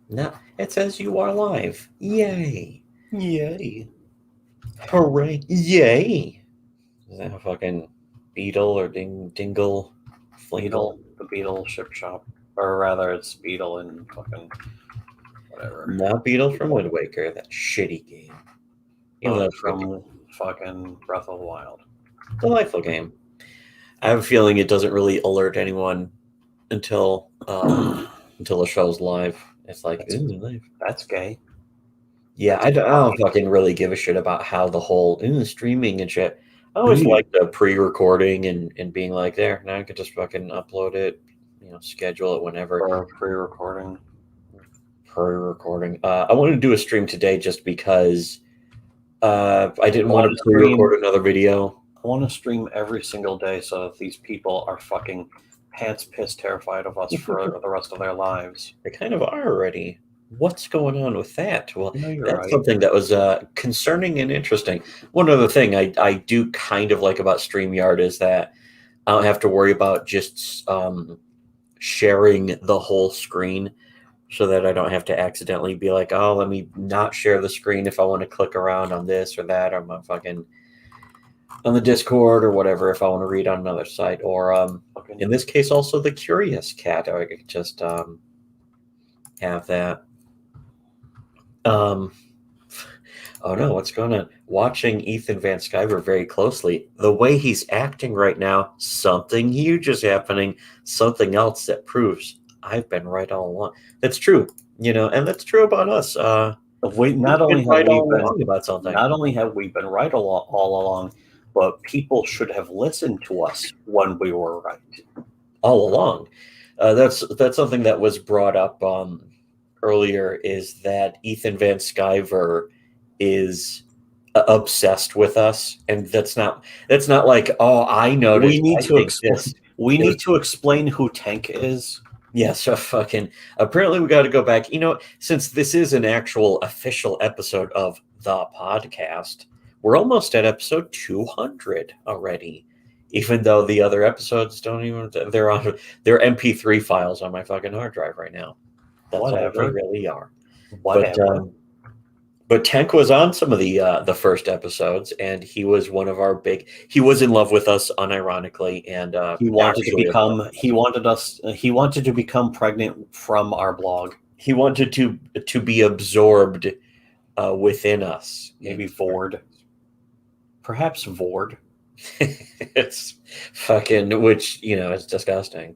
No, it says you are live. Yay. Yay. Hooray. Yay. Is that a fucking beetle or dingle? Beetle, the Beetle ship shop. Or rather, it's Beetle and fucking whatever. Not Beetle from Wind Waker, that shitty game. Even though it's From fucking Breath of the Wild. Delightful game. I have a feeling it doesn't really alert anyone until the show's live. It's like, live. That's gay. Yeah, I don't fucking really give a shit about how the whole streaming and shit. I always like the pre-recording and being like, there, now I can just fucking upload it, schedule it whenever. Or pre-recording. I wanted to do a stream today just because I didn't want to pre-record another video. I want to stream every single day so that these people are fucking pants pissed terrified of us for the rest of their lives. They kind of are already. What's going on with that? Well, that's right. Something that was concerning and interesting. One other thing I do kind of like about StreamYard is that I don't have to worry about just sharing the whole screen, so that I don't have to accidentally be like, oh, let me not share the screen if I want to click around on this or that, or my fucking on the Discord or whatever if I want to read on another site, or in this case also the Curious Cat. I could just have that. Oh no, what's going on? Watching Ethan Van Sciver very closely. The way he's acting right now, something huge is happening. Something else that proves I've been right all along. That's true, and that's true about us. Not only have we been right all along, but people should have listened to us when we were right all along. That's something that was brought up earlier, is that Ethan Van Sciver is obsessed with us, and that's not like, oh, I noticed. We need to explain who Tank is. Yeah, so fucking apparently we got to go back. Since this is an actual official episode of the podcast, we're almost at episode 200 already. Even though the other episodes don't even, they're MP3 files on my fucking hard drive right now. That's Whatever. All they really are. Whatever. But Tank was on some of the first episodes, and he was one of our he was in love with us unironically, and he wanted to become pregnant from our blog. He wanted to be absorbed within us. Maybe Vord. Perhaps Vord. It's fucking, which, is disgusting.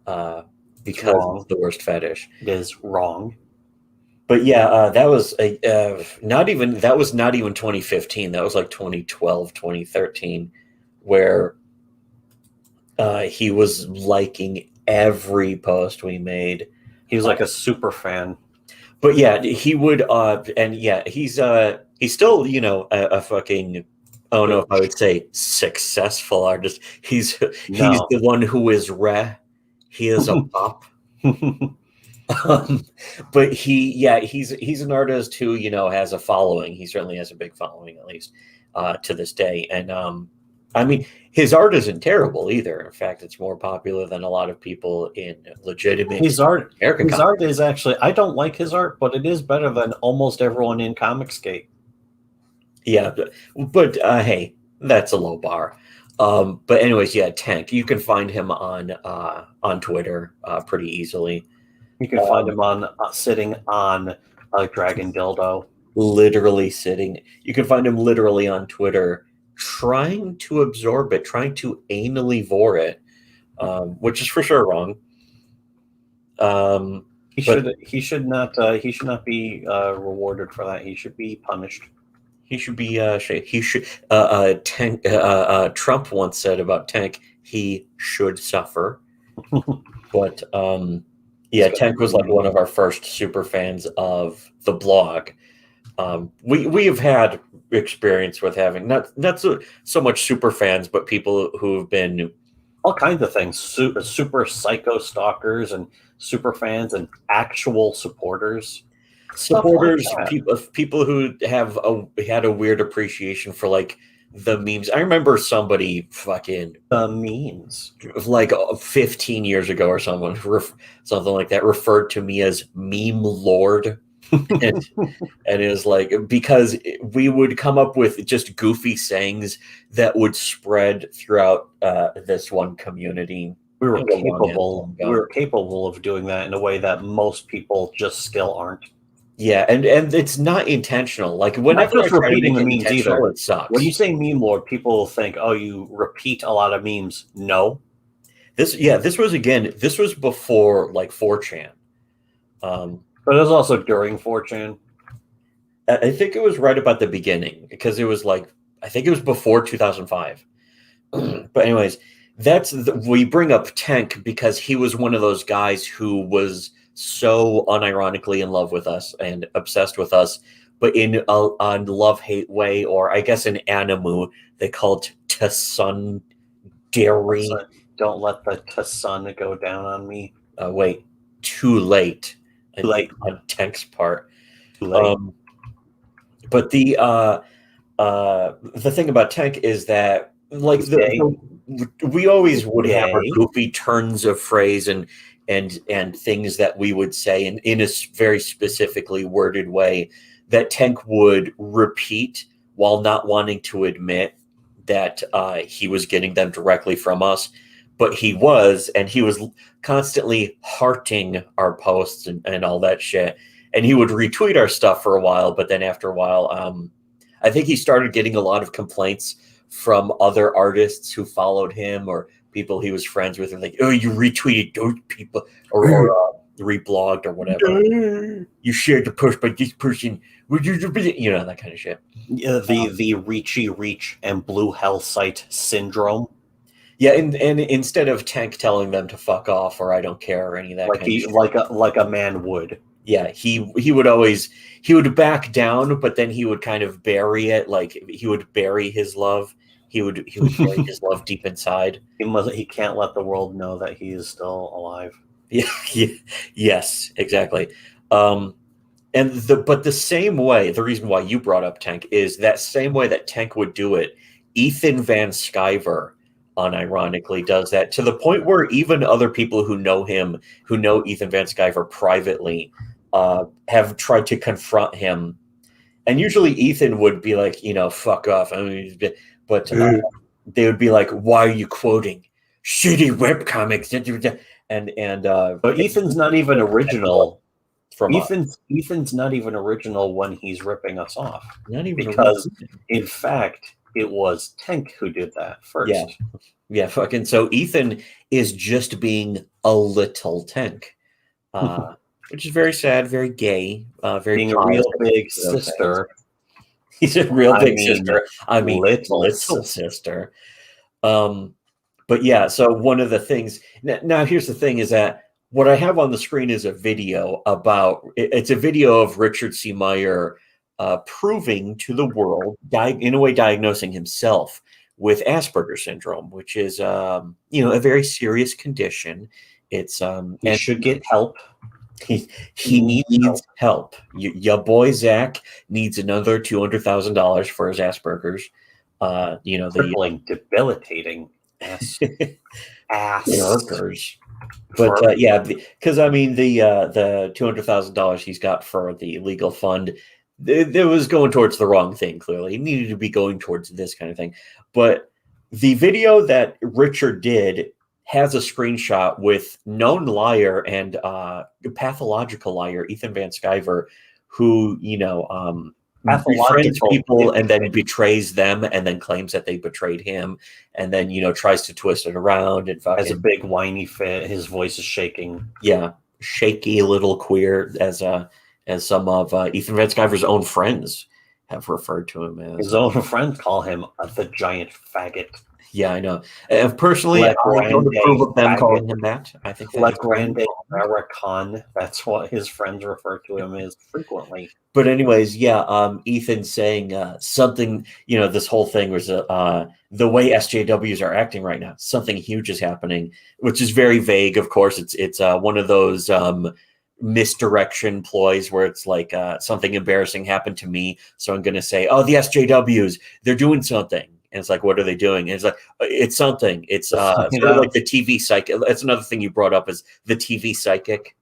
Because it's the worst fetish. It is wrong. But yeah, that was not even 2015. That was like 2012, 2013, where he was liking every post we made. He was like a super fan. But yeah, he would, and yeah, he's still, a fucking, I don't know if I would say successful artist. He's the one who is rare. He is a pop. But he's an artist who has a following. He certainly has a big following, at least to this day. And I mean, his art isn't terrible either. In fact, it's more popular than a lot of people in legitimate American. His art is actually, I don't like his art, but it is better than almost everyone in Comicsgate. Yeah, but hey, that's a low bar. But anyways, yeah, Tank. You can find him on Twitter pretty easily. You can find him on sitting on a dragon dildo. Literally sitting. You can find him literally on Twitter, trying to absorb it, trying to anally vor it, which is for sure wrong. He should not be rewarded for that. He should be punished. He should be. Tank. Trump once said about Tank, he should suffer. But yeah, Tank was like one of our first super fans of the blog. We have had experience with having not so much super fans, but people who have been all kinds of things, super psycho stalkers and super fans and actual supporters. Supporters, like people who have had a weird appreciation for like the memes. I remember somebody fucking the memes like 15 years ago or something like that referred to me as meme lord. and it was like, because we would come up with just goofy sayings that would spread throughout this one community. We were capable of doing that in a way that most people just still aren't. Yeah, and it's not intentional. Like, whenever not just repeating the memes either, it sucks. When you say meme lord, people will think, oh, you repeat a lot of memes. No. This was before like 4chan. But it was also during 4chan. I think it was right about the beginning, because it was like, I think it was before 2005. But anyways, we bring up Tank because he was one of those guys who was so unironically in love with us and obsessed with us, but in a love-hate way, or I guess an animu, they called tsundere. Don't let the tsund go down on me. Wait, too late. Too late. On Tank's part. Too late. But the thing about Tank is that, like, we always would have our goofy turns of phrase and things that we would say in a very specifically worded way that Tank would repeat while not wanting to admit that he was getting them directly from us. But he was constantly hearting our posts and all that shit. And he would retweet our stuff for a while, but then after a while, I think he started getting a lot of complaints from other artists who followed him or people he was friends with, and like, oh, you retweeted those people, or reblogged or whatever. You shared the post by this person. You know, that kind of shit. Yeah, the Reachy Reach and Blue Hell Site syndrome. Yeah, and instead of Tank telling them to fuck off or I don't care or any of that, like kind of shit, like a man would. Yeah, he would back down, but then he would kind of bury it. Like, he would bury his love. He would bury his love deep inside. He can't let the world know that he is still alive. Yeah. Yes, exactly. But the same way, the reason why you brought up Tank is that same way that Tank would do it. Ethan Van Sciver unironically does that, to the point where even other people who know him, who know Ethan Van Sciver privately, have tried to confront him. And usually Ethan would be like, fuck off. I mean, but they would be like, why are you quoting shitty webcomics? But Ethan's not even original. Ethan's not even original when he's ripping us off. Not even, because in fact, it was Tank who did that first. Yeah, fucking. So Ethan is just being a little Tank, which is very sad, very gay, very being a real big sister. He's a real big sister. I mean, little sister. But yeah, so one of the things now, here's the thing, is that what I have on the screen is a video it's a video of Richard C. Meyer proving to the world, in a way, diagnosing himself with Asperger's syndrome, which is a very serious condition. It's he should get help. He needs help. Your boy Zack needs another $200,000 for his Asperger's. Crippling, debilitating Asperger's. But yeah, because I mean the $200,000 he's got for the legal fund, it was going towards the wrong thing. Clearly, it needed to be going towards this kind of thing. But the video that Richard did has a screenshot with known liar and pathological liar Ethan Van Sciver, who befriends people and then betrays them and then claims that they betrayed him, and then tries to twist it around and has a big whiny fit. His voice is shaking. Yeah, shaky little queer, as some of Ethan Van Sciver's own friends have referred to him as. His own friends call him the giant faggot. Yeah, I know. Personally, I don't approve of them calling him that. I think Le Grande American. That's what his friends refer to him as frequently. But anyways, yeah, Ethan saying something, this whole thing was the way SJWs are acting right now. Something huge is happening, which is very vague. Of course, it's one of those misdirection ploys where it's like something embarrassing happened to me, so I'm going to say, oh, the SJWs, they're doing something. And it's like, what are they doing? And it's like, it's something. It's sort of like the TV psychic. That's another thing you brought up is the TV psychic.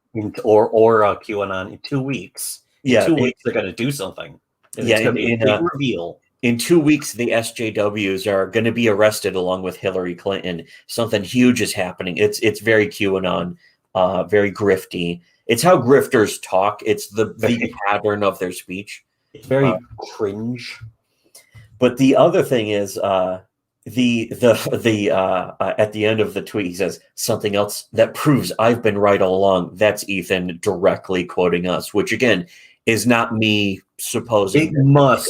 Or QAnon in 2 weeks. In 2 weeks, they're going to do something. And it's going to be a big reveal. In 2 weeks, the SJWs are going to be arrested along with Hillary Clinton. Something huge is happening. It's very QAnon, very grifty. It's how grifters talk. It's the pattern of their speech. It's very cringe. But the other thing is, at the end of the tweet, he says something else that proves I've been right all along. That's Ethan directly quoting us, which again is not me supposing. It must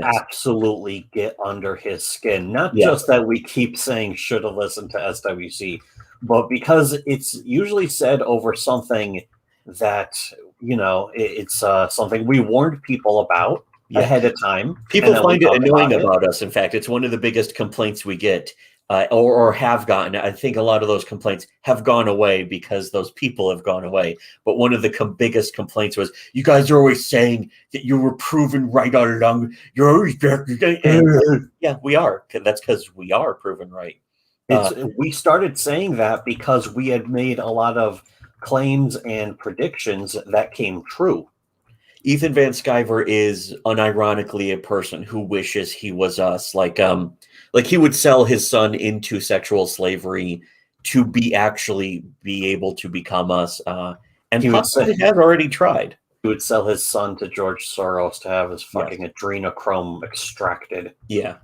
absolutely get under his skin. Not just that we keep saying should have listened to SWC, but because it's usually said over something that, it's something we warned people about ahead of time. People find it annoying about us. In fact, it's one of the biggest complaints we get or have gotten. I think a lot of those complaints have gone away because those people have gone away. But one of the biggest complaints was, you guys are always saying that you were proven right all along. You're always yeah, we are. That's because we are proven right. We started saying that because we had made a lot of claims and predictions that came true. Ethan Van Sciver is unironically a person who wishes he was us. Like he would sell his son into sexual slavery to be able to become us. And he has already tried. He would sell his son to George Soros to have his fucking adrenochrome extracted. Yeah.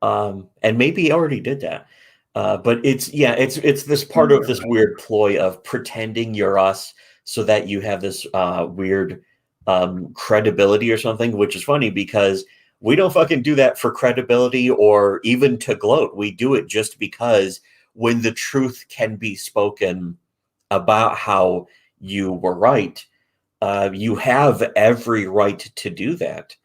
And maybe he already did that. But it's this part of this weird ploy of pretending you're us so that you have this weird credibility or something, which is funny because we don't fucking do that for credibility or even to gloat. We do it just because when the truth can be spoken about how you were right, you have every right to do that.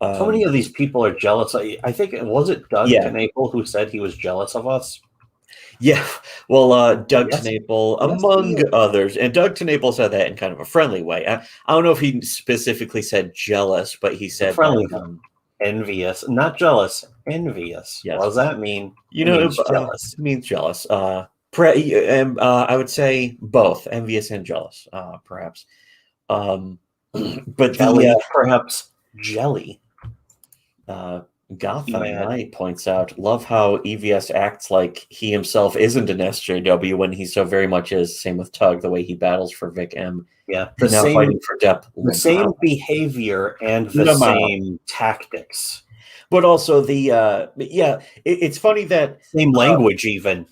How many of these people are jealous? I think was it Doug Knaple who said he was jealous of us? Yeah, well, Doug Knaple, among others, and Doug Knaple said that in kind of a friendly way. I don't know if he specifically said jealous, but he said friendly, envious, not jealous, envious. Yes. What does that mean? Jealous. It means jealous. I would say both, envious and jealous, perhaps. But jelly, perhaps jelly. Gotham Knight points out, love how EVS acts like he himself isn't an SJW when he so very much is. Same with Tug, the way he battles for Vic M. Yeah, fighting for depth. The same behavior and the same tactics. But also it's funny that same language even.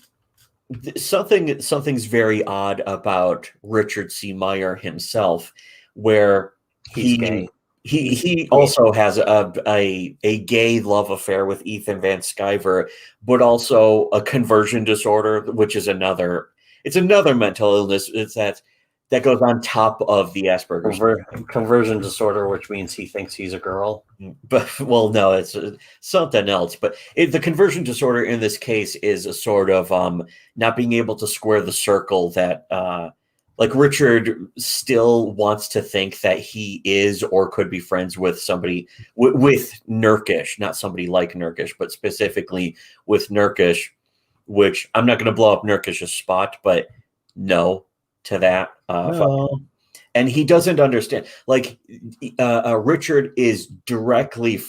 Something's very odd about Richard C. Meyer himself, where he's gay. He also has a gay love affair with Ethan Van Sciver, but also a conversion disorder, which is another mental illness. It's that goes on top of the Asperger's. Conversion disorder, which means he thinks he's a girl. But no, it's something else. But the conversion disorder in this case is a sort of not being able to square the circle that. Like Richard still wants to think that he is or could be friends with somebody with Nurkish, not somebody like Nurkish, but specifically with Nurkish, which I'm not going to blow up Nurkish's spot, but no to that. No. And he doesn't understand. Like Richard is directly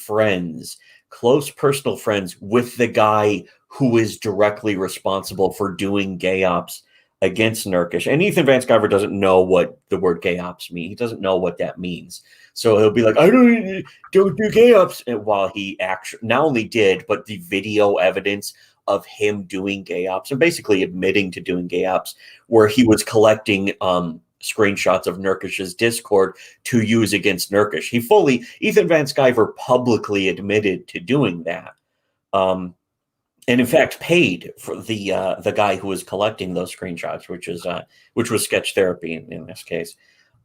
close personal friends with the guy who is directly responsible for doing gay ops against Nurkish. And Ethan Van Sciver doesn't know what the word gay ops mean. He doesn't know what that means. So he'll be like, I don't do gay ops. And while he actually not only did, but the video evidence of him doing gay ops and basically admitting to doing gay ops, where he was collecting screenshots of Nurkish's Discord to use against Nurkish. Ethan Van Sciver publicly admitted to doing that. And in fact, paid for the guy who was collecting those screenshots, which was Sketch Therapy in this case.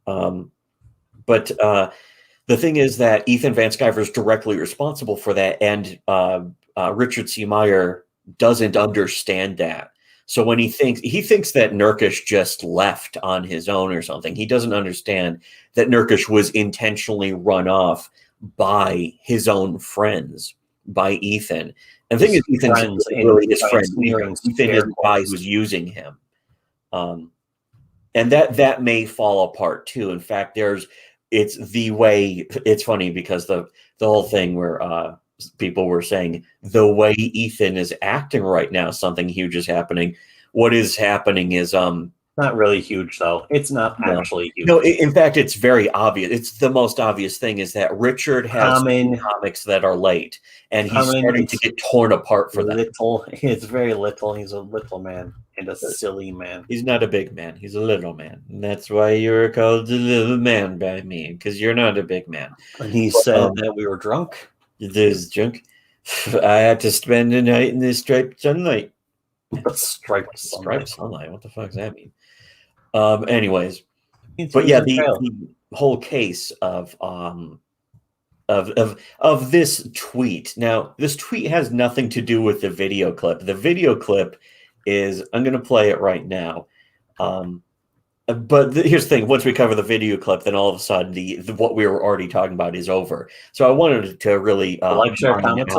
But the thing is that Ethan Van Sciver is directly responsible for that, and Richard C. Meyer doesn't understand that. So when he thinks that Nurkish just left on his own or something, he doesn't understand that Nurkish was intentionally run off by his own friends. by Ethan. And the thing is, Ethan's really his friend. Ethan is the guy who's using him. And that may fall apart too. In fact, it's the way. It's funny because the whole thing where people were saying the way Ethan is acting right now, something huge is happening. What is happening is not really huge though. It's not actually huge. No, in fact, it's very obvious. It's the most obvious thing is that Richard has comics that are late, and he's starting to get torn apart for that. It's very little. He's a little man and a silly man. He's not a big man. He's a little man. And that's why you're called the little man by me, because you're not a big man. And he said that we were drunk. There's drunk. I had to spend the night in this striped sunlight. Striped sunlight. What the fuck does that mean? Anyways, but yeah, the whole case of this tweet. Now, this tweet has nothing to do with the video clip. The video clip is, I'm going to play it right now. But here's the thing: once we cover the video clip, then all of a sudden what we were already talking about is over. So I wanted to really like, share, comment,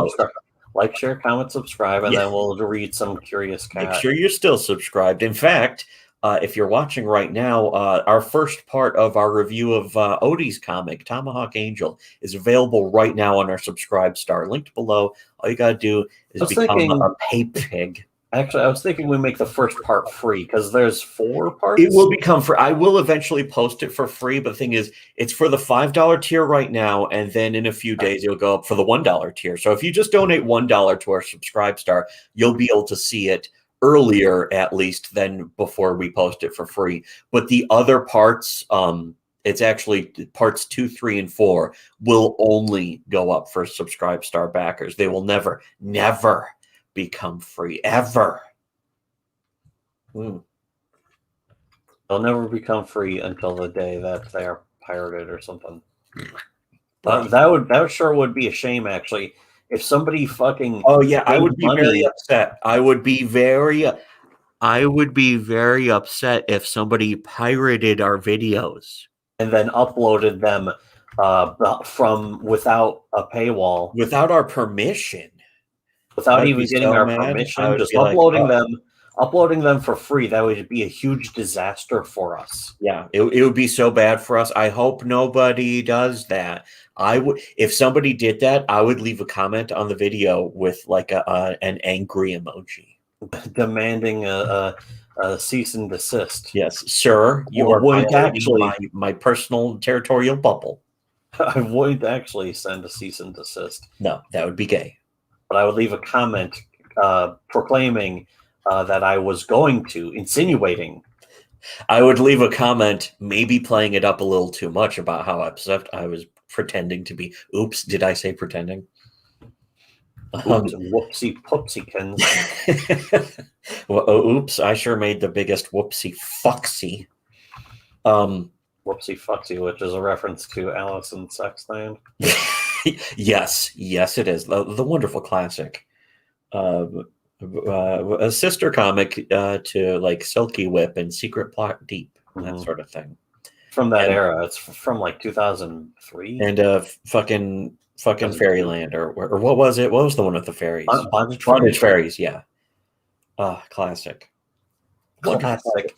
subscribe, and then we'll read some curious cat. Make sure you're still subscribed. In fact, if you're watching right now, our first part of our review of Odie's comic, Tomahawk Angel, is available right now on our Subscribe Star. Linked below. All you got to do is become a pay pig. Actually, I was thinking we make the first part free because there's 4 parts. It will become free. I will eventually post it for free, but the thing is, it's for the $5 tier right now, and then in a few days, it'll go up for the $1 tier. So if you just donate $1 to our Subscribe Star, you'll be able to see it earlier, at least, than before we post it for free. But the other parts, it's actually parts 2, 3, and 4 will only go up for Subscribe Star backers. They will never become free ever. They'll never become free until the day that they are pirated or something. That sure would be a shame, actually. If somebody fucking I would be very upset. I would be very upset if somebody pirated our videos and then uploaded them from without a paywall, without our permission. Without even getting our permission, just uploading them for free. That would be a huge disaster for us. Yeah, it would be so bad for us. I hope nobody does that. I would, if somebody did that, I would leave a comment on the video with like an angry emoji, demanding a cease and desist. Yes, sir. You are violating my personal territorial bubble. I wouldn't actually send a cease and desist. No, that would be gay. But I would leave a comment proclaiming that I was going to, insinuating. I would leave a comment, maybe playing it up a little too much about how upset I was pretending to be. Oops, did I say pretending? Whoopsie poopsiekins. Well, oops, I sure made the biggest whoopsie fucksy. Whoopsie fucksy, which is a reference to Alice in Sexland. Yes, it is. The wonderful classic. A sister comic to like Silky Whip and Secret Plot Deep, that sort of thing. From that era. It's from like 2003. And fucking Fairyland, or what was it? What was the one with the fairies? Bondage Fairies, yeah. Classic. Classic.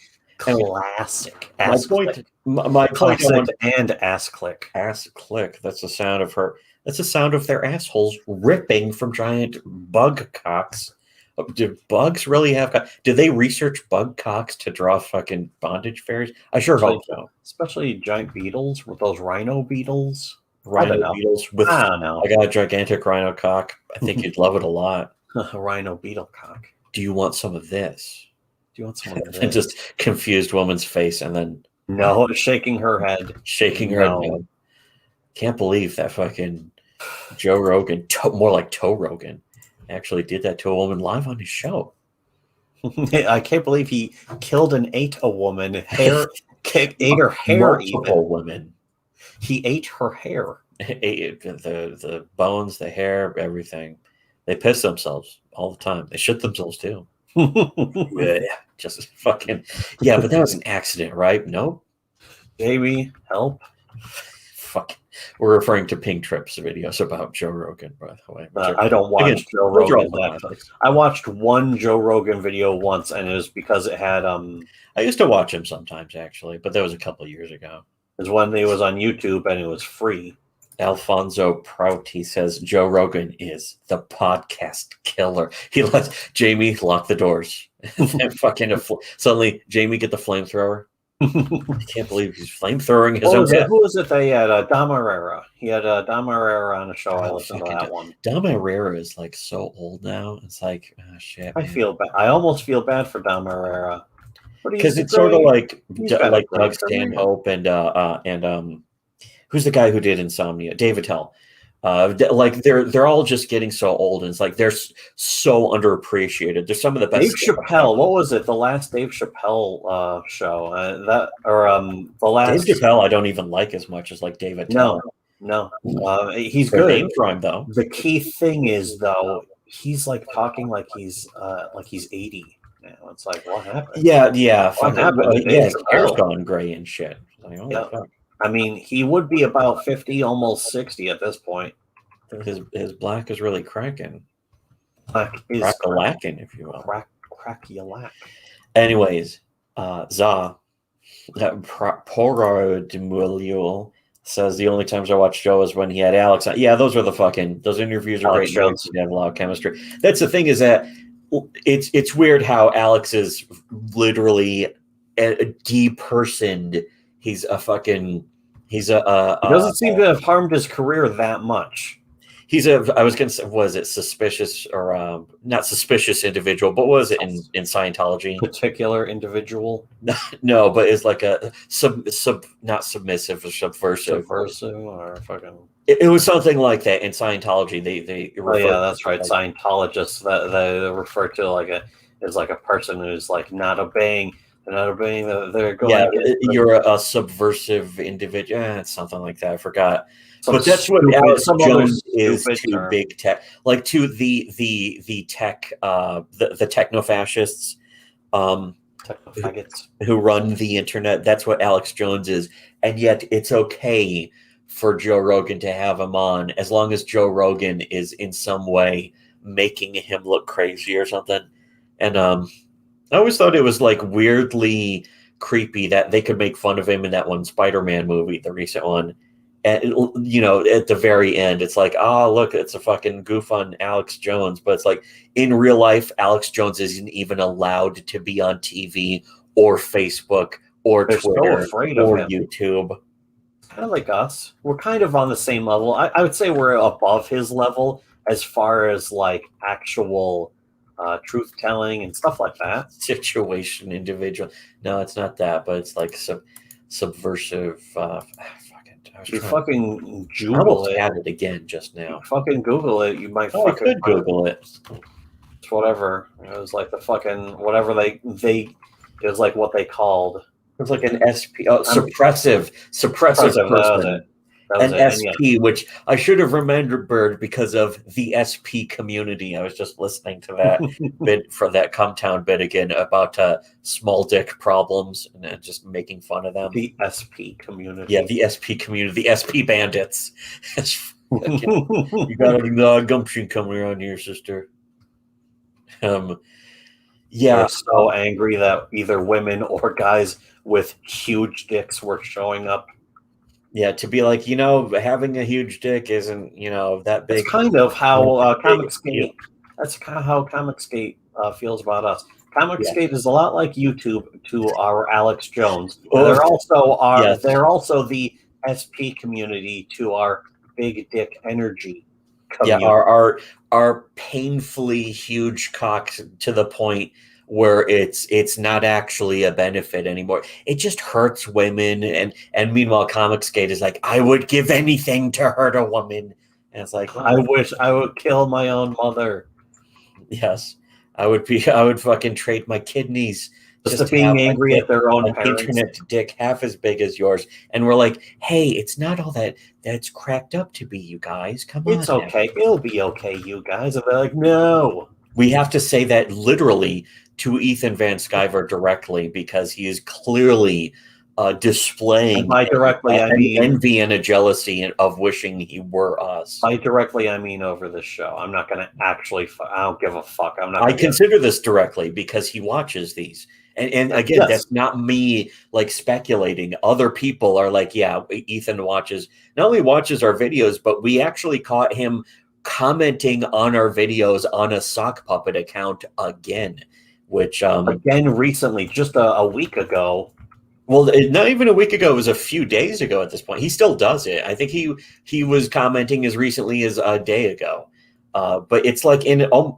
My classic and ass click. Ass click. That's the sound of her. That's the sound of their assholes ripping from giant bug cocks. Do bugs really have? Did they research bug cocks to draw fucking bondage fairies? I sure hope so. Especially giant beetles with those rhino beetles. Beetles with. I don't know. I got a gigantic rhino cock. I think you'd love it a lot. A rhino beetle cock. Do you want some of this? Do you want some of this? And just confused woman's face, and then no, shaking her head. Head. Can't believe that fucking Joe Rogan, more like Toe Rogan, actually did that to a woman live on his show. I can't believe he killed and ate a woman. Ate her hair. Multiple women. He ate her hair. Ate the bones, the hair, everything. They piss themselves all the time. They shit themselves too. Yeah, just fucking but that was an accident, right? Nope. Baby, help. we're referring to Pink Trip's videos about Joe Rogan, by the way. I don't watch Joe Rogan. I watched one Joe Rogan video once, and it was because it had I used to watch him sometimes, actually, but that was a couple of years ago. It was when he was on YouTube and it was free. Alfonso Prouty says Joe Rogan is the podcast killer. He lets Jamie lock the doors. And fucking suddenly Jamie get the flamethrower. I can't believe he's flamethrowing his own death. Who was it they had? Dom Herrera. He had Dom Herrera on a show. I listened to that one. Dom Herrera is like so old now. It's like, oh, shit. I feel bad. I almost feel bad for Dom Herrera. Because it's sort of like Doug Stanhope and who's the guy who did Insomnia? David Tell. Like they're all just getting so old, and it's like they're so underappreciated. They're some of the best. Dave Chappelle, what was it? The last Dave Chappelle show the last Dave Chappelle, I don't even like as much as like David Tell. No, he's good. Name for him though. The key thing is though, he's like talking like he's 80. Now it's like, what happened? Yeah. What happened? His hair's gone gray and shit. Like, fuck. I mean, he would be about 50, almost 60 at this point. His black is really cracking. Crack-a-lacking, if you will. Crack-a-lack. Anyways, Za, Poro de Mulul says the only times I watch Joe is when he had Alex on. Yeah, those interviews are great. Jones. They have a lot of chemistry. That's the thing, is that it's weird how Alex is literally depersoned. He doesn't seem to have harmed his career that much. I was going to say, was it suspicious or not suspicious individual, but was it in Scientology? Particular individual? No, but it's like a not submissive or subversive. Subversive or fucking. It was something like that in Scientology. They that's right. Scientologists that they refer to as a person who's like not obeying. They're not obeying. They're going. Yeah, you're a subversive individual. It's something like that. I forgot. But that's what Alex Jones is to big tech, like to the tech, the techno-fascists, who run the internet. That's what Alex Jones is, and yet it's okay for Joe Rogan to have him on, as long as Joe Rogan is in some way making him look crazy or something. And I always thought it was like weirdly creepy that they could make fun of him in that one Spider-Man movie, the recent one. And, at the very end, it's like, oh, look, it's a fucking goof on Alex Jones. But it's like, in real life, Alex Jones isn't even allowed to be on TV or Facebook or Twitter or YouTube. Kind of like us. We're kind of on the same level. I would say we're above his level as far as like actual truth telling and stuff like that. Situation, individual. No, it's not that, but it's like subversive. You fucking Google it. I had it again just now. Fucking Google it. You might I could Google it. It's whatever. It was like the fucking whatever they it was like what they called. It was like an SP. Suppressive person. An SP, which I should have remembered because of the SP community. I was just listening to that bit for that Cumtown bit again about small dick problems and just making fun of them. The SP community. Yeah, the SP community, the SP bandits. You got any gumption coming around here, sister? Yeah, they're so angry that either women or guys with huge dicks were showing up. Yeah, to be like, having a huge dick isn't, that big. That's kind of how Comicsgate. That's kind of how Comicsgate feels about us. Comicsgate is a lot like YouTube to our Alex Jones. They're also the SP community to our big dick energy community. Yeah, our painfully huge cock to the point where it's not actually a benefit anymore. It just hurts women, and meanwhile Comicsgate is like, I would give anything to hurt a woman. And it's like, I wish I would kill my own mother. Yes. I would fucking trade my kidneys just to being angry at their own parents. Internet dick half as big as yours. And we're like, hey, it's not all that's cracked up to be, you guys. Come on. It's okay. It'll be okay, you guys. And they're like, no. We have to say that literally to Ethan Van Sciver directly, because he is clearly displaying And by directly, I mean envy and a jealousy of wishing he were us. By directly, I mean over this show. I'm not going to actually. I don't give a fuck. I'm not. I consider this directly because he watches these, and again, Yes. that's not me like speculating. Other people are like, yeah, Ethan watches, not only watches our videos, but we actually caught him commenting on our videos on a sock puppet account again, which again recently, just a week ago. Well, not even a week ago. It was a few days ago at this point. He still does it. I think he was commenting as recently as a day ago. But it's like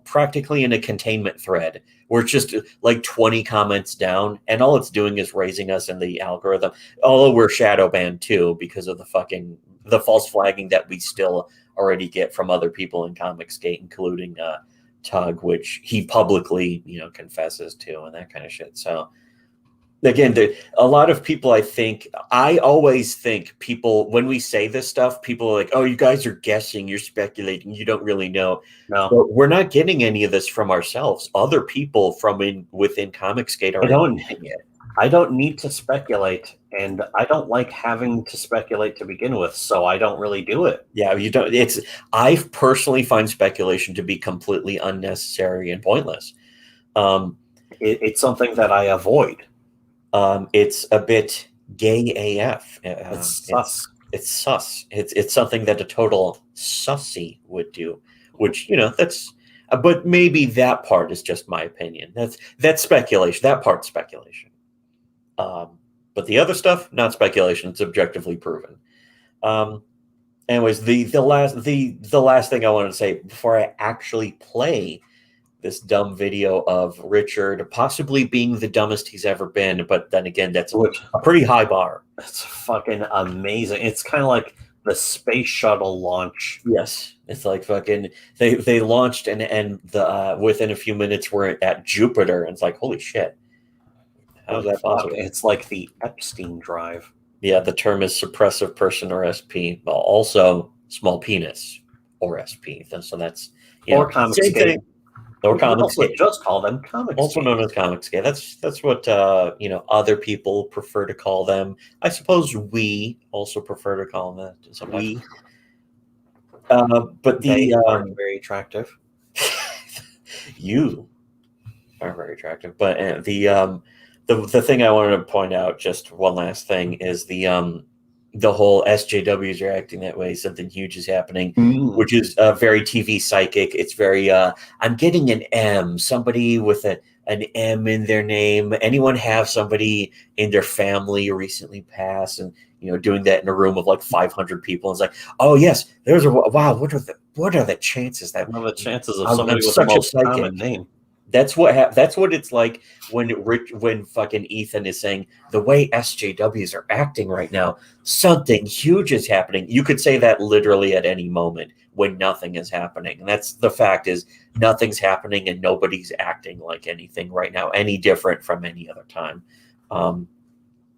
practically in a containment thread where it's just like 20 comments down, and all it's doing is raising us in the algorithm. Although we're shadow banned too because of the false flagging that we still already get from other people in Comicsgate, including Tug, which he publicly confesses to and that kind of shit. So. Again, a lot of people, I always think people, when we say this stuff, people are like, oh, you guys are guessing, you're speculating, you don't really know. No. But we're not getting any of this from ourselves. Other people from within Comicsgate are getting it. I don't need to speculate, and I don't like having to speculate to begin with, so I don't really do it. Yeah, you don't. I personally find speculation to be completely unnecessary and pointless. It's something that I avoid. It's a bit gay AF. It's sus. It's sus. It's something that a total sussy would do, which that's. But maybe that part is just my opinion. That's speculation. That part's speculation. But the other stuff, not speculation. It's objectively proven. Anyways, the last thing I wanted to say before I actually play this dumb video of Richard possibly being the dumbest he's ever been, but then again, that's a pretty high bar. That's fucking amazing. It's kind of like the space shuttle launch. Yes, it's like fucking they launched and the within a few minutes we're at Jupiter, and it's like, holy shit, how is that possible? It's like the Epstein drive. Yeah, the term is suppressive person or SP, but also small penis or SP. So that's or Comicsgate. Or Comicsgate. Just call them Comicsgate. Also known as Comicsgate. That's what other people prefer to call them. I suppose we also prefer to call them that sometimes. We. But they are very attractive. You are very attractive. But the thing I wanted to point out, just one last thing, is the whole SJWs are acting that way. Something huge is happening, which is very TV psychic. It's very, I'm getting an M, somebody with an M in their name. Anyone have somebody in their family recently pass and, doing that in a room of like 500 people. It's like, oh yes, wow. What are the chances that? What are the chances of somebody with the most common name? That's what it's like when fucking Ethan is saying the way SJWs are acting right now, something huge is happening. You could say that literally at any moment when nothing is happening. And that's the fact is nothing's happening and nobody's acting like anything right now, any different from any other time.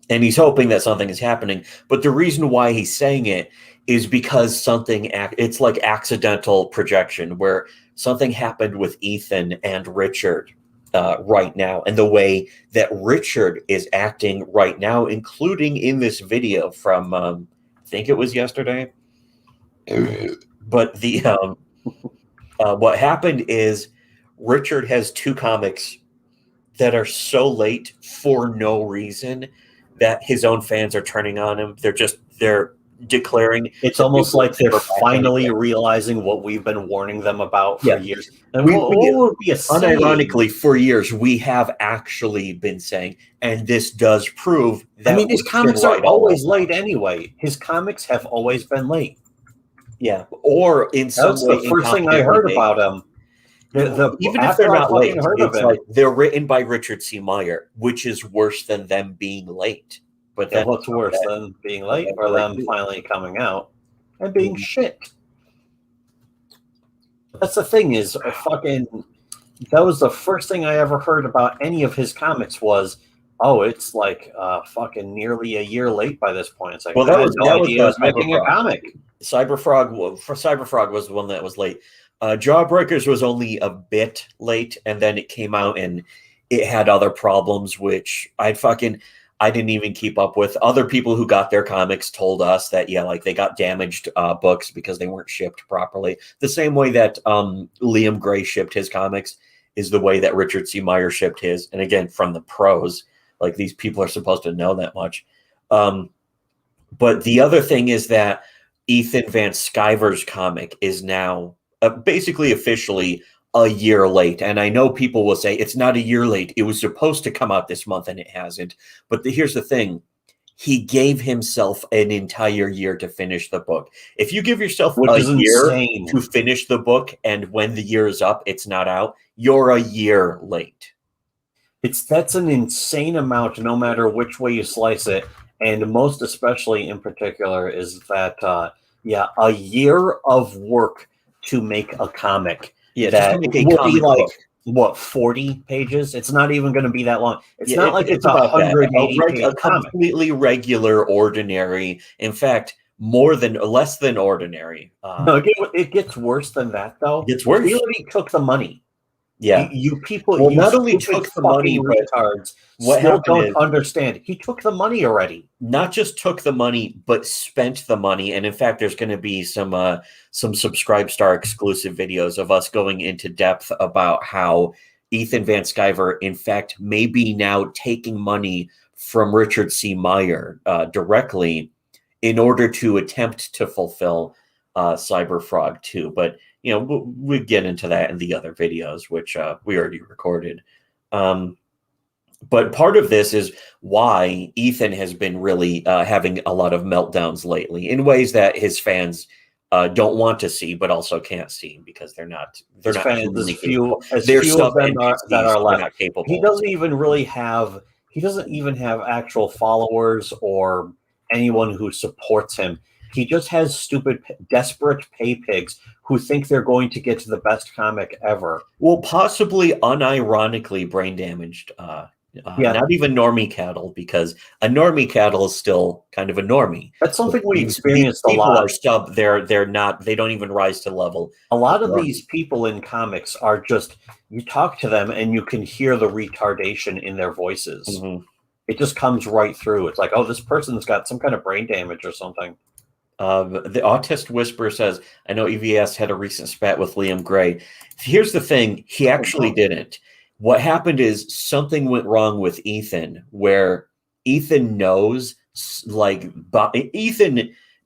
And he's hoping that something is happening. But the reason why he's saying it is because it's like accidental projection where something happened with Ethan and Richard right now, and the way that Richard is acting right now, including in this video from, I think it was yesterday. But what happened is Richard has two comics that are so late for no reason that his own fans are turning on him. They're declaring it's almost like they're finally realizing what we've been warning them about for years. And what would be unironically, for years we have actually been saying, and this does prove that his comics are always late anyway. His comics have always been late. Yeah, or in some way, that's the first thing I heard about him. Even if they're not late, it's like they're written by Richard C. Meyer, which is worse than them being late. But then what's worse than being late or them finally coming out and being shit? That's the thing is, that was the first thing I ever heard about any of his comics was, oh, it's like fucking nearly a year late by this point. It's like, well, that was making a comic. Cyberfrog was the one that was late. Jawbreakers was only a bit late, and then it came out and it had other problems, which I didn't even keep up with. Other people who got their comics told us that, yeah, like they got damaged books because they weren't shipped properly. The same way that Liam Gray shipped his comics is the way that Richard C. Meyer shipped his. And again, from the pros, like these people are supposed to know that much. But the other thing is that Ethan Van Sciver's comic is now basically officially a year late. And I know people will say it's not a year late. It was supposed to come out this month and it hasn't. But here's the thing. He gave himself an entire year to finish the book. If you give yourself a year to finish the book and when the year is up, it's not out, you're a year late. That's an insane amount, no matter which way you slice it. And most especially in particular is that, a year of work to make a comic. Yeah, that will be like, what, 40 pages? It's not even going to be that long. It's not like it's 180 pages. A completely regular, ordinary, in fact, less than ordinary. No, it gets worse than that, though. It gets worse. He already took the money. Yeah, you people. Well, not only took the money, retards. What still don't understand? He took the money already. Not just took the money, but spent the money. And in fact, there's going to be some Subscribe Star exclusive videos of us going into depth about how Ethan Van Sciver, in fact, may be now taking money from Richard C. Meyer directly in order to attempt to fulfill Cyberfrog 2. But we'll get into that in the other videos, which we already recorded. But part of this is why Ethan has been really having a lot of meltdowns lately in ways that his fans don't want to see, but also can't see because they're not. Fans, as few of them that are left. Not capable. He doesn't even have actual followers or anyone who supports him. He just has stupid, desperate pay pigs who think they're going to get to the best comic ever. Well, possibly unironically brain damaged. Not even normie cattle, because a normie cattle is still kind of a normie. That's something we experienced a lot. They don't even rise to level. A lot of these people in comics are just, you talk to them and you can hear the retardation in their voices. Mm-hmm. It just comes right through. It's like, oh, this person's got some kind of brain damage or something. The Autist Whisperer says, I know EVS had a recent spat with Liam Gray. Here's the thing. He actually didn't. What happened is something went wrong with Ethan, where Ethan knows,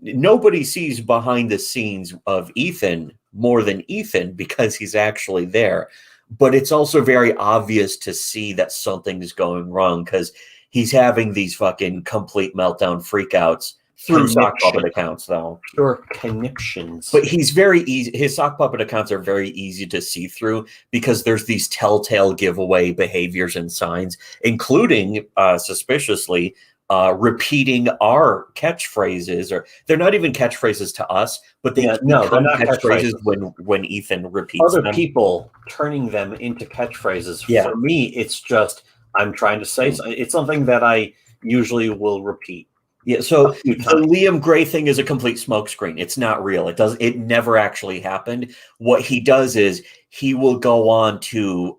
nobody sees behind the scenes of Ethan more than Ethan because he's actually there. But it's also very obvious to see that something's going wrong because he's having these fucking complete meltdown freakouts through sock puppet accounts, though. Sure, conniptions. But he's very easy. His sock puppet accounts are very easy to see through because there's these telltale giveaway behaviors and signs, including, suspiciously, repeating our catchphrases. Or they're not even catchphrases to us, but they're not catchphrases when Ethan repeats other them. People turning them into catchphrases. Yeah. For me, it's just I'm trying to say it's something that I usually will repeat. Yeah, so the Liam Gray thing is a complete smokescreen. It's not real. It never actually happened. What he does is he will go on to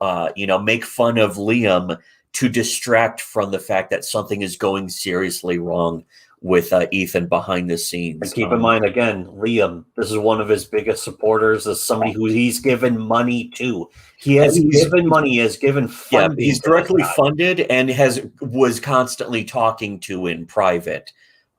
make fun of Liam to distract from the fact that something is going seriously wrong with Ethan behind the scenes. And keep in mind, again, Liam, this is one of his biggest supporters, as somebody who he's given money to. He has given money, he has given funding. Yeah, he's directly funded and was constantly talking to in private,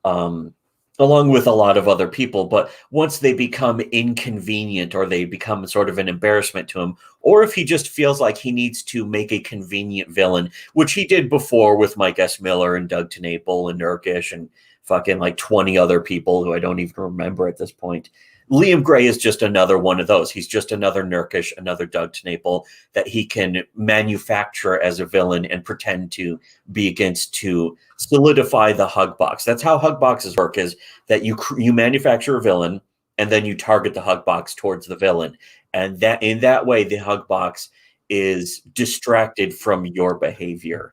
along with a lot of other people. But once they become inconvenient or they become sort of an embarrassment to him, or if he just feels like he needs to make a convenient villain, which he did before with Mike S. Miller and Doug Tenaple and Nurkish and fucking like 20 other people who I don't even remember at this point. Liam Gray is just another one of those. He's just another Nurkish, another Doug Tenaple that he can manufacture as a villain and pretend to be against to solidify the hug box. That's how hug boxes work, is that you manufacture a villain and then you target the hug box towards the villain. And that in that way, the hug box is distracted from your behavior.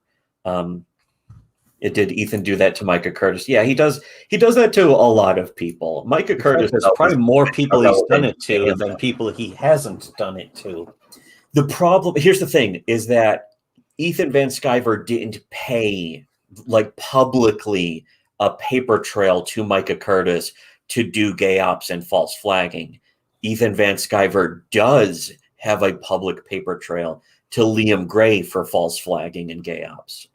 Did Ethan do that to Micah Curtis? Yeah, he does. He does that to a lot of people. Micah Curtis, there's probably more people he's done it to than people he hasn't done it to. The problem, here's the thing, is that Ethan Van Sciver didn't pay like publicly a paper trail to Micah Curtis to do gay ops and false flagging. Ethan Van Sciver does have a public paper trail to Liam Gray for false flagging and gay ops.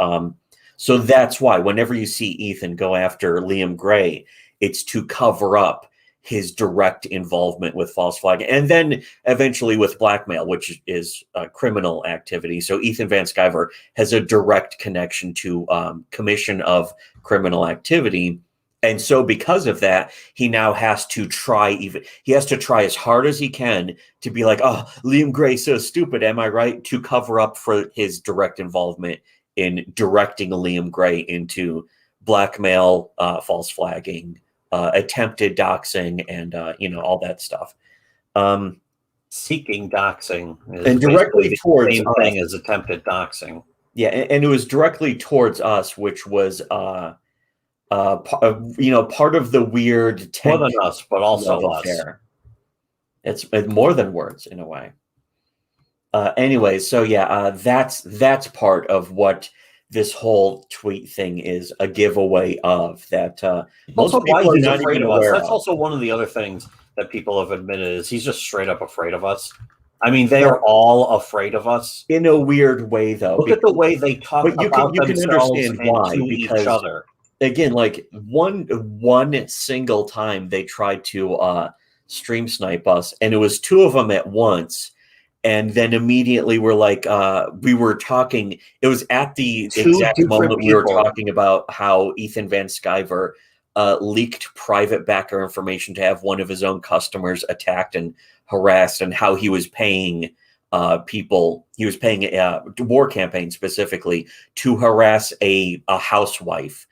So that's why whenever you see Ethan go after Liam Gray, it's to cover up his direct involvement with false flagging, and then eventually with blackmail, which is criminal activity. So Ethan Van Sciver has a direct connection to commission of criminal activity. And so because of that, he now has to try as hard as he can to be like, oh, Liam Gray's so stupid, am I right? To cover up for his direct involvement in directing Liam Gray into blackmail, false flagging, attempted doxing, and all that stuff. Seeking doxing is and directly towards the same thing as attempted doxing. Yeah, and it was directly towards us, which was part of the weird more than us, but also us. Affair. It's more than words in a way. Anyway, so yeah, that's part of what this whole tweet thing is a giveaway of. That also why he's afraid of us. That's also one of the other things that people have admitted is he's just straight up afraid of us. I mean, they are all afraid of us in a weird way, though. Look at the way they talk about themselves and to each other. Again, like one single time they tried to stream snipe us, and it was two of them at once. And then immediately we're like, we were talking. It was at the exact moment we were talking about how Ethan Van Sciver leaked private backer information to have one of his own customers attacked and harassed, and how he was paying people. He was paying a war campaign specifically to harass a housewife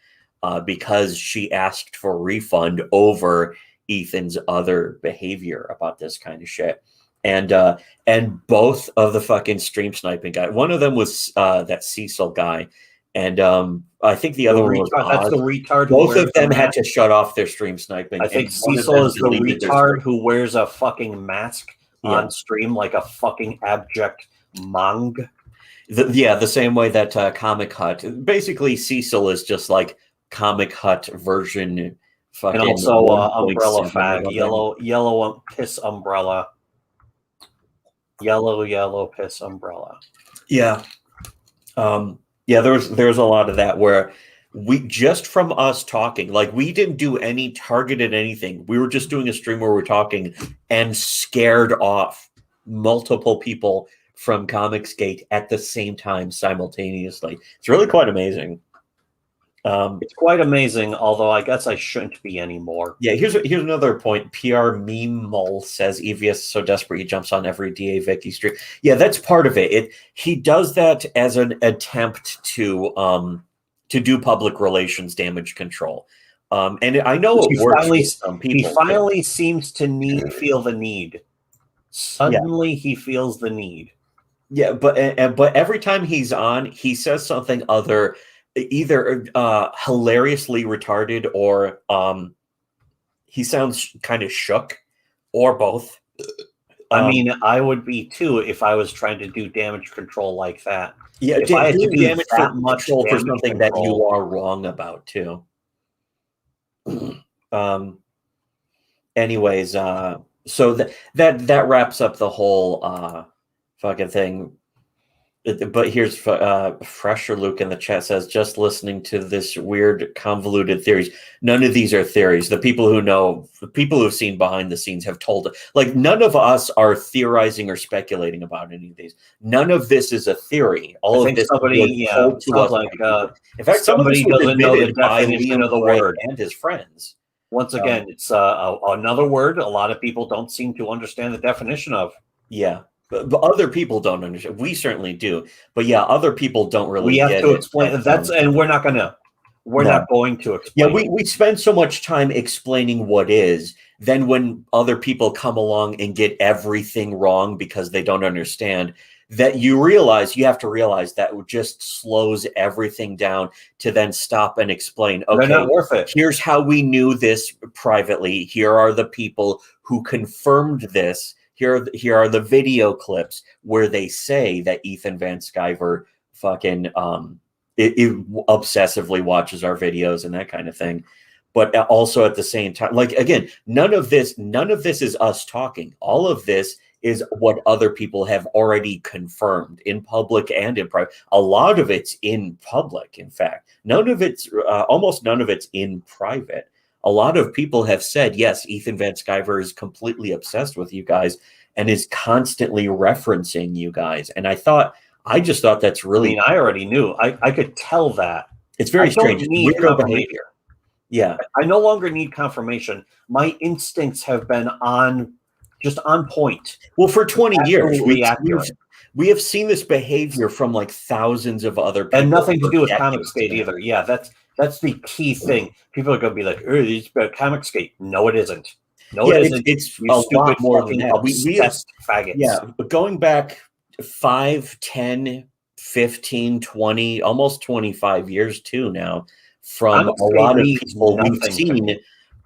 because she asked for a refund over Ethan's other behavior about this kind of shit. And both of the fucking stream sniping guy. One of them was that Cecil guy, and I think the other one was Oz. That's the retard. Both of them had to shut off their stream sniping. I think Cecil is the retard who wears a fucking mask on stream like a fucking abject mong. The same way that Comic Hut. Basically, Cecil is just like Comic Hut version. Fucking and also umbrella fag, yellow piss umbrella. Yellow piss umbrella. Yeah. There's a lot of that where we just from us talking, like we didn't do any targeted anything. We were just doing a stream where we're talking and scared off multiple people from Comicsgate at the same time simultaneously. It's really quite amazing. It's quite amazing, although I guess I shouldn't be anymore. Yeah, here's another point. PR Meme Mole says EVS is so desperate he jumps on every DA Vicky stream. Yeah, that's part of it. He does that as an attempt to do public relations damage control. And I know it works for some people. He finally seems to feel the need. Suddenly he feels the need. Yeah, but every time he's on, he says something either hilariously retarded or he sounds kind of shook, or both. I mean, I would be too if I was trying to do damage control like that. Yeah, if I had to do damage control for something that you are wrong about too. Anyways, so that wraps up the whole fucking thing. But here's Fresher Luke in the chat says, just listening to this weird convoluted theories. None of these are theories. The people who've seen behind the scenes have told it. Like, none of us are theorizing or speculating about any of these. None of this is a theory. All of this somebody told to us. Like, in fact, somebody doesn't know the definition of the word and his friends. Once again, it's another word a lot of people don't seem to understand the definition of. Yeah. But other people don't understand. We certainly do, but yeah, other people don't really. We have to explain that's, and we're not going to. We're not going to explain. Yeah, we spend so much time explaining what is. Then when other people come along and get everything wrong because they don't understand, that you have to realize that it just slows everything down to then stop and explain. Okay, they're not worth it. Here's how we knew this privately. Here are the people who confirmed this. Here are the video clips where they say that Ethan Van Sciver fucking it obsessively watches our videos and that kind of thing. But also at the same time, like, again, none of this is us talking. All of this is what other people have already confirmed in public and in private. A lot of it's in public, in fact. Almost none of it's in private. A lot of people have said, yes, Ethan Van Sciver is completely obsessed with you guys and is constantly referencing you guys. And I just thought that's really... I mean, I already knew. I could tell that. It's very strange. It's weirdo behavior. Yeah. I no longer need confirmation. My instincts have been just on point. Well, for 20 years, we have seen this behavior from like thousands of other people. And nothing to do with Comicsgate either. Yeah, that's the key thing. People are going to be like, oh, it's about Comicsgate. No, it isn't. No, it isn't. It's a lot more than that. We have faggots. Yeah, but going back 5, 10, 15, 20, almost 25 years too now, from a lot of people we've seen.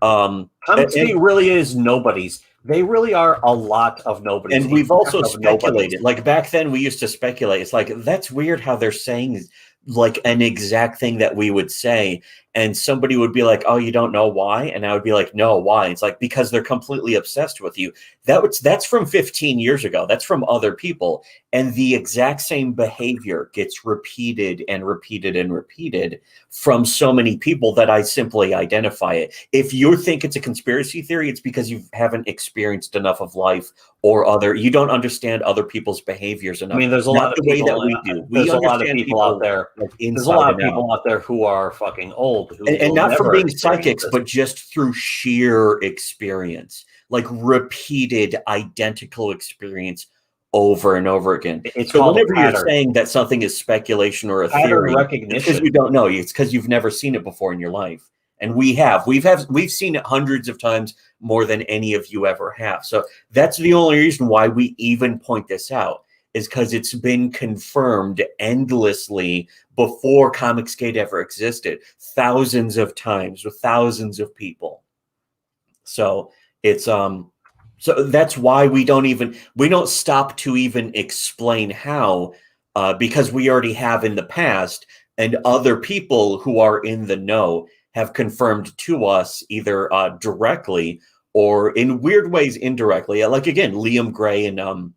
Comicsgate really is nobody's. They really are a lot of nobodies. And we've also speculated. Like back then, we used to speculate. It's like, that's weird how they're saying like an exact thing that we would say. And somebody would be like, oh, you don't know why? And I would be like, no, why? It's like, because they're completely obsessed with you. That's from 15 years ago. That's from other people. And the exact same behavior gets repeated and repeated and repeated from so many people that I simply identify it. If you think it's a conspiracy theory, it's because you haven't experienced enough of life you don't understand other people's behaviors enough. I mean, there's a lot of people that we do. There's a lot of people out there. There's a lot of people out there who are fucking old. And not from being psychics, but just through sheer experience, like repeated identical experience over and over again. So whenever you're saying that something is speculation or a theory, it's because you don't know. It's because you've never seen it before in your life. And we've seen it hundreds of times more than any of you ever have. So that's the only reason why we even point this out, is because it's been confirmed endlessly before Comicsgate ever existed, thousands of times with thousands of people. So it's so that's why we don't stop to even explain how, because we already have in the past, and other people who are in the know have confirmed to us either directly or in weird ways indirectly. Like, again, Liam Gray and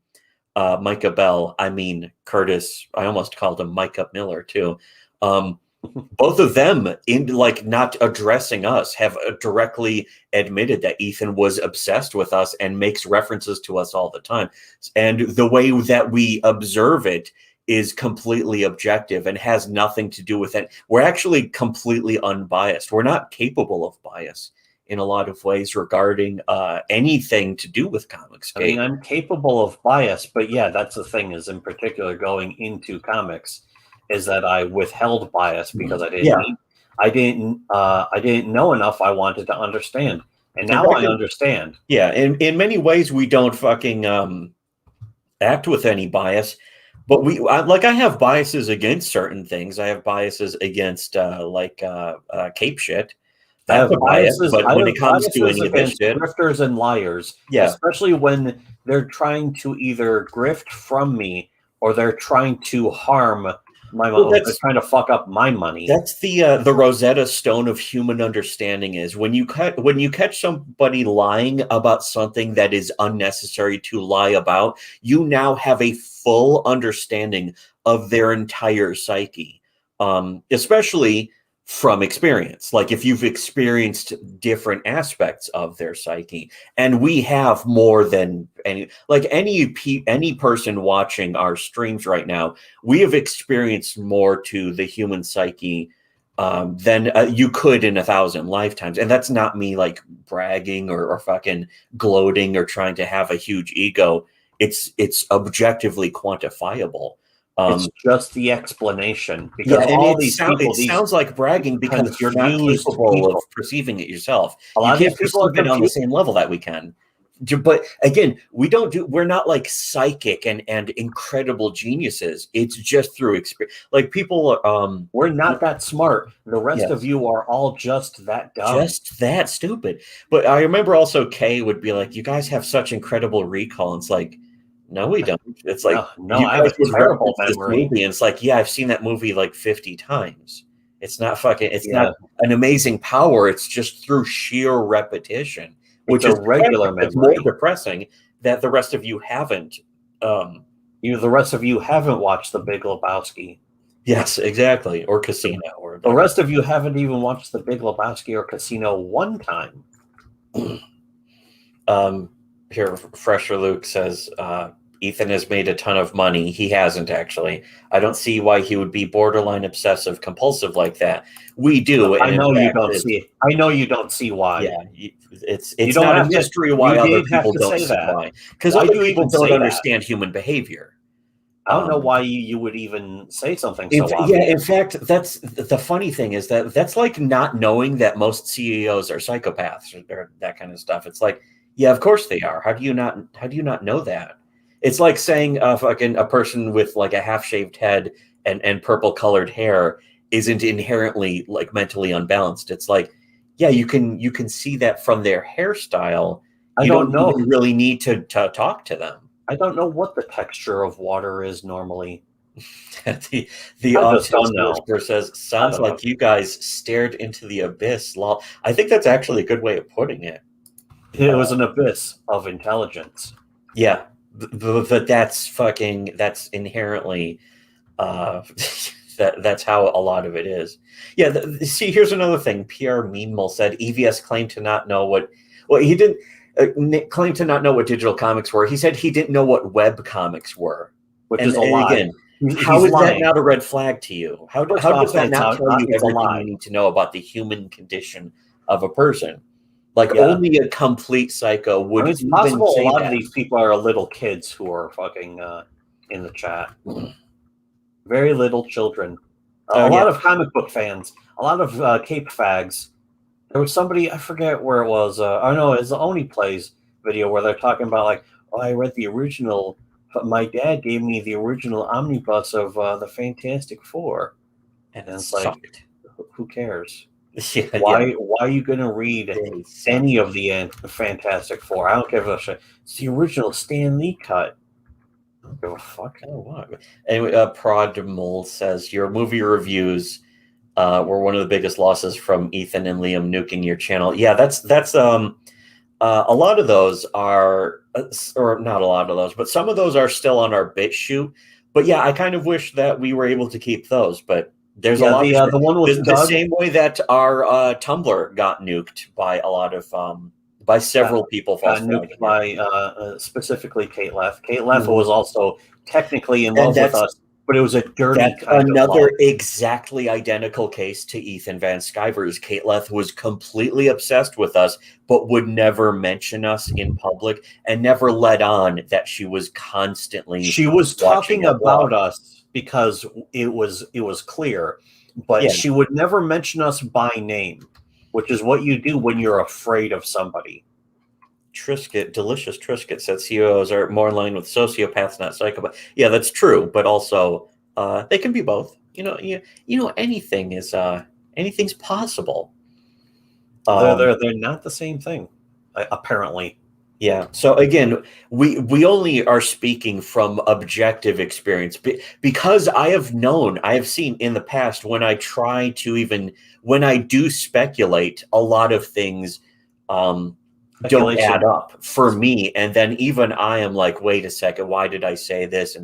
Micah Bell. I mean, Curtis, I almost called him Micah Miller too. Both of them, in like not addressing us, have directly admitted that Ethan was obsessed with us and makes references to us all the time. And the way that we observe it is completely objective and has nothing to do with it. We're actually completely unbiased. We're not capable of bias in a lot of ways regarding anything to do with Comicsgate. I mean, I'm capable of bias, but yeah, that's the thing, is in particular going into comics, is that I withheld bias because I didn't know enough. I wanted to understand, and now I understand. Yeah, in many ways, we don't fucking act with any bias. But I have biases against certain things. I have biases against cape shit. I have biases, but when it comes to any of this shit, grifters and liars, especially when they're trying to either grift from me or they're trying to harm my money. They're trying to fuck up my money. That's the Rosetta Stone of human understanding. Is when you catch somebody lying about something that is unnecessary to lie about, you now have a full understanding of their entire psyche, especially from experience. Like if you've experienced different aspects of their psyche, and we have more than any person watching our streams right now, we have experienced more to the human psyche than you could in 1,000 lifetimes. And that's not me like bragging or fucking gloating or trying to have a huge ego. It's objectively quantifiable. It's just the explanation, because all these people, it sounds like bragging because you're not capable of perceiving it yourself. A lot of these people have been on the same level that we can. But again, we're not like psychic and incredible geniuses. It's just through experience. Like people, we're not that smart. The rest of you are all just that dumb, just that stupid. But I remember also Kay would be like, "You guys have such incredible recall." And it's like, No, we don't. It's like, no, you I have guys a would terrible reference this memory. movie, and it's like, yeah, I've seen that movie like 50 times. It's not fucking. It's Yeah. not an amazing power. It's just through sheer repetition, which It's is a regular it's more memory. depressing that the rest of you haven't. The rest of you haven't watched The Big Lebowski. Yes, exactly, or Casino, or The rest of you haven't even watched The Big Lebowski or Casino one time. Here, Fresher Luke says Ethan has made a ton of money. He hasn't, actually. I don't see why he would be borderline obsessive compulsive like that. We do. I know you don't see it. I know you don't see why. Yeah, it's not a mystery why other people don't see why. Because other people don't understand human behavior. I don't know why you would even say something so obvious. Yeah, in fact, that's the funny thing is that's like not knowing that most CEOs are psychopaths or that kind of stuff. It's like, yeah, of course they are. How do you not know that? It's like saying fucking a person with like a half-shaved head and purple colored hair isn't inherently like mentally unbalanced. It's like, yeah, you can see that from their hairstyle. You don't even really need to talk to them. I don't know what the texture of water is normally. the Untitled says, sounds like you guys stared into the abyss. Lol. I think that's actually a good way of putting it. It was an abyss of intelligence. Yeah, but that's inherently that's how a lot of it is. Yeah, see, here's another thing. PR Meanmul said EVS claimed to not know what. Well, he didn't claim to not know what digital comics were. He said he didn't know what web comics were, which is a lie. Again, how is that not a red flag to you? How does that not tell you everything you need to know about the human condition of a person? Like, only a complete psycho would. It's possible a lot of these people are little kids who are fucking in the chat. Very little children. A lot of comic book fans. A lot of Cape fags. There was somebody, I forget where it was. I know it's the Oni Plays video where they're talking about like, oh, I read the original. But my dad gave me the original omnibus of the Fantastic Four, and it's like, who cares? Yeah, why are you going to read any of the Fantastic Four? I don't give a shit. It's the original Stan Lee cut. I don't give a fuck. Oh, wow. Anyway, Prod Mole says your movie reviews were one of the biggest losses from Ethan and Liam nuking your channel. Yeah, that's a lot of those are, or not a lot of those, but some of those are still on our BitChute. But yeah, I kind of wish that we were able to keep those. But there's a lot of the one with the same way that our Tumblr got nuked by a lot of by several people. Nuked by specifically Kate Leff. Kate Leff was also technically in love with us. But it was a dirty kind another of exactly identical case to Ethan Van Sciver's. Kate Leff was completely obsessed with us, but would never mention us in public and never let on that she was constantly. She was talking about us because it was clear, but she would never mention us by name, which is what you do when you're afraid of somebody. Trisket, Delicious Trisket said CEOs are more in line with sociopaths, not psychopaths. Yeah, that's true, but also they can be both. You know, anything is anything's possible. They're not the same thing, apparently. Yeah. So again, we only are speaking from objective experience because I have seen in the past when I do speculate, a lot of things don't add up for me, and then even I am like, wait a second, why did I say this,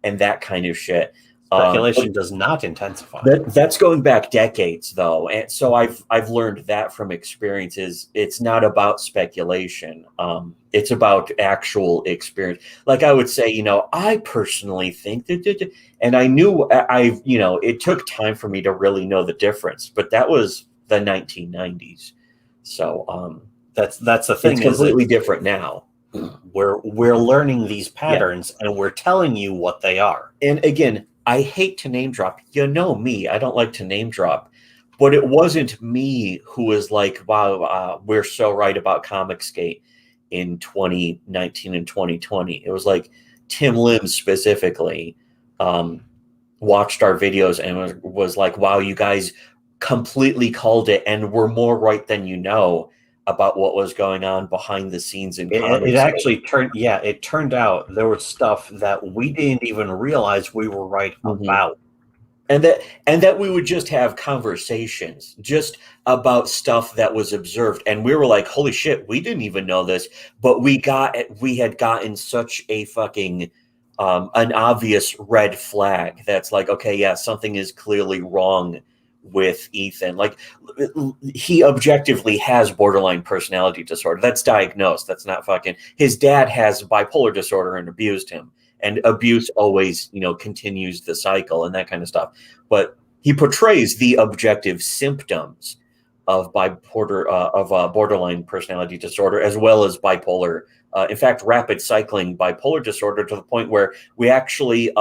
and that kind of shit. Speculation does not intensify. That's going back decades, though, and so I've learned that from experiences. It's not about speculation. It's about actual experience. Like I would say, I personally think that, and I knew it took time for me to really know the difference, but that was the 1990s. So that's the thing. It's completely different now. We're learning these patterns, and we're telling you what they are. And again, I hate to name drop. You know me, I don't like to name drop. But it wasn't me who was like, wow, we're so right about Comicsgate in 2019 and 2020. It was like Tim Lim specifically watched our videos and was like, wow, you guys completely called it and were more right than you know. about what was going on behind the scenes in It comics. actually it turned out there was stuff that we didn't even realize we were right about. And that we would just have conversations just about stuff that was observed, and we were like, holy shit, we didn't even know this, but we had gotten such a fucking an obvious red flag that's like, okay, yeah, something is clearly wrong with Ethan. Like, he objectively has borderline personality disorder. That's diagnosed. That's not fucking. His dad has bipolar disorder and abused him. And abuse always, continues the cycle and that kind of stuff. But he portrays the objective symptoms of borderline personality disorder, as well as bipolar. In fact, rapid cycling bipolar disorder, to the point where we actually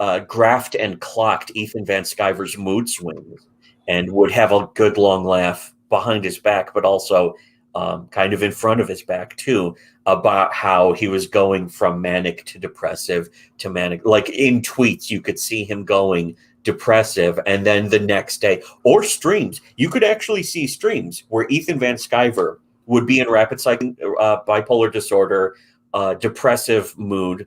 graphed and clocked Ethan Van Sciver's mood swings and would have a good long laugh behind his back, but also kind of in front of his back too, about how he was going from manic to depressive to manic. Like in tweets, you could see him going depressive, and then the next day, or streams, you could actually see streams where Ethan Van Sciver would be in rapid cycling, bipolar disorder, depressive mood,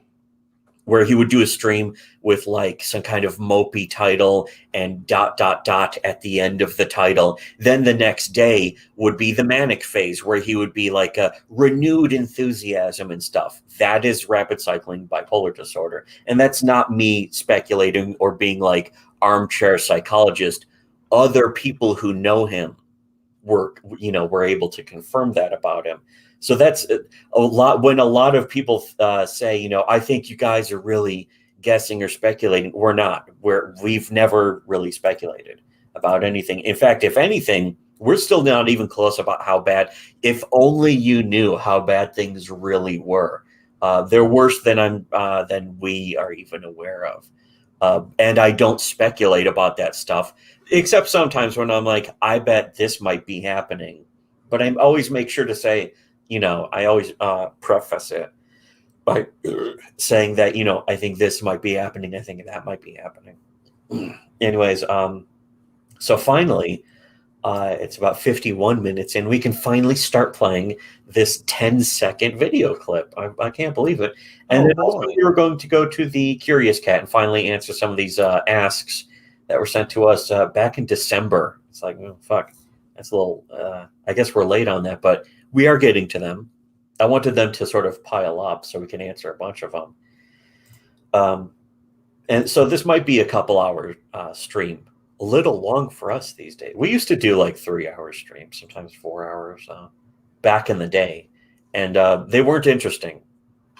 where he would do a stream with like some kind of mopey title and ... at the end of the title. Then the next day would be the manic phase, where he would be like a renewed enthusiasm and stuff. That is rapid cycling bipolar disorder. And that's not me speculating or being like armchair psychologist. Other people who know him were able to confirm that about him. So that's a lot. When a lot of people say, I think you guys are really guessing or speculating, we're not. We've never really speculated about anything. In fact, if anything, we're still not even close about how bad. If only you knew how bad things really were. They're worse than we are even aware of. And I don't speculate about that stuff, except sometimes when I'm like, I bet this might be happening. But I always make sure to say, I always preface it by saying that, I think this might be happening. I think that might be happening. Anyways, so finally, it's about 51 minutes, and we can finally start playing this 10-second video clip. I can't believe it. And then also we were going to go to the Curious Cat and finally answer some of these asks that were sent to us back in December. It's like, oh, fuck. That's a little, I guess we're late on that, but we are getting to them. I wanted them to sort of pile up so we can answer a bunch of them. And so this might be a couple hour stream. A little long for us these days. We used to do like 3-hour streams, sometimes 4 hours back in the day. And they weren't interesting.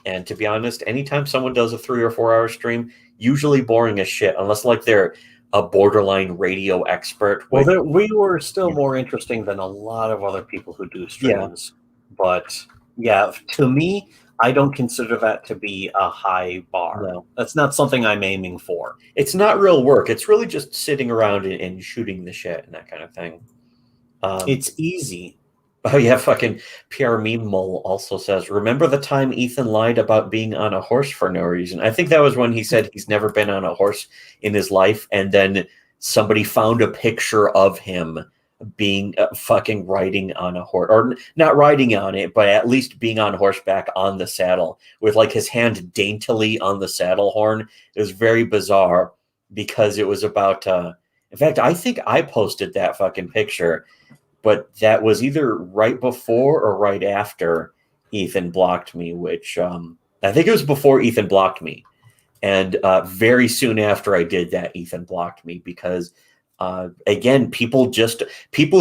And to be honest, anytime someone does a 3 or 4 hour stream, usually boring as shit, unless like they're a borderline radio expert. Well, we were still more interesting than a lot of other people who do streams. Yeah. But yeah, to me, I don't consider that to be a high bar. No. That's not something I'm aiming for. It's not real work. It's really just sitting around and shooting the shit and that kind of thing. It's easy. Oh, yeah, fucking PR Meme Mole also says, remember the time Ethan lied about being on a horse for no reason? I think that was when he said he's never been on a horse in his life, and then somebody found a picture of him being fucking riding on a horse, or not riding on it, but at least being on horseback on the saddle with like his hand daintily on the saddle horn. It was very bizarre because it was about, in fact, I think I posted that fucking picture, but that was either right before or right after Ethan blocked me, which I think it was before Ethan blocked me. And very soon after I did that, Ethan blocked me because, again, people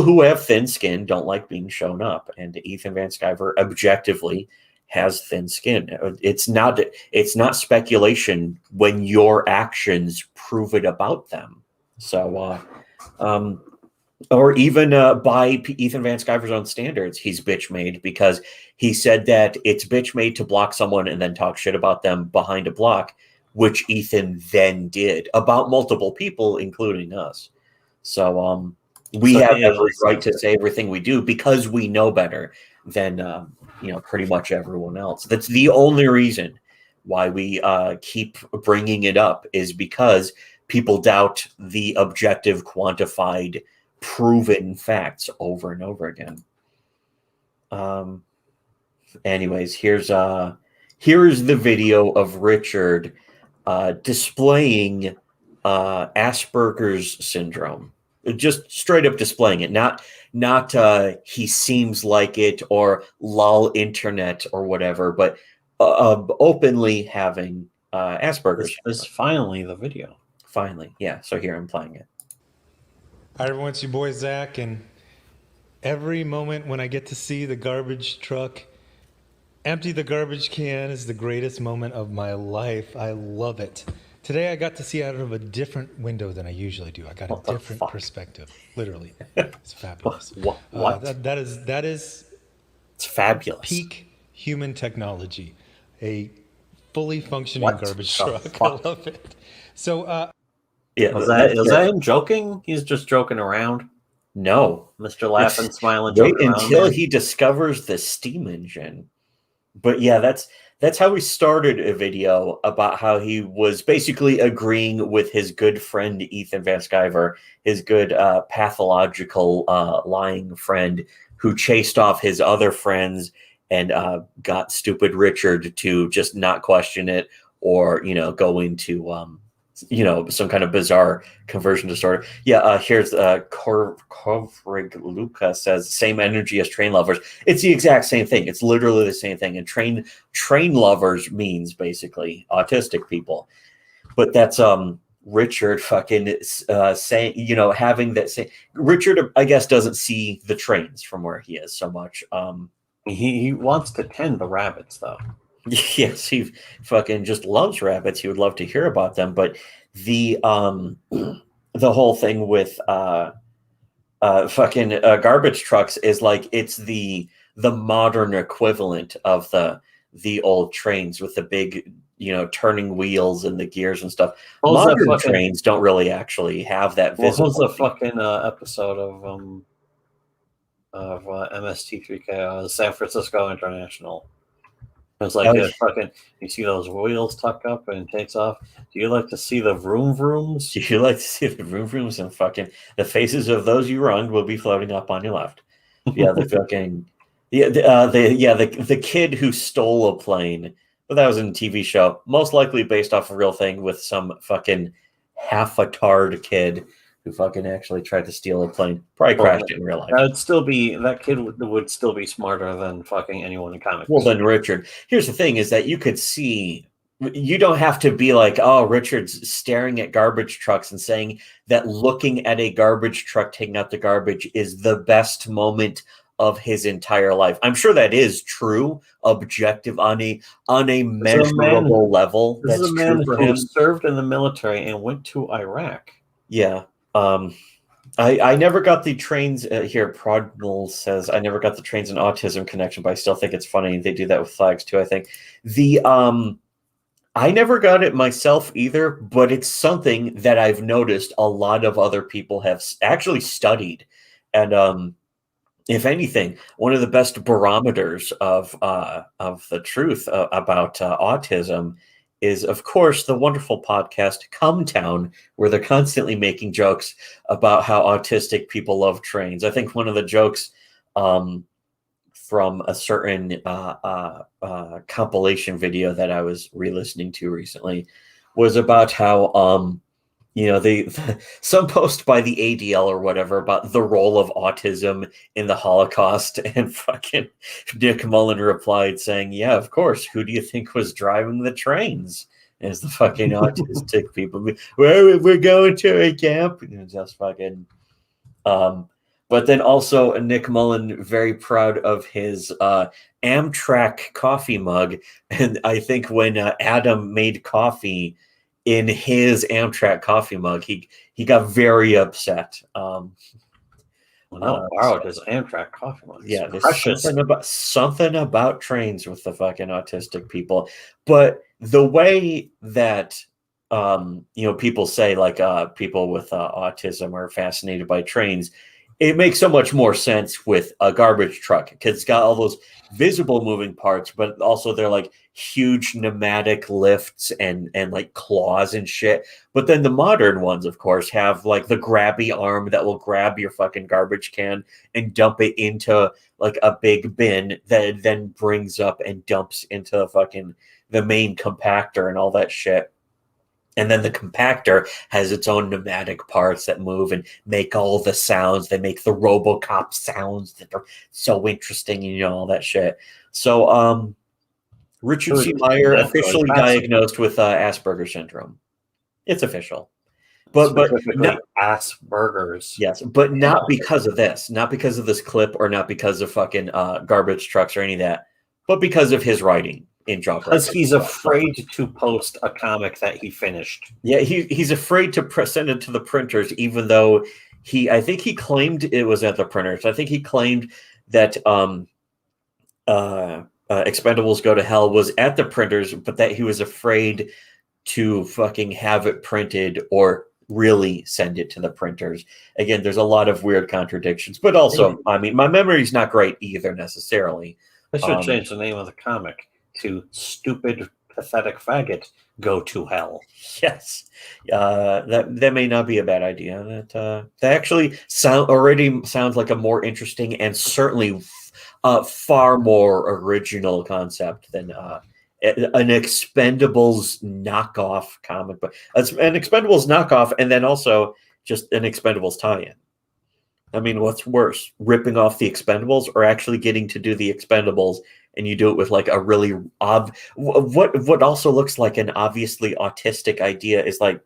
who have thin skin don't like being shown up. And Ethan Van Sciver objectively has thin skin. It's not speculation when your actions prove it about them. So, or even by Ethan Van Sciver's own standards, he's bitch made because he said that it's bitch made to block someone and then talk shit about them behind a block, which Ethan then did about multiple people, including us. So we have every right to say everything we do because we know better than pretty much everyone else. That's the only reason why we keep bringing it up, is because people doubt the objective, quantified, proven facts over and over again. Anyways, here is the video of Richard displaying Asperger's syndrome. Just straight up displaying it, not he seems like it or lol internet or whatever, but openly having Asperger's. This is finally the video. Finally, yeah. So here I'm playing it. Hi everyone, it's your boy Zack, and every moment when I get to see the garbage truck empty the garbage can is the greatest moment of my life. I love it. Today I got to see out of a different window than I usually do. I got a different perspective, literally. It's fabulous. What? That is It's fabulous. Peak human technology. A fully functioning garbage truck. I love it. So, yeah, is that him joking? He's just joking around. No, Mr. Laughing, smiling. Wait until he discovers the steam engine. But yeah, that's how we started a video about how he was basically agreeing with his good friend Ethan Van Sciver, his good pathological lying friend who chased off his other friends and got stupid Richard to just not question it or go into some kind of bizarre conversion disorder. Yeah, here's Kovrig Luca says same energy as train lovers. It's the exact same thing. It's literally the same thing. And train lovers means basically autistic people. But that's Richard fucking saying, having that same Richard, I guess, doesn't see the trains from where he is so much. He wants to tend the rabbits though. Yes, he fucking just loves rabbits. He would love to hear about them, but the whole thing with fucking garbage trucks is like it's the modern equivalent of the old trains with the big turning wheels and the gears and stuff. Modern trains don't really actually have that visibility. What was the fucking episode of MST3K, San Francisco International? It's like you see those wheels tuck up and it takes off. Do you like to see the vroom vrooms? Do you like to see the vroom vrooms and fucking the faces of those you wronged will be floating up on your left? Yeah, the fucking the kid who stole a plane. Well, that was in a TV show, most likely based off a real thing with some fucking half-a-tard kid who fucking actually tried to steal a plane. Probably crashed it in real life. That kid would still be smarter than fucking anyone in comics. Well, then Richard. Here's the thing: is that you could see. You don't have to be like, oh, Richard's staring at garbage trucks and saying that looking at a garbage truck taking out the garbage is the best moment of his entire life. I'm sure that is true, objective on a measurable level. This is a man who served in the military and went to Iraq. Yeah. I never got the trains here. Prodnell says I never got the trains and autism connection, but I still think it's funny. They do that with flags too. I think I never got it myself either, but it's something that I've noticed a lot of other people have actually studied. And if anything, one of the best barometers of the truth about autism is, of course, the wonderful podcast Come Town, where they're constantly making jokes about how autistic people love trains. I think one of the jokes from a certain compilation video that I was re-listening to recently was about how some post by the ADL or whatever about the role of autism in the Holocaust, and fucking Nick Mullen replied saying, yeah, of course, who do you think was driving the trains? As the fucking autistic people, we're going to a camp, and just fucking but then also Nick Mullen very proud of his Amtrak coffee mug, and I think when Adam made coffee in his Amtrak coffee mug, he got very upset. Borrowed his Amtrak coffee mug. Yeah, there's something about trains with the fucking autistic people. But the way that people say like people with autism are fascinated by trains it makes so much more sense with a garbage truck because it's got all those visible moving parts, but also they're like huge pneumatic lifts and like claws and shit. But then the modern ones, of course, have like the grabby arm that will grab your fucking garbage can and dump it into like a big bin that it then brings up and dumps into the main compactor and all that shit. And then the compactor has its own pneumatic parts that move and make all the sounds. They make the RoboCop sounds that are so interesting, and all that shit. So, Richard C. Meyer officially diagnosed with Asperger's syndrome. It's official, but not Asperger's. Yes, but not because of this, not because of this clip, or not because of fucking garbage trucks or any of that, but because of his writing. Because he's afraid to post a comic that he finished. Yeah, he's afraid to send it to the printers, even though I think he claimed it was at the printers. I think he claimed that Expendables Go to Hell was at the printers, but that he was afraid to fucking have it printed or really send it to the printers. Again, there's a lot of weird contradictions, but also, I mean, my memory's not great either necessarily. I should change the name of the comic to Stupid Pathetic Faggot Go to Hell. Yes, that may not be a bad idea. That actually sounds like a more interesting and certainly far more original concept than an Expendables knockoff comic book. An Expendables knockoff, and then also just an Expendables tie-in. I mean, what's worse, ripping off the Expendables or actually getting to do the Expendables, and you do it with like a really what also looks like an obviously autistic idea is like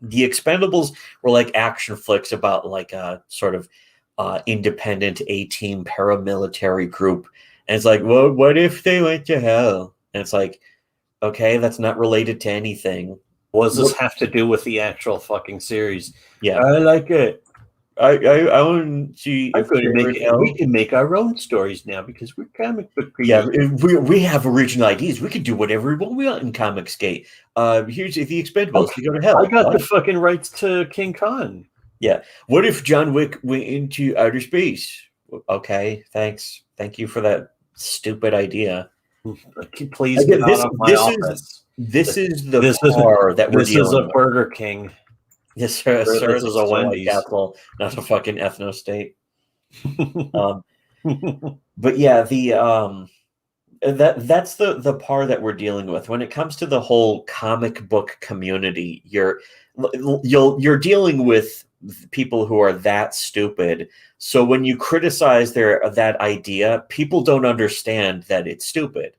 the Expendables were like action flicks about like a sort of independent A-team paramilitary group. And it's like, well, what if they went to hell? And it's like, okay, that's not related to anything. What does this have to do with the actual fucking series? Yeah, I like it. I want to see. We can make our own stories now because we're comic book creators. Yeah, we have original ideas. We can do whatever we want in Comicsgate. Here's the Expendables. Okay. To go to hell. I got the fucking rights to King Kong. Yeah. What if John Wick went into outer space? Okay, thanks. Thank you for that stupid idea. Please get out of my office. This is the bar that we're dealing with. This is a Burger King. Yes, sir. This is a Wendy's. Castle, not a fucking ethno state. But yeah, that's the par that we're dealing with when it comes to the whole comic book community. You're dealing with people who are that stupid. So when you criticize that idea, people don't understand that it's stupid.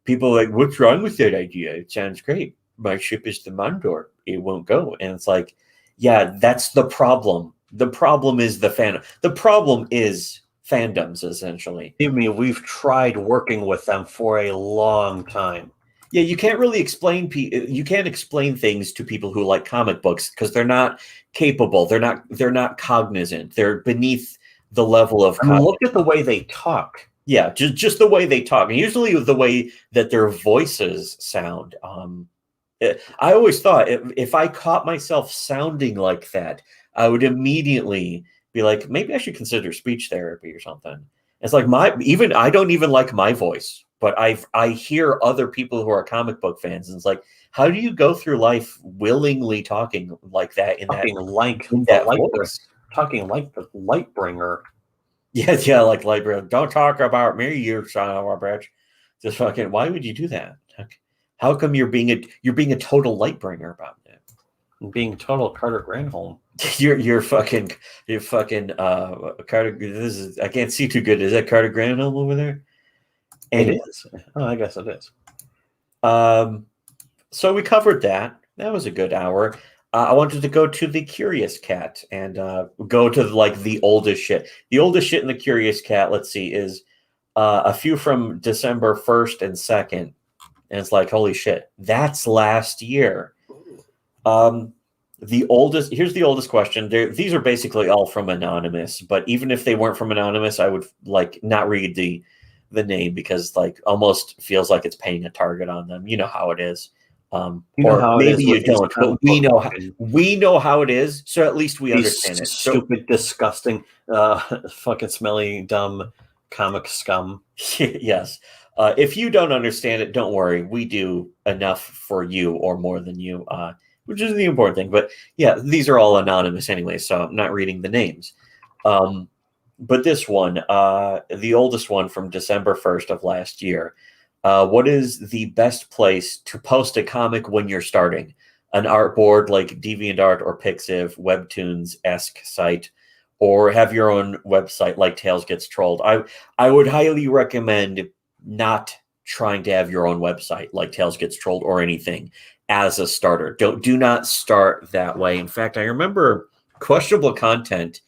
People are like, what's wrong with that idea? It sounds great. My ship is the Mondor. It won't go. And it's like, yeah, that's the problem. The problem is the fandom. The problem is fandoms, essentially. I mean, we've tried working with them for a long time. Yeah, you can't really explain things to people who like comic books because they're not capable. They're not cognizant. They're beneath the level of. Look at the way they talk. Yeah, just the way they talk, and usually the way that their voices sound. I always thought if I caught myself sounding like that, I would immediately be like, maybe I should consider speech therapy or something. It's like I don't even like my voice, but I hear other people who are comic book fans, and it's like, how do you go through life willingly talking like that talking like the light bringer? Yeah, like Lightbringer. Don't talk about me, you son of a bitch. Just fucking. Why would you do that? How come you're being a total Lightbringer about it? Being total Carter Granholm. You're fucking Carter. This is, I can't see too good. Is that Carter Granholm over there? And it is. Oh, I guess it is. So we covered that. That was a good hour. I wanted to go to the Curious Cat and go to like the oldest shit. The oldest shit in the Curious Cat, let's see, is a few from December 1st and 2nd. And it's like, holy shit, that's last year. Here's the oldest question. These are basically all from Anonymous, but even if they weren't from Anonymous, I would like not read the name because like almost feels like it's paying a target on them. You know how it is. Or maybe you don't, but we know how it is, so at least we understand it. Stupid, disgusting, fucking smelly, dumb comic scum. Yes. If you don't understand it, don't worry. We do enough for you, or more than you, which is the important thing. But yeah, these are all anonymous anyway, so I'm not reading the names. But this one, the oldest one from December 1st of last year. What is the best place to post a comic when you're starting? An art board like DeviantArt or Pixiv, Webtoons-esque site, or have your own website like Tales Gets Trolled? I would highly recommend not trying to have your own website like Tales Gets Trolled or anything as a starter. Do not start that way. In fact, I remember Questionable Content.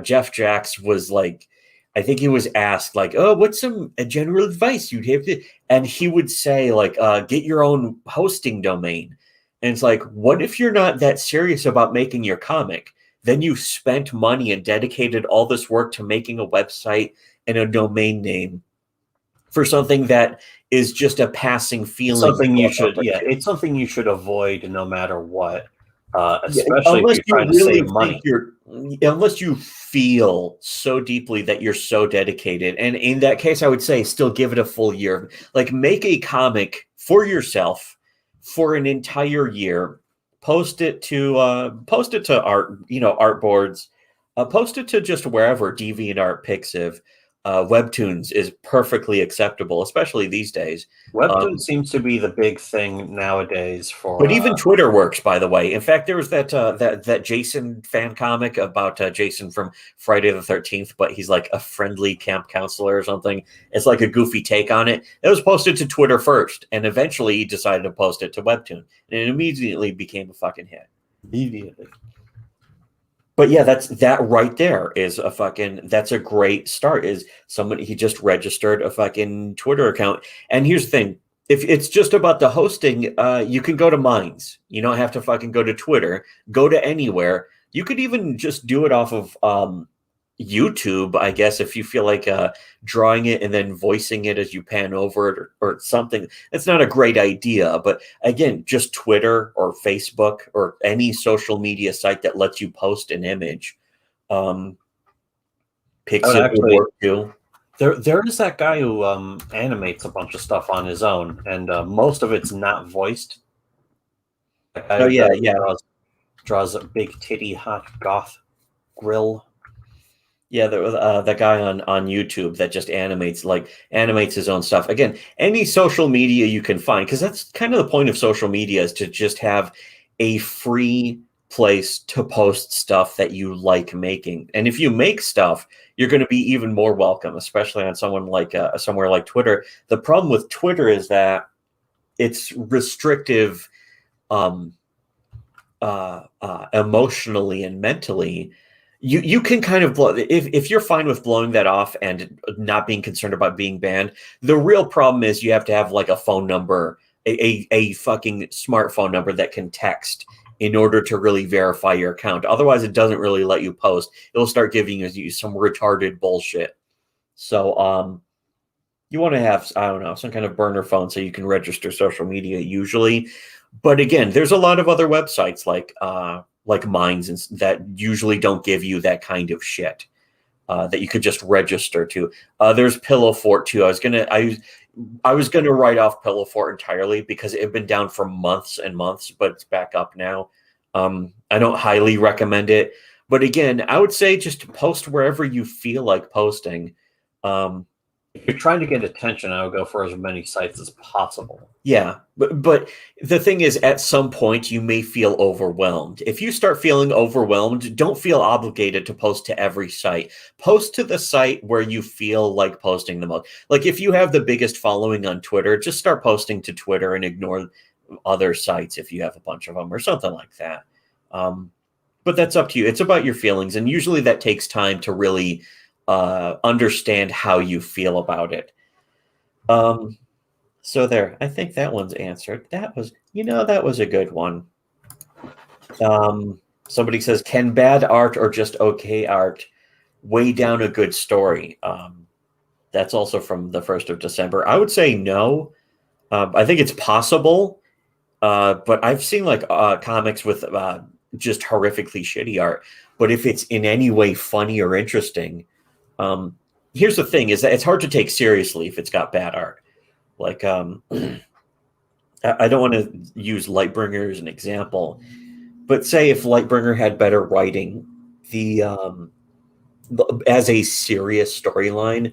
Jeff Jacks was like, I think he was asked like, "Oh, what's some general advice you'd have to?" And he would say like, "Get your own hosting domain." And it's like, what if you're not that serious about making your comic? Then you spent money and dedicated all this work to making a website and a domain name for something that is just a passing feeling. It's something you should avoid no matter what. Especially if you're trying to save money. Unless you feel so deeply that you're so dedicated. And in that case, I would say still give it a full year. Like, make a comic for yourself for an entire year. Post it to art, art boards. Post it to just wherever, DeviantArt, Pixiv. Webtoons is perfectly acceptable, especially these days. Webtoons seems to be the big thing nowadays but even Twitter works, by the way. In fact, there was that Jason fan comic about Jason from Friday the 13th, but he's like a friendly camp counselor or something. It's like a goofy take on it. It was posted to Twitter first, and eventually he decided to post it to Webtoon, and it immediately became a fucking hit. Immediately. But yeah, that right there is that's a great start. Is somebody, he just registered a fucking Twitter account. And here's the thing. If it's just about the hosting, you can go to Minds. You don't have to fucking go to Twitter. Go to anywhere. You could even just do it off of YouTube, I guess, if you feel like drawing it and then voicing it as you pan over it or something. It's not a great idea, but again, just Twitter or Facebook or any social media site that lets you post an image. Pixiv would work too. There is that guy who animates a bunch of stuff on his own, and most of it's not voiced. Draws a big titty hot goth grill. Yeah, there was that guy on YouTube that just animates his own stuff. Again, any social media you can find, because that's kind of the point of social media, is to just have a free place to post stuff that you like making. And if you make stuff, you're going to be even more welcome, especially on somewhere like Twitter. The problem with Twitter is that it's restrictive emotionally and mentally. You can kind of blow, if you're fine with blowing that off and not being concerned about being banned. The real problem is you have to have like a phone number, a fucking smartphone number that can text in order to really verify your account. Otherwise, it doesn't really let you post. It'll start giving you some retarded bullshit. So you want to have, I don't know, some kind of burner phone so you can register social media usually. But again, there's a lot of other websites like Minds that usually don't give you that kind of shit that you could just register to. There's Pillow Fort too. I was gonna write off Pillow Fort entirely because it had been down for months and months, but it's back up now. I don't highly recommend it, but again, I would say just post wherever you feel like posting. If you're trying to get attention, I would go for as many sites as possible. Yeah, but the thing is, at some point, you may feel overwhelmed. If you start feeling overwhelmed, don't feel obligated to post to every site. Post to the site where you feel like posting the most. Like, if you have the biggest following on Twitter, just start posting to Twitter and ignore other sites if you have a bunch of them or something like that. But that's up to you. It's about your feelings, and usually that takes time to really understand how you feel about it. So there, I think that one's answered. That was a good one. Somebody says, can bad art or just okay art weigh down a good story? That's also from the 1st of December. I would say no. I think it's possible. But I've seen like comics with just horrifically shitty art. But if it's in any way funny or interesting, here's the thing: is that it's hard to take seriously if it's got bad art. Like, I don't want to use Lightbringer as an example, but say if Lightbringer had better writing, as a serious storyline,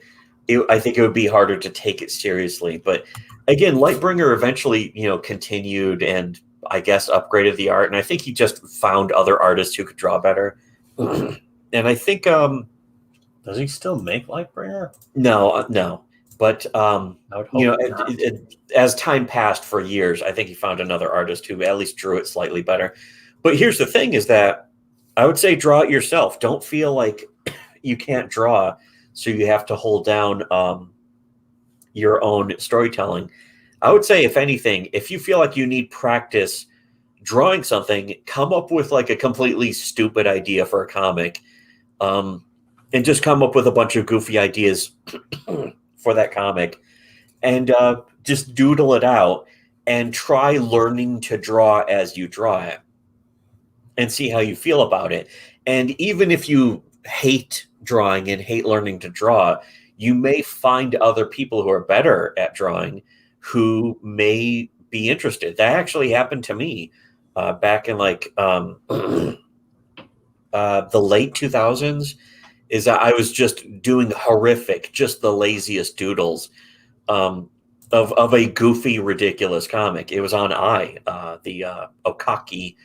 I think it would be harder to take it seriously. But again, Lightbringer eventually, continued and I guess upgraded the art, and I think he just found other artists who could draw better. And I think, does he still make Lightbringer? No. But I would hope not. As time passed for years, I think he found another artist who at least drew it slightly better. But here's the thing: is that I would say draw it yourself. Don't feel like you can't draw, so you have to hold down your own storytelling. I would say, if anything, if you feel like you need practice drawing something, come up with like a completely stupid idea for a comic, and just come up with a bunch of goofy ideas for that comic, and just doodle it out and try learning to draw as you draw it and see how you feel about it. And even if you hate drawing and hate learning to draw, you may find other people who are better at drawing who may be interested. That actually happened to me back in like the late 2000s. Is that I was just doing horrific, just the laziest doodles of a goofy, ridiculous comic. It was on the Okaki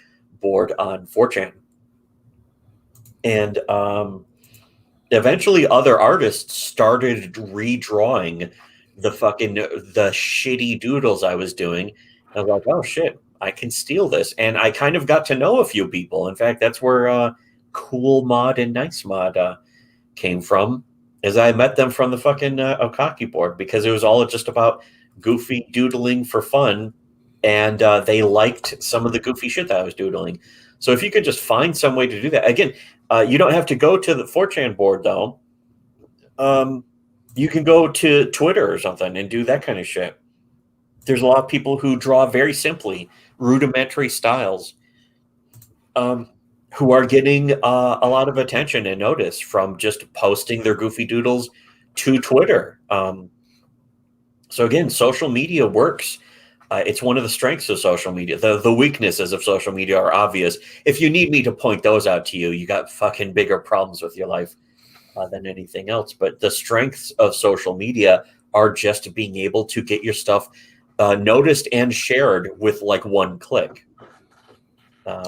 board on 4chan. And eventually other artists started redrawing the shitty doodles I was doing. And I was like, oh shit, I can steal this. And I kind of got to know a few people. In fact, that's where Cool Mod and Nice Mod came from, as I met them from the fucking Okaki board, because it was all just about goofy doodling for fun, and they liked some of the goofy shit that I was doodling. So if you could just find some way to do that, again, you don't have to go to the 4chan board though. You can go to Twitter or something and do that kind of shit. There's a lot of people who draw very simply, rudimentary styles, who are getting a lot of attention and notice from just posting their goofy doodles to Twitter. So again, social media works. It's one of the strengths of social media. The weaknesses of social media are obvious. If you need me to point those out to you, you got fucking bigger problems with your life than anything else. But the strengths of social media are just being able to get your stuff noticed and shared with like one click.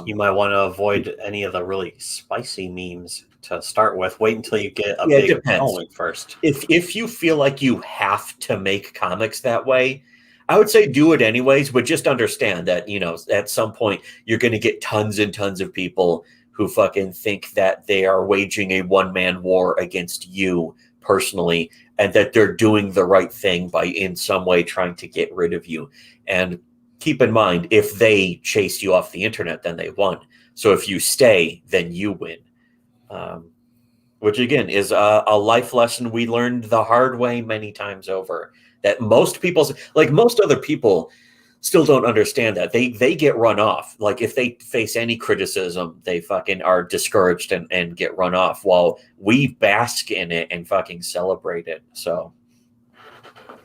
You might want to avoid any of the really spicy memes to start with. Wait until you get a big following first. If you feel like you have to make comics that way, I would say do it anyways, but just understand that, at some point you're going to get tons and tons of people who fucking think that they are waging a one-man war against you personally, and that they're doing the right thing by in some way trying to get rid of you. And keep in mind, if they chase you off the internet, then they won. So if you stay, then you win. Which again is a life lesson we learned the hard way many times over. That most other people still don't understand that. They get run off. Like if they face any criticism, they fucking are discouraged and get run off, while we bask in it and fucking celebrate it. So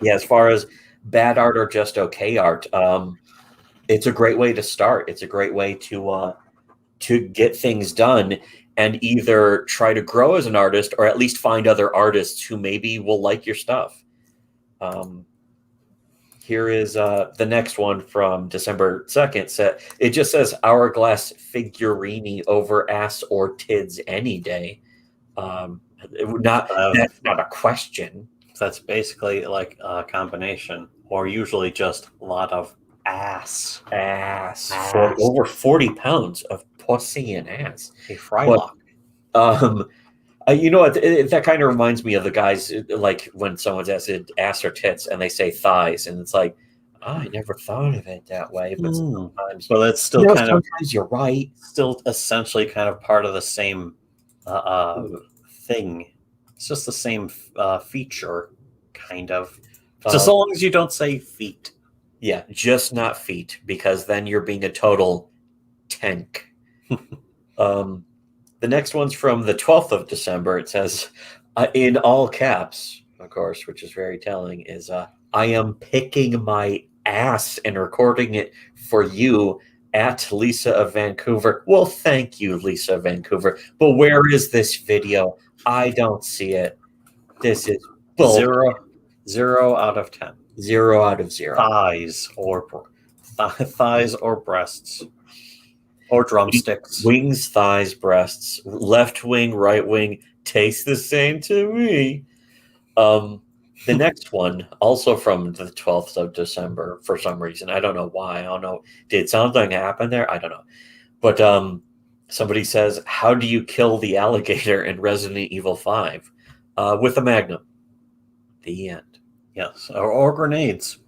yeah, as far as bad art or just okay art, it's a great way to start. It's a great way to get things done and either try to grow as an artist or at least find other artists who maybe will like your stuff. Here is the next one from December 2nd. It just says hourglass figurini over ass or tids any day. That's not a question. That's basically like a combination, or usually just a lot of ass. For over 40 pounds of pussy and ass. A frylock. You know what? That kind of reminds me of the guys, like when someone's asked ass or tits and they say thighs, and it's like, I never thought of it that way. But sometimes, well, that's still kind of. Sometimes you're right. Still, essentially, kind of part of the same thing. It's just the same feature, kind of. Just so long as you don't say feet. Yeah, just not feet, because then you're being a total tank. The next one's from the 12th of December. It says, in all caps, of course, which is very telling, is I am picking my ass and recording it for you at Lisa of Vancouver. Well, thank you, Lisa of Vancouver. But where is this video? I don't see it. This is bull. 0 out of 10. 0 out of 0. Thighs or breasts or drumsticks. Wings, thighs, breasts. Left wing, right wing. Tastes the same to me. The next one, also from the 12th of December, for some reason. I don't know why. I don't know. Did something happen there? I don't know. But somebody says, how do you kill the alligator in Resident Evil 5? With a magnum. The end. Yes, or grenades.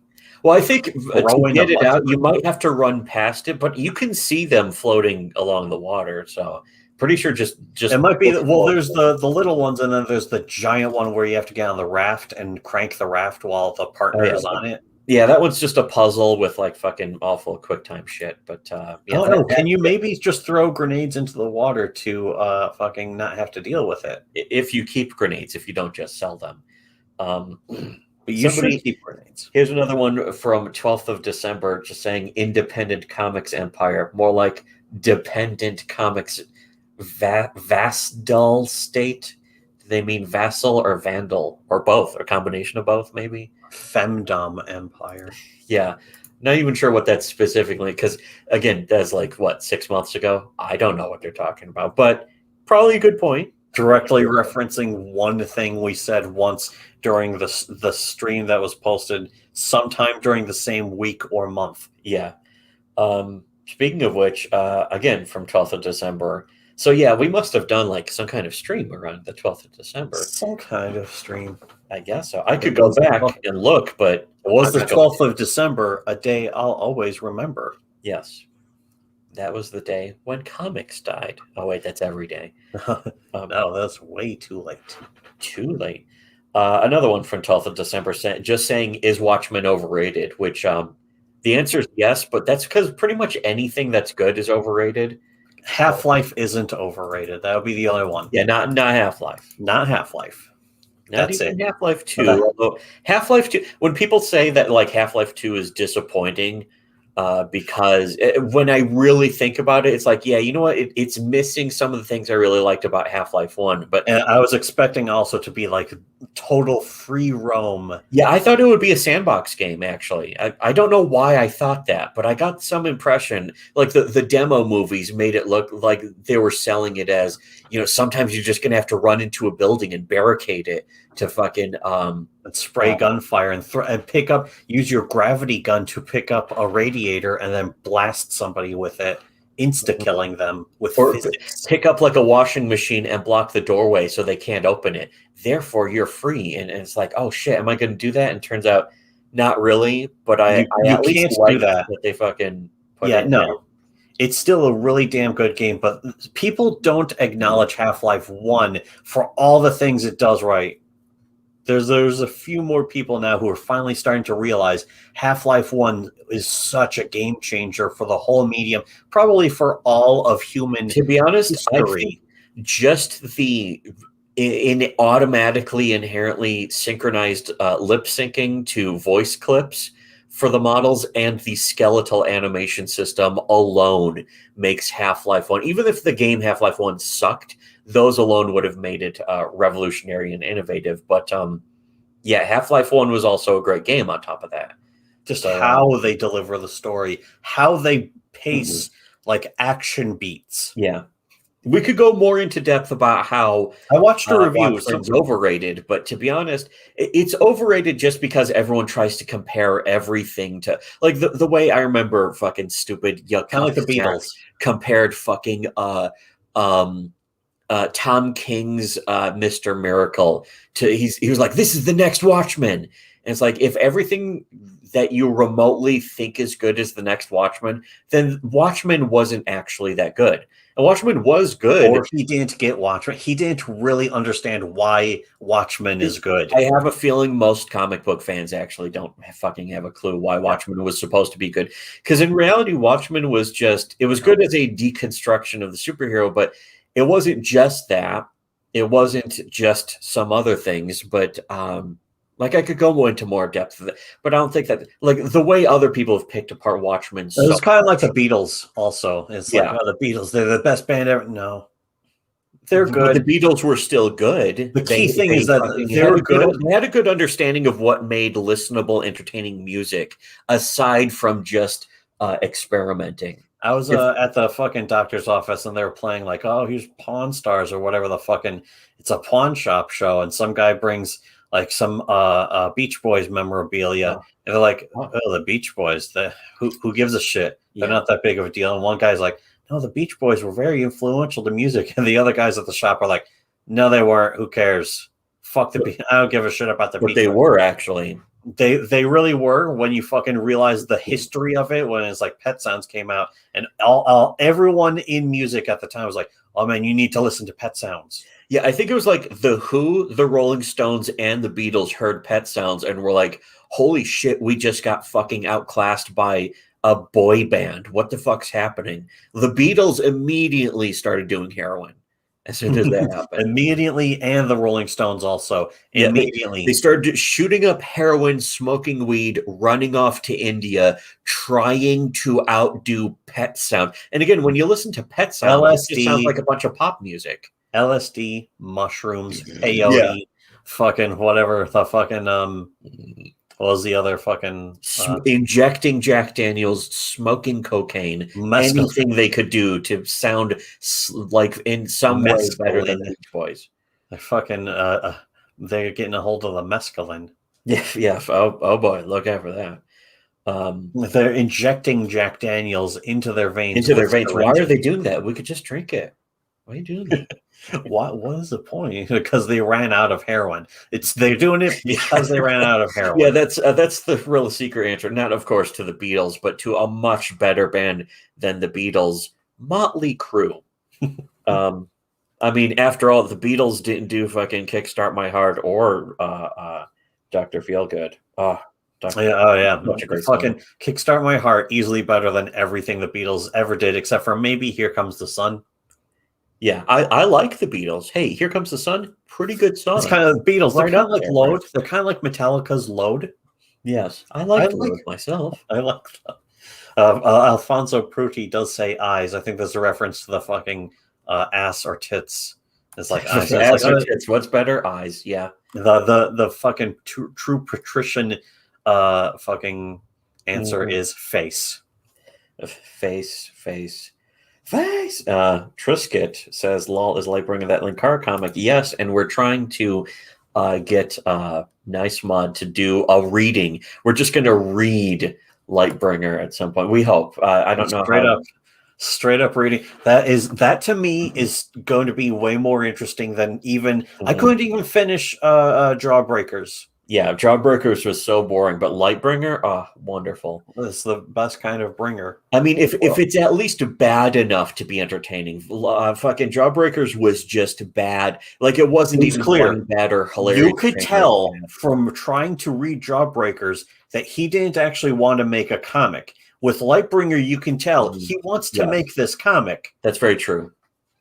Well, I think to get it out, you might have to run past it, but you can see them floating along the water. So pretty sure just it might be. Well, there's the little ones, and then there's the giant one where you have to get on the raft and crank the raft while the partner is on it. Yeah, that one's just a puzzle with like fucking awful QuickTime shit. But yeah, can you maybe just throw grenades into the water to fucking not have to deal with it? If you keep grenades, if you don't just sell them. But you should keep grenades. Here's another one from 12th of December, just saying Independent Comics Empire, more like Dependent Comics Vassal State. Do they mean vassal or vandal or both, or combination of both, maybe? Femdom Empire. Yeah, not even sure what that's specifically, because again, that's like what, 6 months ago. I don't know what they're talking about, but probably a good point. Directly referencing one thing we said once during the stream that was posted sometime during the same week or month. Yeah. Speaking of which, again, from 12th of December. So yeah, we must have done like some kind of stream around the 12th of December. Some kind of stream. I guess so. I could go back and look, but it was the 12th of December, a day I'll always remember. Yes. That was the day when comics died. Oh, wait, that's every day. No, that's way too late. Too late. Another one from 12th of December just saying, is Watchmen overrated? Which the answer is yes, but that's because pretty much anything that's good is overrated. Half-Life isn't overrated. That would be the only one. Yeah, not Half-Life. Not Half-Life. That's even Half-Life 2. Although Half-Life 2, when people say that like Half-Life 2 is disappointing, because when I really think about it, it's like, yeah, you know what? It's missing some of the things I really liked about Half-Life 1. But and I was expecting also to be like total free roam. Yeah, I thought it would be a sandbox game, actually. I don't know why I thought that, but I got some impression, like the demo movies made it look like they were selling it as, you know, sometimes you're just going to have to run into a building and barricade it to fucking and spray gunfire and pick up, use your gravity gun to pick up a radiator and then blast somebody with it, insta-killing them with physics. Pick up like a washing machine and block the doorway so they can't open it. Therefore, you're free. And it's like, oh shit, am I going to do that? And turns out, not really. But I at least can't like do that. They fucking put yeah, it no. there. It's still a really damn good game, but people don't acknowledge Half-Life 1 for all the things it does right. There's a few more people now who are finally starting to realize Half-Life 1 is such a game changer for the whole medium, probably for all of human To be honest, history. I think just the automatically inherently synchronized lip syncing to voice clips for the models and the skeletal animation system alone makes Half-Life 1. Even if the game Half-Life 1 sucked, those alone would have made it revolutionary and innovative. But yeah, Half-Life 1 was also a great game on top of that. Just how they deliver the story, how they pace like action beats. Yeah. We could go more into depth about how I watched a review. It's overrated, but to be honest, it's overrated just because everyone tries to compare everything to, like, the way I remember fucking stupid yuck, kind of like the Beatles compared fucking Tom King's Mr. Miracle to he was like, this is the next Watchmen. And it's like, if everything that you remotely think is good is the next Watchmen, then Watchmen wasn't actually that good. And Watchmen was good. Or he didn't get Watchmen. He didn't really understand why Watchmen is good. I have a feeling most comic book fans actually don't fucking have a clue why Watchmen was supposed to be good. Because in reality, Watchmen was it was good as a deconstruction of the superhero, but it wasn't just that. It wasn't just some other things, but like I could go into more depth of it, but I don't think that like the way other people have picked apart Watchmen. It's kind of like the Beatles. Also, it's like the Beatles. They're the best band ever. No, they're good. But the Beatles were still good. The key thing is that they were good. They had a good understanding of what made listenable, entertaining music, aside from just experimenting. I was at the fucking doctor's office, and they were playing like, "Oh, here's Pawn Stars" or whatever the fucking. It's a pawn shop show, and some guy brings like some Beach Boys memorabilia, and they're like, "Oh, the Beach Boys. Who gives a shit? They're not that big of a deal." And one guy's like, "No, the Beach Boys were very influential to music," and the other guys at the shop are like, "No, they weren't. Who cares? Fuck the Beach. I don't give a shit about the Beach." But they were actually. They really were when you fucking realize the history of it. When it's like Pet Sounds came out, and everyone in music at the time was like, "Oh man, you need to listen to Pet Sounds." Yeah, I think it was like the Who, the Rolling Stones, and the Beatles heard Pet Sounds and were like, "Holy shit, we just got fucking outclassed by a boy band. What the fuck's happening?" The Beatles immediately started doing heroin as soon as that happened. Immediately, and the Rolling Stones also. Immediately. They started shooting up heroin, smoking weed, running off to India, trying to outdo Pet Sound. And again, when you listen to Pet Sound, it just sounds like a bunch of pop music. LSD, mushrooms, peyote, fucking whatever the fucking what was the other fucking injecting Jack Daniels, smoking cocaine, anything they could do to sound like in some way better than the Beach Boys. They're fucking they're getting a hold of the mescaline. Yeah. Oh boy, look out for that. They're injecting Jack Daniels into their veins. Why are they doing that? We could just drink it. Why are you doing that? What is the point? Because they ran out of heroin. They're doing it because they ran out of heroin. Yeah, that's the real secret answer. Not, of course, to the Beatles, but to a much better band than the Beatles, Motley Crue. I mean, after all, the Beatles didn't do fucking "Kickstart My Heart" or "Dr. Feelgood." Such a great fucking song. "Kickstart My Heart" easily better than everything the Beatles ever did, except for maybe "Here Comes the Sun." Yeah, I like the Beatles. Hey, "Here Comes the Sun," pretty good song. It's kind of the Beatles. They're kind of like Load. They're kind of like Metallica's Load. Yes, I like Load myself. I like that. Alfonso Prutti does say eyes. I think there's a reference to the fucking ass or tits. It's like eyes. Ass or tits. What's better? Eyes. Yeah. The fucking true patrician fucking answer is face. Face. Trisket says, "Lol, is Lightbringer that Linkara comic?" Yes, and we're trying to get Nice Mod to do a reading. We're just going to read Lightbringer at some point. We hope. I don't know. Straight up reading. That to me is going to be way more interesting than even. I couldn't even finish Jawbreakers. Yeah, Jawbreakers was so boring, but Lightbringer, wonderful. It's the best kind of bringer. I mean, if it's at least bad enough to be entertaining, fucking Jawbreakers was just bad. Like, it wasn't even clear, bad or hilarious. You could tell from trying to read Jawbreakers that he didn't actually want to make a comic. With Lightbringer, you can tell he wants to make this comic. That's very true.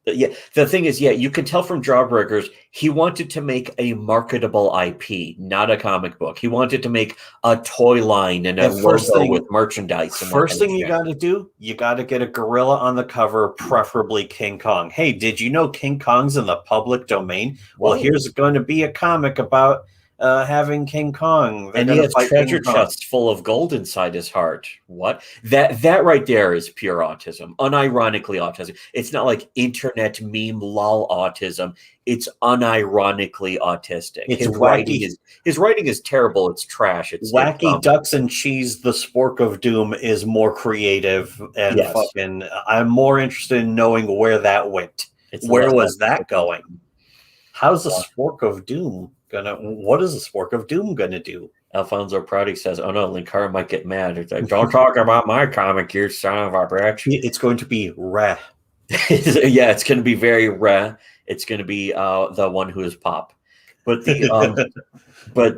Yeah, the thing is, you can tell from Jawbreakers, he wanted to make a marketable IP, not a comic book. He wanted to make a toy line and a logo with merchandise. First thing you got to do, you got to get a gorilla on the cover, preferably King Kong. Hey, did you know King Kong's in the public domain? Well, here's going to be a comic about having King Kong. And he has treasure chests full of gold inside his heart. What? That right there is pure autism. Unironically autism. It's not like internet meme lol autism. It's unironically autistic. His writing is terrible. It's trash. It's Wacky Ducks and Cheese, the Spork of Doom is more creative and fucking. I'm more interested in knowing where that went. Where was that going? How's the Spork of Doom? What is the Spork of Doom gonna do? Alfonso Prouty says, "Oh no, Linkara might get mad. It's like, don't talk about my comic, you son of a bitch." It's going to be rah. Yeah, it's going to be very rare. It's going to be the one who is Pop. But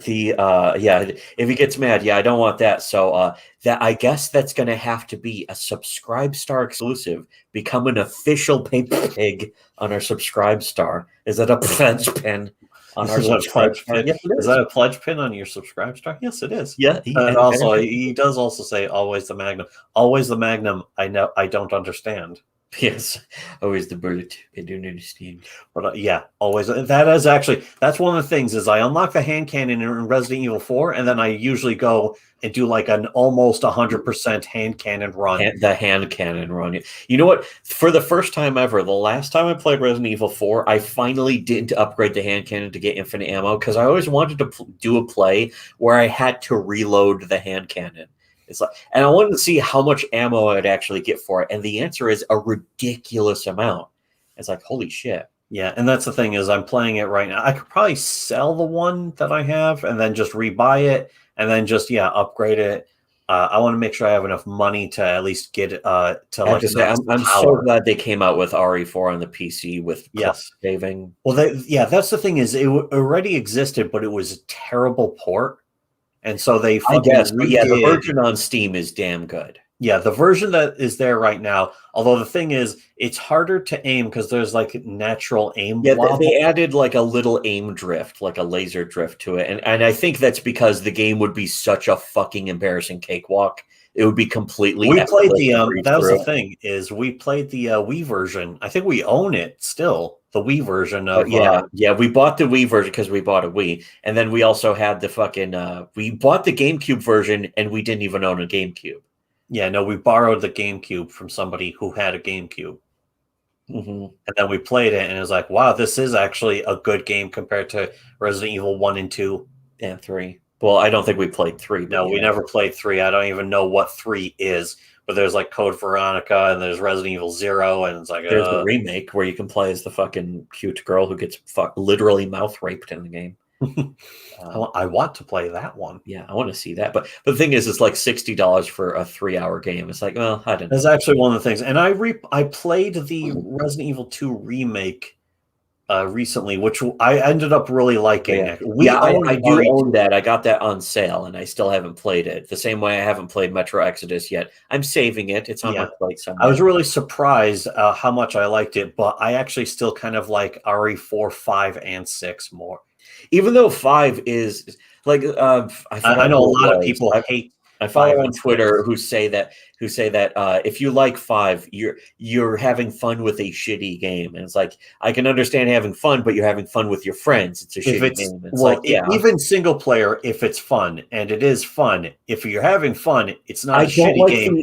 yeah, if he gets mad, yeah, I don't want that. So that I guess that's going to have to be a Subscribe Star exclusive. Become an official paper pig on our Subscribe Star. Is that a pledge pin on our Subscribe Star? Yes, is that a pledge pin on your Subscribe Star? Yes, it is. Yeah, and also he does also say always the Magnum. Always the Magnum. I know. I don't understand. Yes, always the bullet. I don't understand. But yeah, always. That's one of the things is I unlock the hand cannon in Resident Evil 4, and then I usually go and do like an almost 100% hand cannon run. The hand cannon run. You know what? For the first time ever, the last time I played Resident Evil 4, I finally didn't upgrade the hand cannon to get infinite ammo because I always wanted to do a play where I had to reload the hand cannon. It's like, and I wanted to see how much ammo I'd actually get for it, and the answer is a ridiculous amount. It's like, holy shit. Yeah, and that's the thing is I'm playing it right now. I could probably sell the one that I have and then just rebuy it and then just upgrade it. I want to make sure I have enough money to at least get it to like. I'm so glad they came out with RE4 on the PC with saving. Well, that's the thing is it already existed, but it was a terrible port. And so they the version on Steam is damn good. Yeah, the version that is there right now, although the thing is, it's harder to aim because there's like natural aim. Yeah, they added like a little aim drift, like a laser drift to it. And I think that's because the game would be such a fucking embarrassing cakewalk. It would be completely. We played that was the thing is we played the Wii version. I think we own it still. The Wii version of we bought the Wii version because we bought a Wii, and then we also had the fucking we bought the GameCube version, and we didn't even own a GameCube. Yeah, no, we borrowed the GameCube from somebody who had a GameCube, and then we played it, and it was like, wow, this is actually a good game compared to Resident Evil 1 and 2 and 3. Well, I don't think we played 3. No, we never played 3. I don't even know what 3 is. But there's like Code Veronica and there's Resident Evil 0, and it's like there's a remake where you can play as the fucking cute girl who gets literally mouth raped in the game. I want to play that one. Yeah, I want to see that. But the thing is, it's like $60 for a 3-hour game. It's like, well, I don't know. That's actually one of the things. And I played the Resident Evil 2 remake recently, which I ended up really liking. I do own that. I got that on sale, and I still haven't played it. The same way I haven't played Metro Exodus yet. I'm saving it. It's on my plate somewhere. I was really surprised how much I liked it, but I actually still kind of like RE4, 5, and 6 more. Even though 5 is like, I know a lot of people hate. I follow on Twitter who say that if you like 5, you're having fun with a shitty game, and it's like I can understand having fun, but you're having fun with your friends. It's a shitty game. It's even single player, if it's fun, and it is fun, if you're having fun, it's not a shitty game.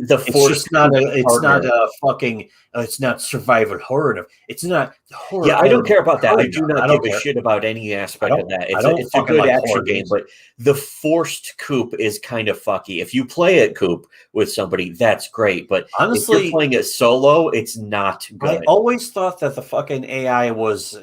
It's not survival horror. It's not horror. Yeah, I don't care about that. I do not give a shit about any aspect of that. It's a good action game, but the forced coop is kind of fucky. If you play it coop with somebody, that's great. But honestly, if you're playing it solo, it's not good. I always thought that the fucking AI was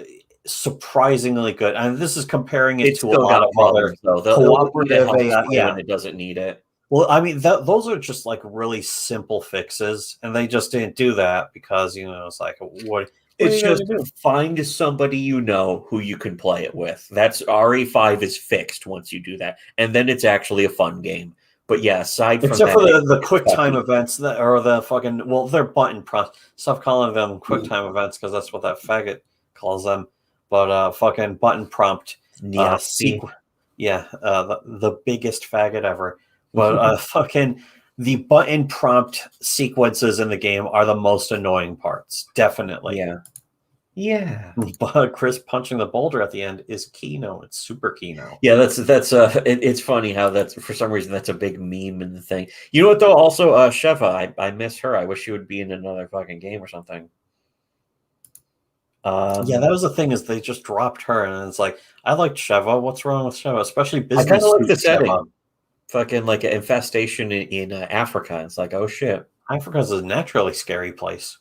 surprisingly good. And this is comparing it to a lot of other cooperative AI. Yeah, it doesn't need it. Well, I mean, those are just like really simple fixes, and they just didn't do that because it's like what. It's just find somebody who you can play it with. That's RE5 is fixed once you do that, and then it's actually a fun game. But yeah, aside from except for the quick time events that are the fucking they're button press. Stop calling them quick time events because that's what that faggot calls them. But fucking button prompt. The biggest faggot ever. But fucking the button prompt sequences in the game are the most annoying parts. Definitely. Yeah. But Chris punching the boulder at the end is Kino. It's super Kino. Yeah, it's funny how that's for some reason that's a big meme in the thing. You know what though? Also, Sheva, I miss her. I wish she would be in another fucking game or something. That was the thing is they just dropped her, and it's like I liked Sheva. What's wrong with Sheva? Especially business. I kind of like the setting. Fucking like an infestation in Africa. It's like, oh shit. Africa's a naturally scary place.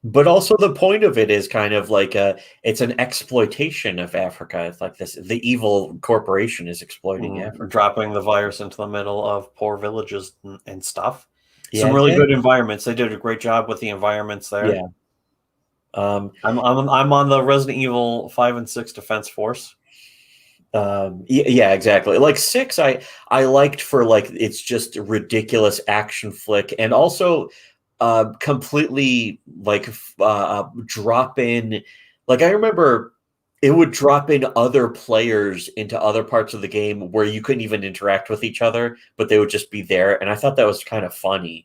But also the point of it is kind of like it's an exploitation of Africa. It's like the evil corporation is exploiting Africa. Dropping the virus into the middle of poor villages and stuff. Some really good environments. They did a great job with the environments there. Yeah. I'm on the Resident Evil 5 and 6 Defense Force. Yeah, exactly. Like 6, I liked for like it's just a ridiculous action flick, and also completely like drop in. Like I remember it would drop in other players into other parts of the game where you couldn't even interact with each other, but they would just be there, and I thought that was kind of funny.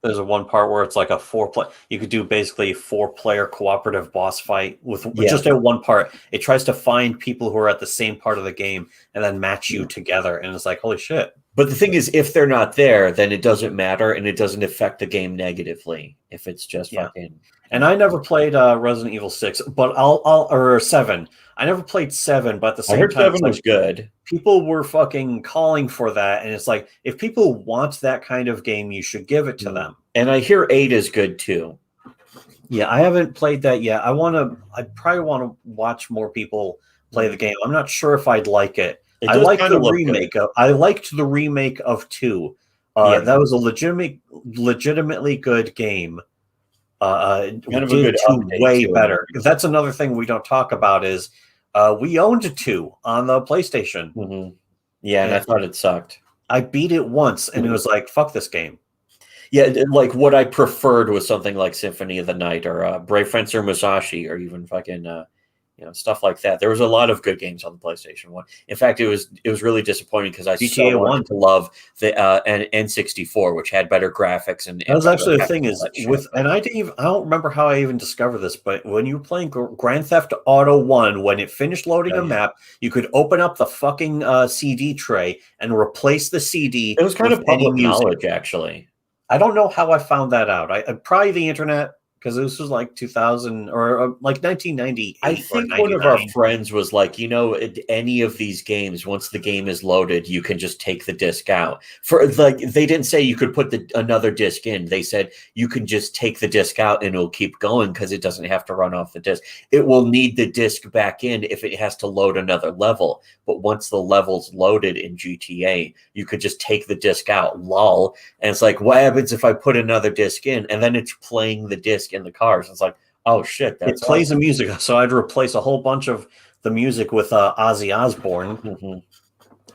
There's a one part where it's like a 4-player. You could do basically a 4-player cooperative boss fight with just at one part. It tries to find people who are at the same part of the game and then match you together. And it's like, holy shit. But the thing is, if they're not there, then it doesn't matter, and it doesn't affect the game negatively if it's just fucking. And I never played Resident Evil 6, but or 7. I never played 7, but at the same time, 7 was good. People were fucking calling for that, and it's like, if people want that kind of game, you should give it to them. And I hear 8 is good too. Yeah, I haven't played that yet. I probably want to watch more people play the game. I'm not sure if I'd like it. I liked the remake. I liked the remake of 2. That was a legitimately good game. We did 2 way better. That's another thing we don't talk about is we owned 2 on the PlayStation. Yeah, and I thought it sucked. I beat it once, and it was like, fuck this game. Yeah, like what I preferred was something like Symphony of the Night or Brave Fencer Musashi, or even fucking stuff like that. There was a lot of good games on the PlayStation 1. In fact, it was really disappointing because I GTA so 1 wanted to love the N64, which had better graphics and that was actually the thing is with, and I don't remember how I even discovered this, but when you were playing Grand Theft Auto 1, when it finished loading a map, you could open up the fucking CD tray and replace the CD. It was kind of public knowledge, actually. I don't know how I found that out. I probably the internet, because this was like 2000 or like 1998. I think one of our friends was like, any of these games, once the game is loaded, you can just take the disc out. For like, they didn't say you could put another disc in. They said you can just take the disc out and it'll keep going because it doesn't have to run off the disc. It will need the disc back in if it has to load another level. But once the level's loaded in GTA, you could just take the disc out, lol. And it's like, what happens if I put another disc in? And then it's playing the disc in the cars. It's like, oh shit, it plays the music. So I'd replace a whole bunch of the music with Ozzy Osbourne.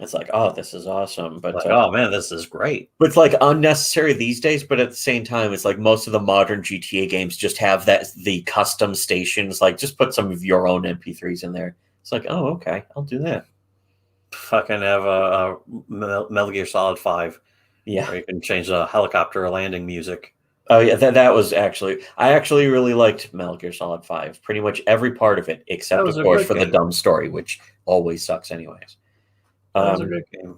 It's like, oh, this is awesome. But like, oh man, this is great. But it's like unnecessary these days. But at the same time, it's like most of the modern GTA games just have the custom stations. Like, just put some of your own MP3s in there. It's like, oh, okay, I'll do that. Fucking have a Metal Gear Solid 5. Yeah, where you can change the helicopter landing music. Oh yeah, that was I actually really liked Metal Gear Solid 5. Pretty much every part of it, except of course for the dumb story, which always sucks anyways. That was a good game.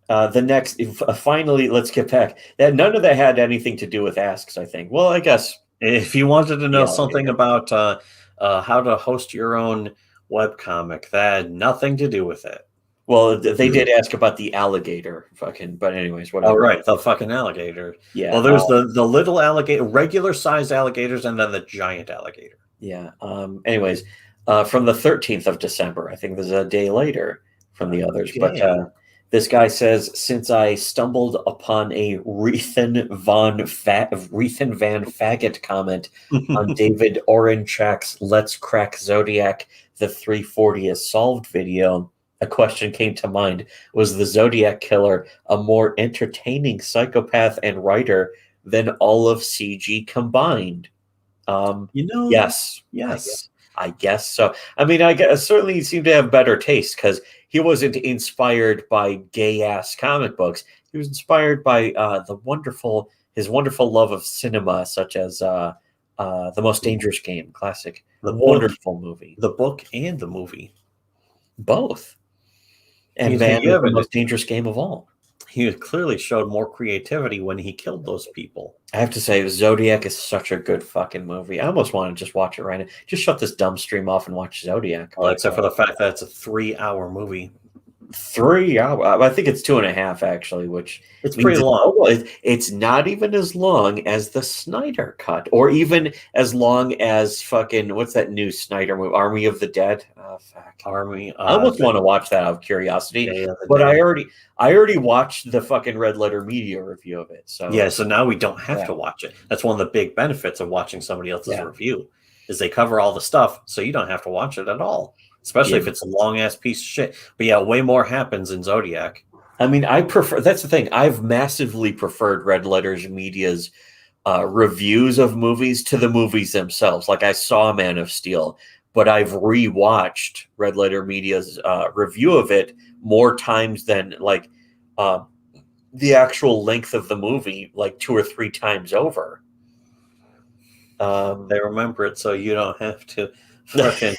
The next, finally, let's get back. That none of that had anything to do with asks, I think. Well, I guess if you wanted to know something about how to host your own webcomic, that had nothing to do with it. Well, they did ask about the alligator, but anyways, whatever. Oh, right, the fucking alligator. Yeah. Well, there's the little alligator, regular sized alligators, and then the giant alligator. Yeah. Anyways, from the 13th of December, I think there's a day later from the others, but this guy says, since I stumbled upon a Rethan Van Faggot comment on David Orenchak's Let's Crack Zodiac, the 340 is solved video, a question came to mind. Was the Zodiac Killer a more entertaining psychopath and writer than all of CG combined? Yes. I guess so. I mean, I guess certainly he seemed to have better taste because he wasn't inspired by gay-ass comic books. He was inspired by his wonderful love of cinema, such as The Most Dangerous Game, classic, wonderful movie. The book and the movie. Both. And the most dangerous game of all. He clearly showed more creativity when he killed those people. I have to say, Zodiac is such a good fucking movie. I almost want to just watch it right now. Just shut this dumb stream off and watch Zodiac. Well, except for the fact that it's a 3-hour movie. 3 hours. I think it's 2.5 actually, which It's means pretty long. It's not even as long as the Snyder cut, or even as long as fucking what's that new Snyder movie, Army of the Dead? Oh, fuck. Army. I almost want to watch that out of curiosity, Day of the but Dead. I already watched the fucking Red Letter Media review of it. So Yeah, so now we don't have to watch it. That's one of the big benefits of watching somebody else's review, is they cover all the stuff, so you don't have to watch it at all. Especially if it's a long ass piece of shit. But yeah, way more happens in Zodiac. I mean, I prefer. That's the thing. I've massively preferred Red Letters Media's reviews of movies to the movies themselves. Like I saw Man of Steel, but I've rewatched Red Letter Media's review of it more times than like the actual length of the movie, like 2 or 3 times over. They remember it, so you don't have to fucking.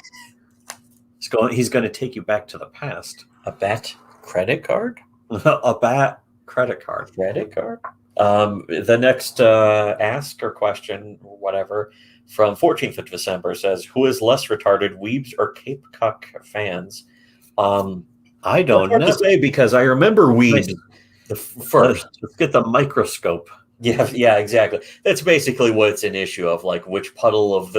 He's going to take you back to the past. A bat credit card? A bat credit card. Credit card? The next ask or question, whatever, from 14th of December says, who is less retarded, weebs or Cape Cuck fans? I don't know. To say because I remember weebs the first. Let's get the microscope. Yeah, exactly. That's basically what it's an issue of, like which puddle of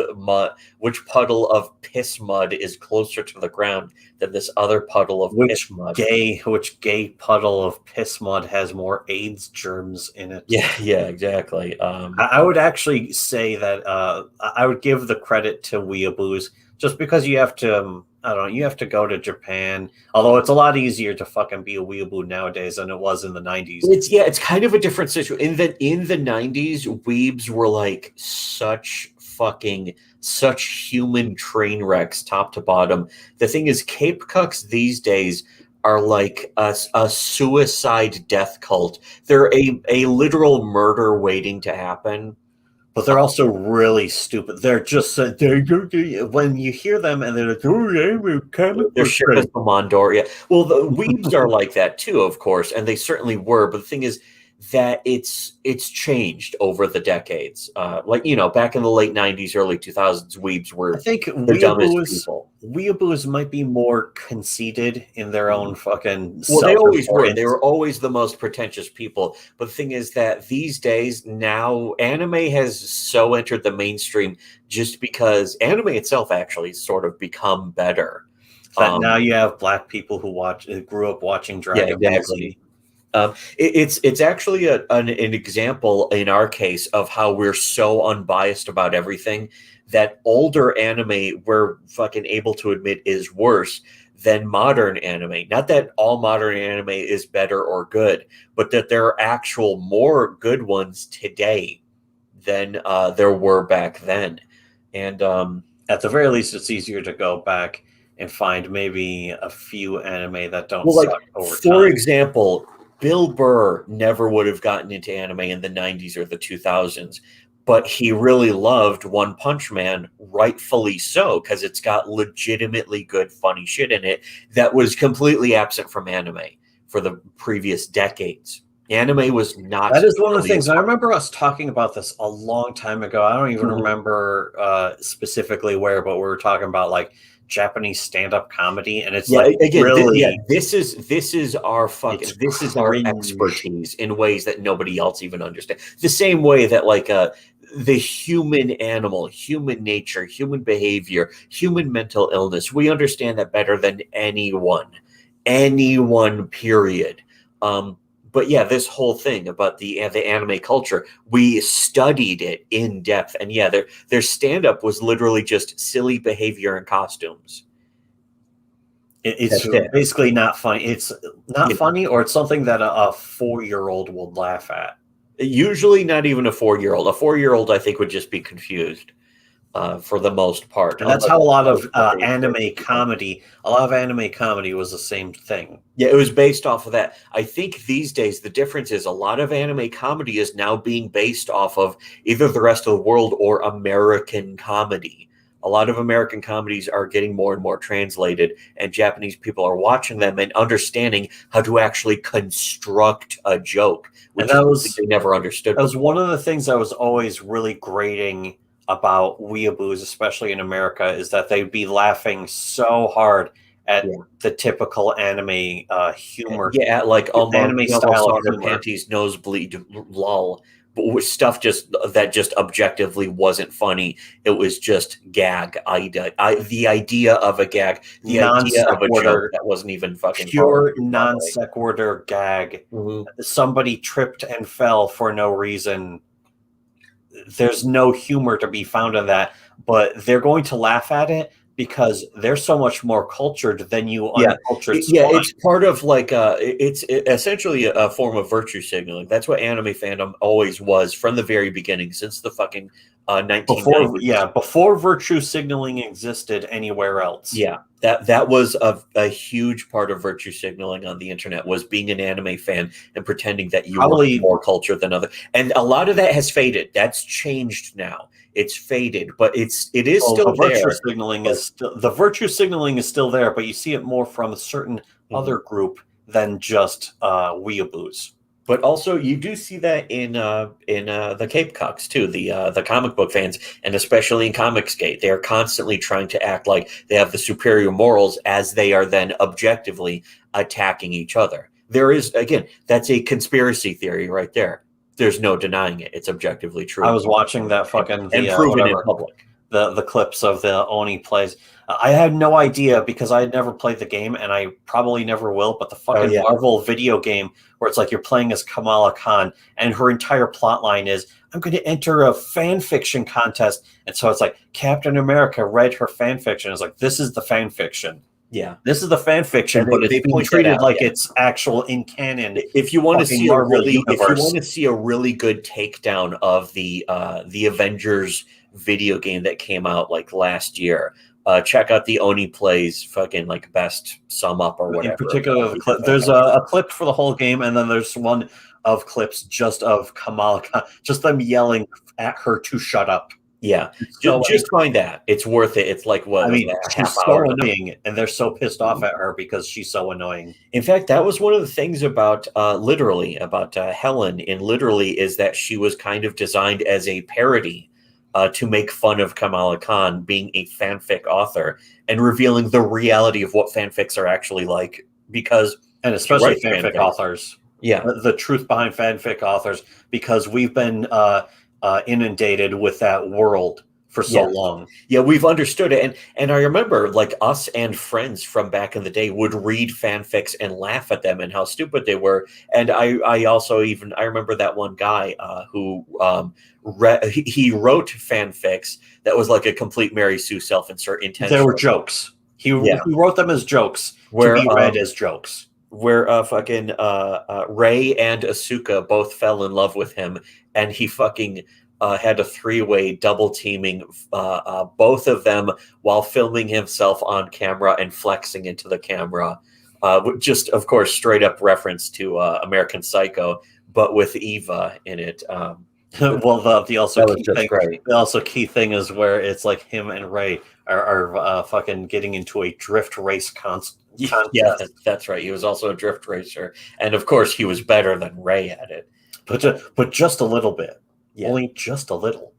piss mud is closer to the ground than this other puddle of piss mud. Which gay puddle of piss mud has more AIDS germs in it? Yeah, exactly. I would actually say that I would give the credit to weeaboos, just because you have to. I don't know. You have to go to Japan, although it's a lot easier to fucking be a weeaboo nowadays than it was in the 90s. It's kind of a different situation. In the 90s, weebs were like such human train wrecks, top to bottom. The thing is, Cape Cucks these days are like a suicide death cult. They're a literal murder waiting to happen. But they're also really stupid. They're just when you hear them and they're like, they're shit as the Mondor. Yeah. Well, the weebs are like that too, of course, and they certainly were. But the thing is that it's changed over the decades. Like back in the late 90s, early 2000s, weebs were. I think the dumbest people. Weeaboos might be more conceited in their own fucking. Well, they always were. They were always the most pretentious people. But the thing is that these days, now anime has so entered the mainstream just because anime itself actually sort of become better. Now you have black people who grew up watching Dragon Ball Z. It's actually an example in our case of how we're so unbiased about everything that older anime we're fucking able to admit is worse than modern anime. Not that all modern anime is better or good, but that there are actual more good ones today than there were back then. And at the very least, it's easier to go back and find maybe a few anime that don't suck over time. For example, Bill Burr never would have gotten into anime in the 90s or the 2000s, but he really loved One Punch Man, rightfully so, because it's got legitimately good, funny shit in it that was completely absent from anime for the previous decades. Anime was not. That is one of the things. I remember us talking about this a long time ago. I don't even remember specifically where, but we were talking about like Japanese stand-up comedy, and it's this is our expertise in ways that nobody else even understands. The same way that like the human animal, human nature, human behavior, human mental illness, we understand that better than anyone, period. But yeah, this whole thing about the anime culture, we studied it in depth, and yeah, their stand-up was literally just silly behavior and costumes. It's basically not funny. It's not funny, or it's something that a 4-year-old would laugh at. Usually not even a 4-year-old. A 4-year-old, I think, would just be confused for the most part. And that's how a lot of anime comedy was the same thing. Yeah, it was based off of that. I think these days the difference is a lot of anime comedy is now being based off of either the rest of the world or American comedy. A lot of American comedies are getting more and more translated, and Japanese people are watching them and understanding how to actually construct a joke, which they never understood. That was one of the things I was always really grating about weeaboos, especially in America, is that they'd be laughing so hard at the typical anime humor. Yeah, like anime style saw of her humor. panties nosebleed, lol. But with stuff that just objectively wasn't funny. It was just gag. The idea of a gag, the idea of a joke that wasn't even fucking pure non sequitur gag. Mm-hmm. Somebody tripped and fell for no reason. There's no humor to be found in that, but they're going to laugh at it because they're so much more cultured than you uncultured. Yeah, it's part of like it's essentially a form of virtue signaling. That's what anime fandom always was from the very beginning, since the fucking 1990s. Before virtue signaling existed anywhere else. Yeah, that was a huge part of virtue signaling on the internet, was being an anime fan and pretending that you were more cultured than other. And a lot of that has faded. That's changed now. It's faded, but it is still there. The virtue signaling is still there, but you see it more from a certain other group than just weeaboos. But also, you do see that in the Cape Cocks too, the comic book fans, and especially in Comicsgate, they are constantly trying to act like they have the superior morals as they are then objectively attacking each other. There is, again, that's a conspiracy theory right there. There's no denying it. It's objectively true. I was watching that fucking and proven in public. The clips of the Oni plays. I had no idea because I had never played the game, and I probably never will. But the fucking Marvel video game where it's like you're playing as Kamala Khan, and her entire plot line is, I'm going to enter a fan fiction contest. And so it's like Captain America read her fan fiction. It's like, this is the fan fiction. Yeah, this is the fan fiction, but it's being treated like it's actual in canon. If you want to see a really good takedown of the Avengers video game that came out like last year, check out the Oni Plays fucking like best sum up or whatever. In particular, there's a clip for the whole game, and then there's one of clips just of Kamala Khan, just them yelling at her to shut up. Yeah, just find that. It's worth it. It's like, what? I mean, she's so annoying, and they're so pissed off at her because she's so annoying. In fact, that was one of the things about Helen in Literally, is that she was kind of designed as a parody to make fun of Kamala Khan being a fanfic author and revealing the reality of what fanfics are actually like. And especially fanfic authors. Yeah. The truth behind fanfic authors, because we've been inundated with that world for so long. Yeah, we've understood it. And I remember like us and friends from back in the day would read fanfics and laugh at them and how stupid they were. And I also I remember that one guy who he wrote fanfics that was like a complete Mary Sue self-insert intention. They were jokes. He wrote them as jokes to be read as jokes. Where fucking Rey and Asuka both fell in love with him, and he fucking had a three-way double teaming both of them while filming himself on camera and flexing into the camera. Just, of course, straight up reference to American Psycho, but with Eva in it. Well, the key thing is where it's like him and Rey are fucking getting into a drift race contest. Yeah, that's right. He was also a drift racer, and of course, he was better than Rey at it. But just a little bit, only just a little,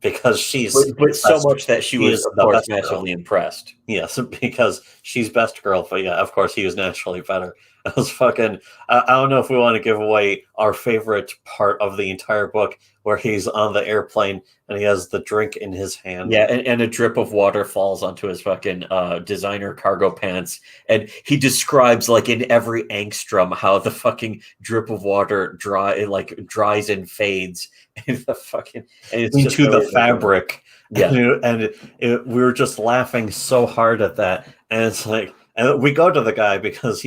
because she's but so much that she was, of course, massively impressed. Yes, because she's best girl. But yeah, of course, he was naturally better. I was fucking. I don't know if we want to give away our favorite part of the entire book, where he's on the airplane and he has the drink in his hand. Yeah, and a drip of water falls onto his fucking designer cargo pants, and he describes like in every angstrom how the fucking drip of water dries and fades, and the fucking into the fabric. Yeah, and we were just laughing so hard at that, and it's like. And we go to the guy because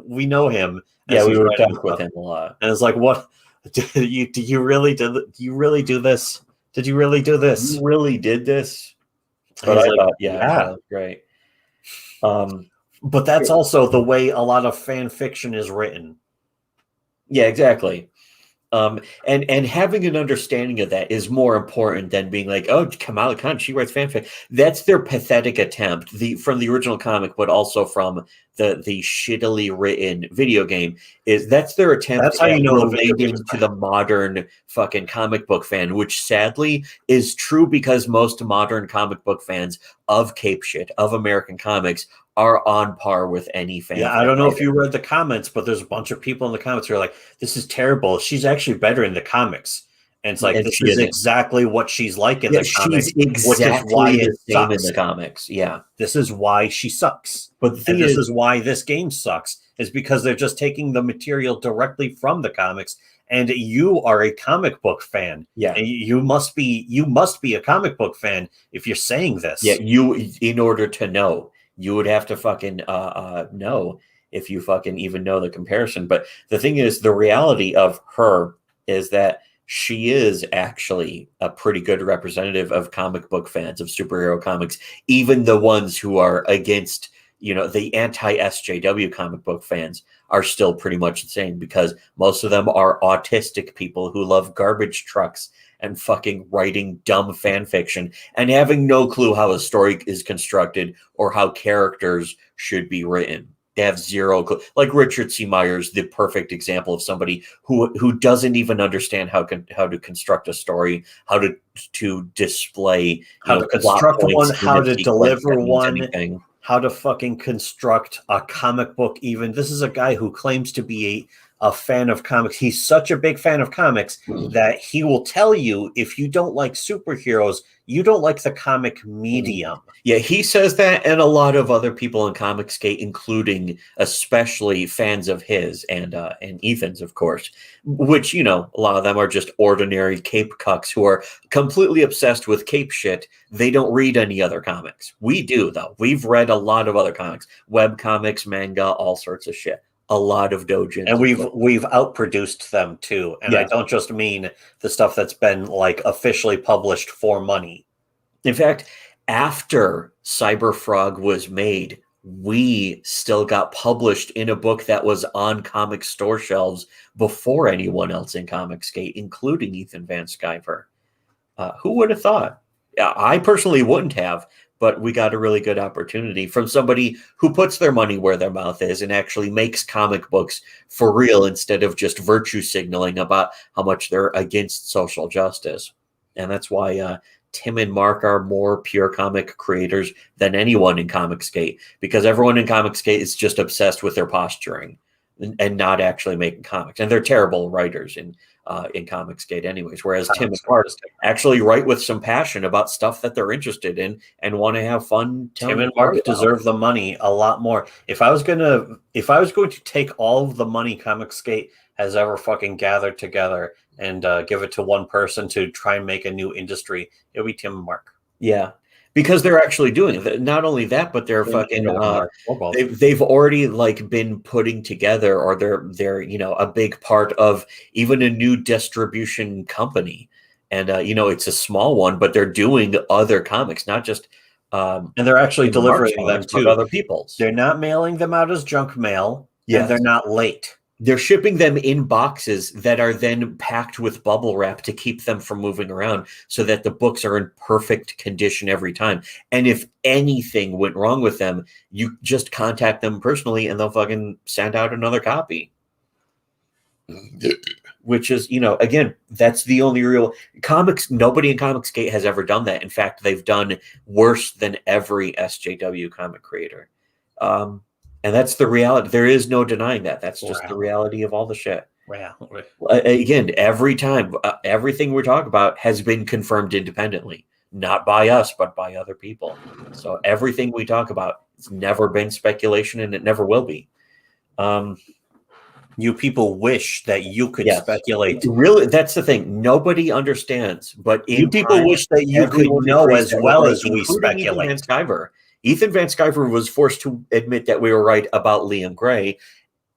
we know him. Yeah, we were talking with him a lot. And it's like, what? Do you really do this? Did you really do this? You really did this? But I thought, that was great. But that's also the way a lot of fan fiction is written. Yeah, exactly. And having an understanding of that is more important than being like, oh, Kamala Khan, she writes fanfic. That's their pathetic attempt from the original comic, but also from the shittily written video game is that's their attempt That's how you know a video game relating is to bad. the modern fucking comic book fan, which sadly is true because most modern comic book fans of cape shit, of American comics, are on par with any fan. Yeah, I don't know if you read the comments, but there's a bunch of people in the comments who are like, this is terrible. She's actually better in the comics. And it's like, And this she is isn't. exactly what she's like in the comics, she's which is why exactly it the same in sucks. the comics. Yeah. This is why she sucks. But the thing And this is is why this game sucks, is because they're just taking the material directly from the comics. And you are a comic book fan. Yeah. And you must be a comic book fan if you're saying this. Yeah, in order to know, you would have to fucking know if you fucking even know the comparison. But the thing is, the reality of her is that she is actually a pretty good representative of comic book fans of superhero comics, even the ones who are against, the anti-SJW comic book fans are still pretty much the same because most of them are autistic people who love garbage trucks and fucking writing dumb fan fiction and having no clue how a story is constructed or how characters should be written. They have zero clue. Like Richard C. Myers, the perfect example of somebody who doesn't even understand how to construct a story, how to display, how to construct one, how to deliver one, how to fucking construct a comic book. Even this is a guy who claims to be a fan of comics. He's such a big fan of comics that he will tell you if you don't like superheroes, you don't like the comic medium. Yeah, he says that, and a lot of other people in Comicsgate, including especially fans of his and Ethan's, of course, which, a lot of them are just ordinary cape cucks who are completely obsessed with cape shit. They don't read any other comics. We do, though. We've read a lot of other comics, web comics, manga, all sorts of shit. A lot of doujins, and we've outproduced them too. And I don't just mean the stuff that's been like officially published for money. In fact, after Cyberfrog was made, we still got published in a book that was on comic store shelves before anyone else in Comicsgate, including Ethan Van Sciver. Who would have thought? I personally wouldn't have. But we got a really good opportunity from somebody who puts their money where their mouth is and actually makes comic books for real instead of just virtue signaling about how much they're against social justice. And that's why Tim and Mark are more pure comic creators than anyone in Comicsgate, because everyone in Comicsgate is just obsessed with their posturing and not actually making comics. And they're terrible writers in Comicsgate anyways, whereas Tim and Mark actually write with some passion about stuff that they're interested in and want to have fun. Tim and Mark deserve the money a lot more. If I was going to take all of the money Comicsgate has ever fucking gathered together and give it to one person to try and make a new industry, it would be Tim and Mark. Yeah. Because they're actually doing it. Not only that, but they're fucking. They've already been putting together, or they're a big part of even a new distribution company, and it's a small one, but they're doing other comics, not just. And they're actually delivering them to other people's. They're not mailing them out as junk mail, and they're not late. They're shipping them in boxes that are then packed with bubble wrap to keep them from moving around so that the books are in perfect condition every time. And if anything went wrong with them, you just contact them personally and they'll fucking send out another copy. Which is, again, that's the only real comics. Nobody in Comicsgate has ever done that. In fact, they've done worse than every SJW comic creator. And that's the reality. There is no denying that. That's just the reality of all the shit. Again, every time, everything we talk about has been confirmed independently, not by us, but by other people. So everything we talk about, it's never been speculation and it never will be. You people wish that you could speculate. Really, that's the thing. Nobody understands, but you people wish that you could know as well as we speculate. Ethan Van Sciver was forced to admit that we were right about Liam Gray.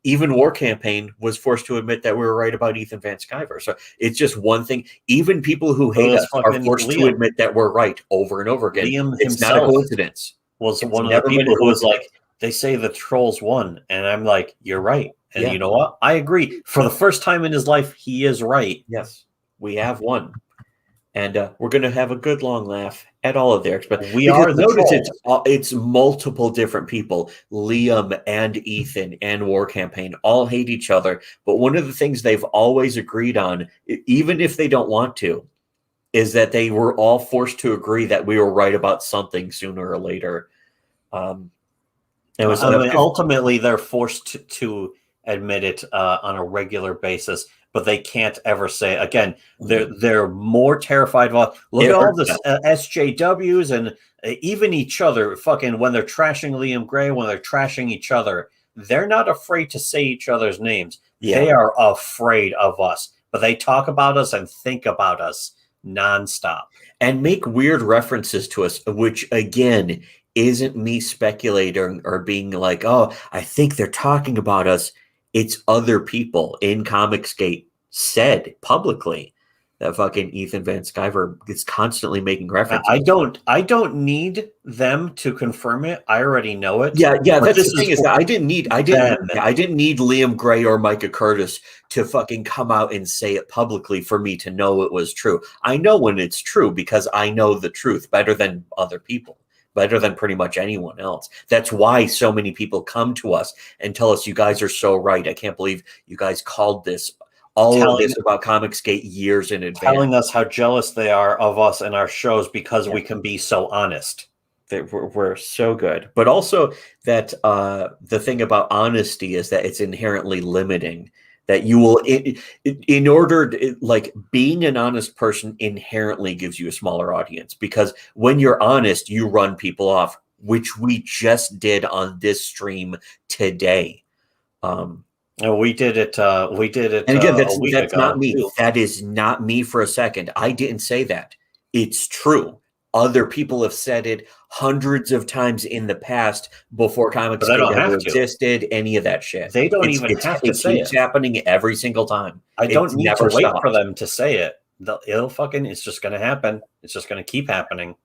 Even War Campaign was forced to admit that we were right about Ethan Van Sciver. So it's just one thing. Even people who hate us are forced to admit that we're right over and over again. Liam it's not a coincidence. Was one of the people who was like, they say the trolls won. And I'm like, you're right. And you know what? I agree. For the first time in his life, he is right. Yes, we have won. And we're going to have a good long laugh at all of their expense. We are the notice trolls. it's multiple different people. Liam and Ethan and War Campaign all hate each other. But one of the things they've always agreed on, even if they don't want to, is that they were all forced to agree that we were right about something sooner or later. Ultimately, they're forced to admit it on a regular basis, but they can't ever say again. They're more terrified of. Look at all the SJWs and even each other. Fucking when they're trashing Liam Gray, when they're trashing each other, they're not afraid to say each other's names. Yeah. They are afraid of us, but they talk about us and think about us nonstop and make weird references to us, which again isn't me speculating or being like, oh, I think they're talking about us. It's other people in Comicsgate said publicly that fucking Ethan Van Sciver is constantly making references. I don't need them to confirm it. I already know it. Yeah. That's the thing is that I didn't need Liam Gray or Micah Curtis to fucking come out and say it publicly for me to know it was true. I know when it's true because I know the truth better than other people. Better than pretty much anyone else. That's why so many people come to us and tell us, you guys are so right. I can't believe you guys called this of this about Comicsgate years in advance. Telling us how jealous they are of us and our shows because we can be so honest. We're so good. But also that the thing about honesty is that it's inherently limiting. That you will, in order, like being an honest person inherently gives you a smaller audience because when you're honest, you run people off, which we just did on this stream today. We did it. And again, that's not me. Too. That is not me for a second. I didn't say that. It's true. Other people have said it hundreds of times in the past before Comicsgate ever existed, any of that shit. They don't even have to say it. It's happening every single time. I don't need to wait for them to say it. It's just going to happen. It's just going to keep happening.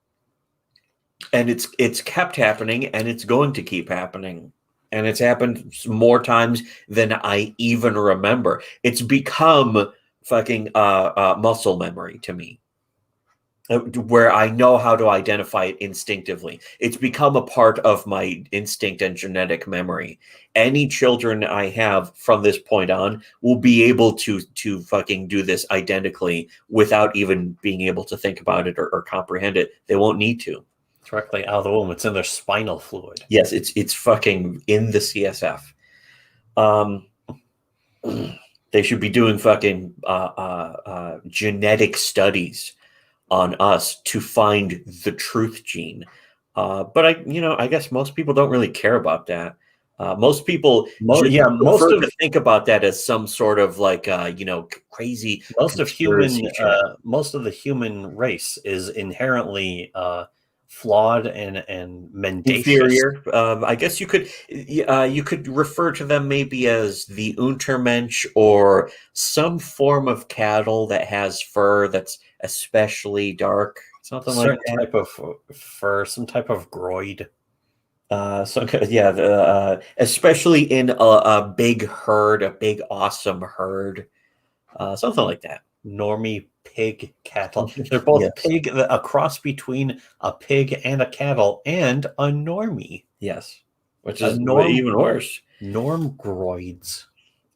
And it's kept happening, and it's going to keep happening. And it's happened more times than I even remember. It's become fucking muscle memory to me. Where I know how to identify it instinctively. It's become a part of my instinct and genetic memory. Any children I have from this point on will be able to fucking do this identically without even being able to think about it or comprehend it. They won't need to. Directly out of the womb. It's in their spinal fluid. Yes, it's fucking in the CSF. They should be doing fucking genetic studies on us to find the truth gene. But I guess most people don't really care about that. Most people prefer to think about that as some sort of like crazy. Most of the human race is inherently flawed and mendacious. Inferior. I guess you could refer to them maybe as the Untermensch or some form of cattle that has fur that's especially dark, something like that. Type of fur, some type of groid. Especially in a big herd, a big awesome herd, something like that. Normie pig cattle. They're both pig, a cross between a pig and a cattle, and a normie. Yes, which is even worse. Norm groids.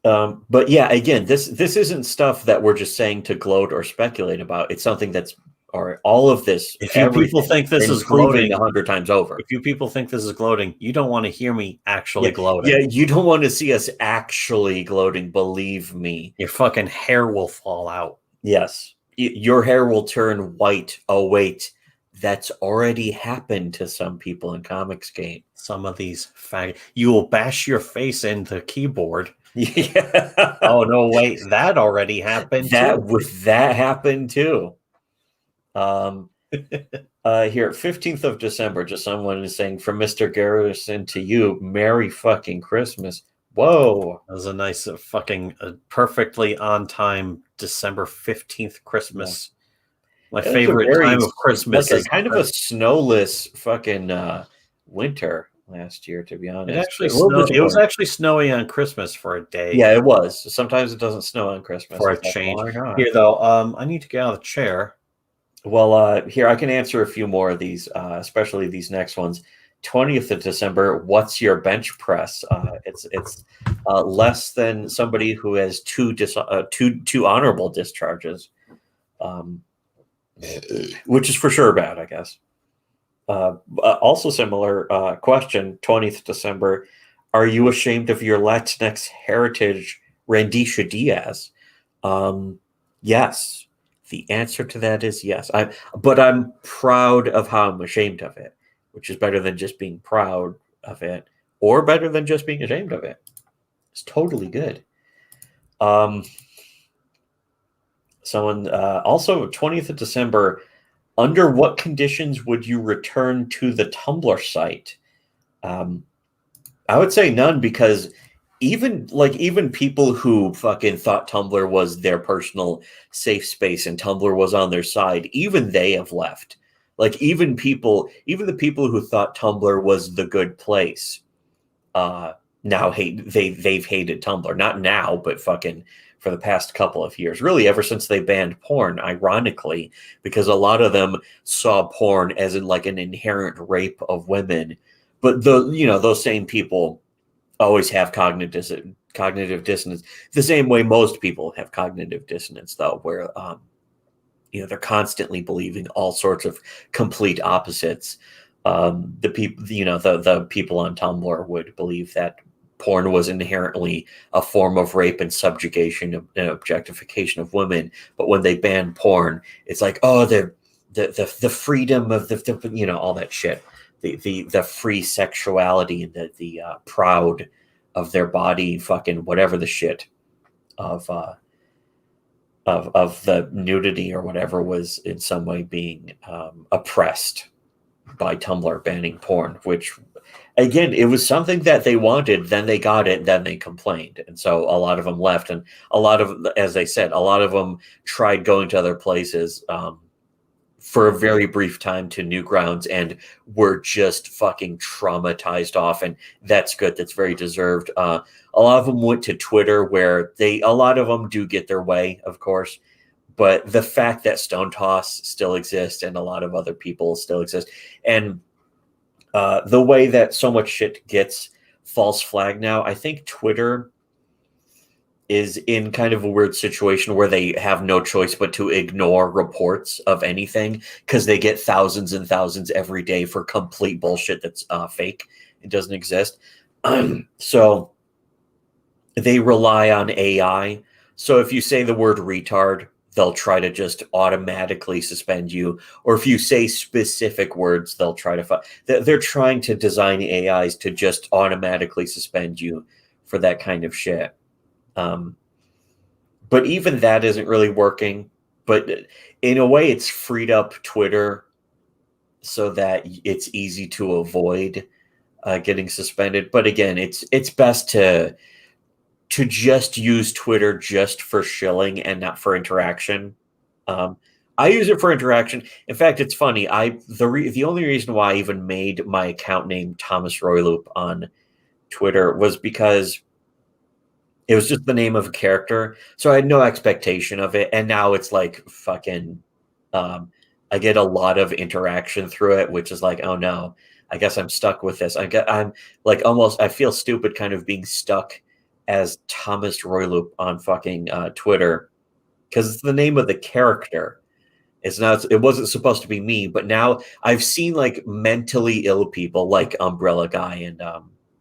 But yeah, again, this isn't stuff that we're just saying to gloat or speculate about. It's something that's all of this. If you people think this is gloating 100 times over, if you people think this is gloating, you don't want to hear me actually gloating. Yeah, you don't want to see us actually gloating. Believe me, your fucking hair will fall out. Yes, your hair will turn white. Oh wait, that's already happened to some people in Comicsgate. Some of these you will bash your face into the keyboard. Yeah. Oh no, wait, that already happened. That happened too. Here, 15th of December, just someone is saying, from Mr. Garrison to you, Merry fucking Christmas. Whoa. That was a nice perfectly on time December 15th Christmas. Yeah. My favorite time of Christmas is kind of a snowless fucking winter last year, to be honest. It was actually snowy on Christmas for a day. Yeah, it was. Sometimes it doesn't snow on Christmas. For a change. Here, though, I need to get out of the chair. Well, here I can answer a few more of these, especially these next ones. 20th of December. What's your bench press? It's less than somebody who has two honorable discharges, um, which is for sure bad, I guess. Also similar question. 20th December. Are you ashamed of your Latinx heritage, Randisha Diaz? Yes. The answer to that is yes. But I'm proud of how I'm ashamed of it, which is better than just being proud of it, or better than just being ashamed of it. It's totally good. Someone also 20th of December. Under what conditions would you return to the Tumblr site? I would say none, because even people who fucking thought Tumblr was their personal safe space and Tumblr was on their side, even they have left. Like even the people who thought Tumblr was the good place, now they've hated Tumblr. Not now, but fucking for the past couple of years. Really, ever since they banned porn, ironically, because a lot of them saw porn as in like an inherent rape of women. But those same people always have cognitive dissonance, the same way most people have cognitive dissonance, though, where they're constantly believing all sorts of complete opposites. The people on Tumblr would believe that porn was inherently a form of rape and subjugation and objectification of women, but when they banned porn, it's like, oh, the freedom of the all that shit. The free sexuality and the proud of their body, fucking whatever the shit of the nudity or whatever was in some way being oppressed by Tumblr banning porn, which again, it was something that they wanted, then they got it, then they complained. And so a lot of them left, and a lot of, as they said, a lot of them tried going to other places, for a very brief time to Newgrounds, and were just fucking traumatized off. And that's good. That's very deserved. A lot of them went to Twitter, where a lot of them do get their way, of course. But the fact that Stone Toss still exists and a lot of other people still exist, and the way that so much shit gets false flag now, I think Twitter is in kind of a weird situation where they have no choice but to ignore reports of anything, because they get thousands and thousands every day for complete bullshit that's fake. It doesn't exist. So they rely on AI. So if you say the word retard, they'll try to just automatically suspend you. Or if you say specific words, they'll try to they're trying to design AIs to just automatically suspend you for that kind of shit. But even that isn't really working. But in a way, it's freed up Twitter so that it's easy to avoid getting suspended. But again, it's best to just use Twitter just for shilling and not for interaction. I use it for interaction. In fact, it's funny. The only reason why I even made my account name Thomas Royloop on Twitter was because it was just the name of a character, so I had no expectation of it. And now it's like fucking, I get a lot of interaction through it, which is like, oh no, I guess I'm stuck with this. I'm like I feel stupid kind of being stuck as Thomas Royloop on fucking Twitter, because it's the name of the character. It wasn't supposed to be me, but now I've seen like mentally ill people like Umbrella Guy and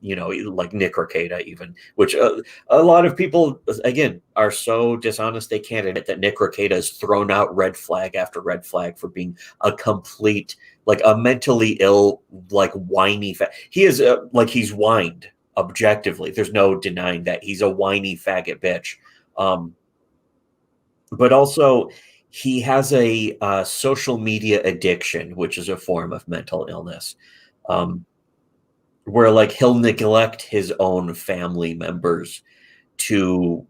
like Nick Ricada even, which a lot of people, again, are so dishonest they can't admit that Nick Ricada has thrown out red flag after red flag for being a complete, like a mentally ill, like whiny. He is he's whined objectively. There's no denying that he's a whiny faggot bitch. But also he has a social media addiction, which is a form of mental illness. Where like he'll neglect his own family members to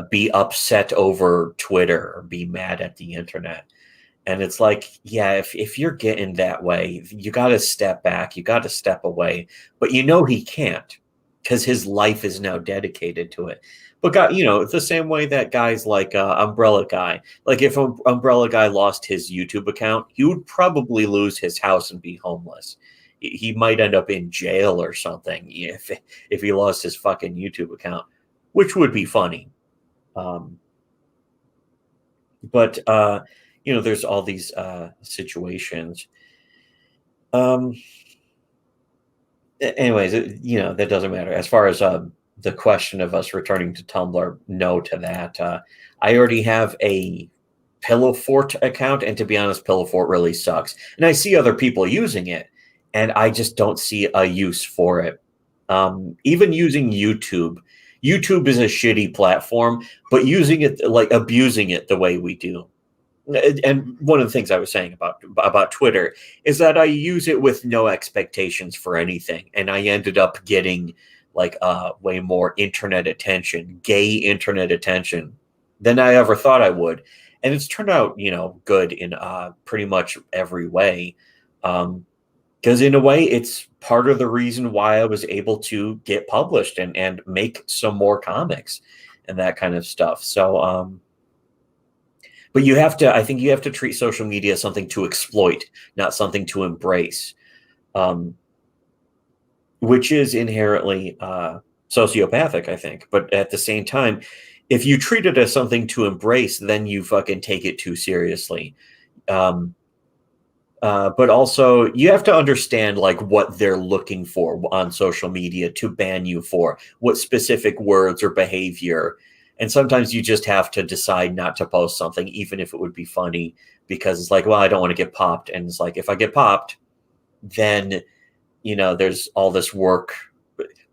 be upset over Twitter or be mad at the internet. And it's like, yeah, if you're getting that way, you got to step back, you got to step away. But he can't, because his life is now dedicated to it. But it's the same way that guys like Umbrella Guy, like if Umbrella Guy lost his YouTube account, he would probably lose his house and be homeless. He might end up in jail or something if he lost his fucking YouTube account, which would be funny. But there's all these situations. Anyways, that doesn't matter. As far as the question of us returning to Tumblr, no to that. I already have a Pillow Fort account, and to be honest, Pillow Fort really sucks. And I see other people using it, and I just don't see a use for it. Even using YouTube is a shitty platform, but using it, like abusing it the way we do. And one of the things I was saying about Twitter is that I use it with no expectations for anything, and I ended up getting like way more internet attention, gay internet attention, than I ever thought I would, and it's turned out good in pretty much every way. Because in a way, it's part of the reason why I was able to get published and make some more comics and that kind of stuff. So, but I think you have to treat social media as something to exploit, not something to embrace, which is inherently sociopathic, I think. But at the same time, if you treat it as something to embrace, then you fucking take it too seriously. But also, you have to understand like what they're looking for on social media to ban you for, what specific words or behavior. And sometimes you just have to decide not to post something, even if it would be funny, because it's like, well, I don't want to get popped. And it's like, if I get popped, then, there's all this work,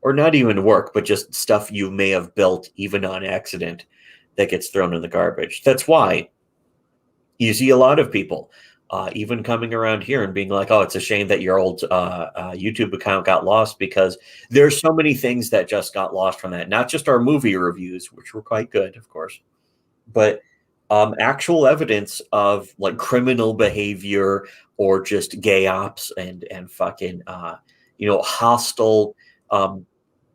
or not even work, but just stuff you may have built even on accident that gets thrown in the garbage. That's why you see a lot of people even coming around here and being like, oh, it's a shame that your old YouTube account got lost, because there's so many things that just got lost from that. Not just our movie reviews, which were quite good, of course, but actual evidence of like criminal behavior or just gay ops and fucking, hostile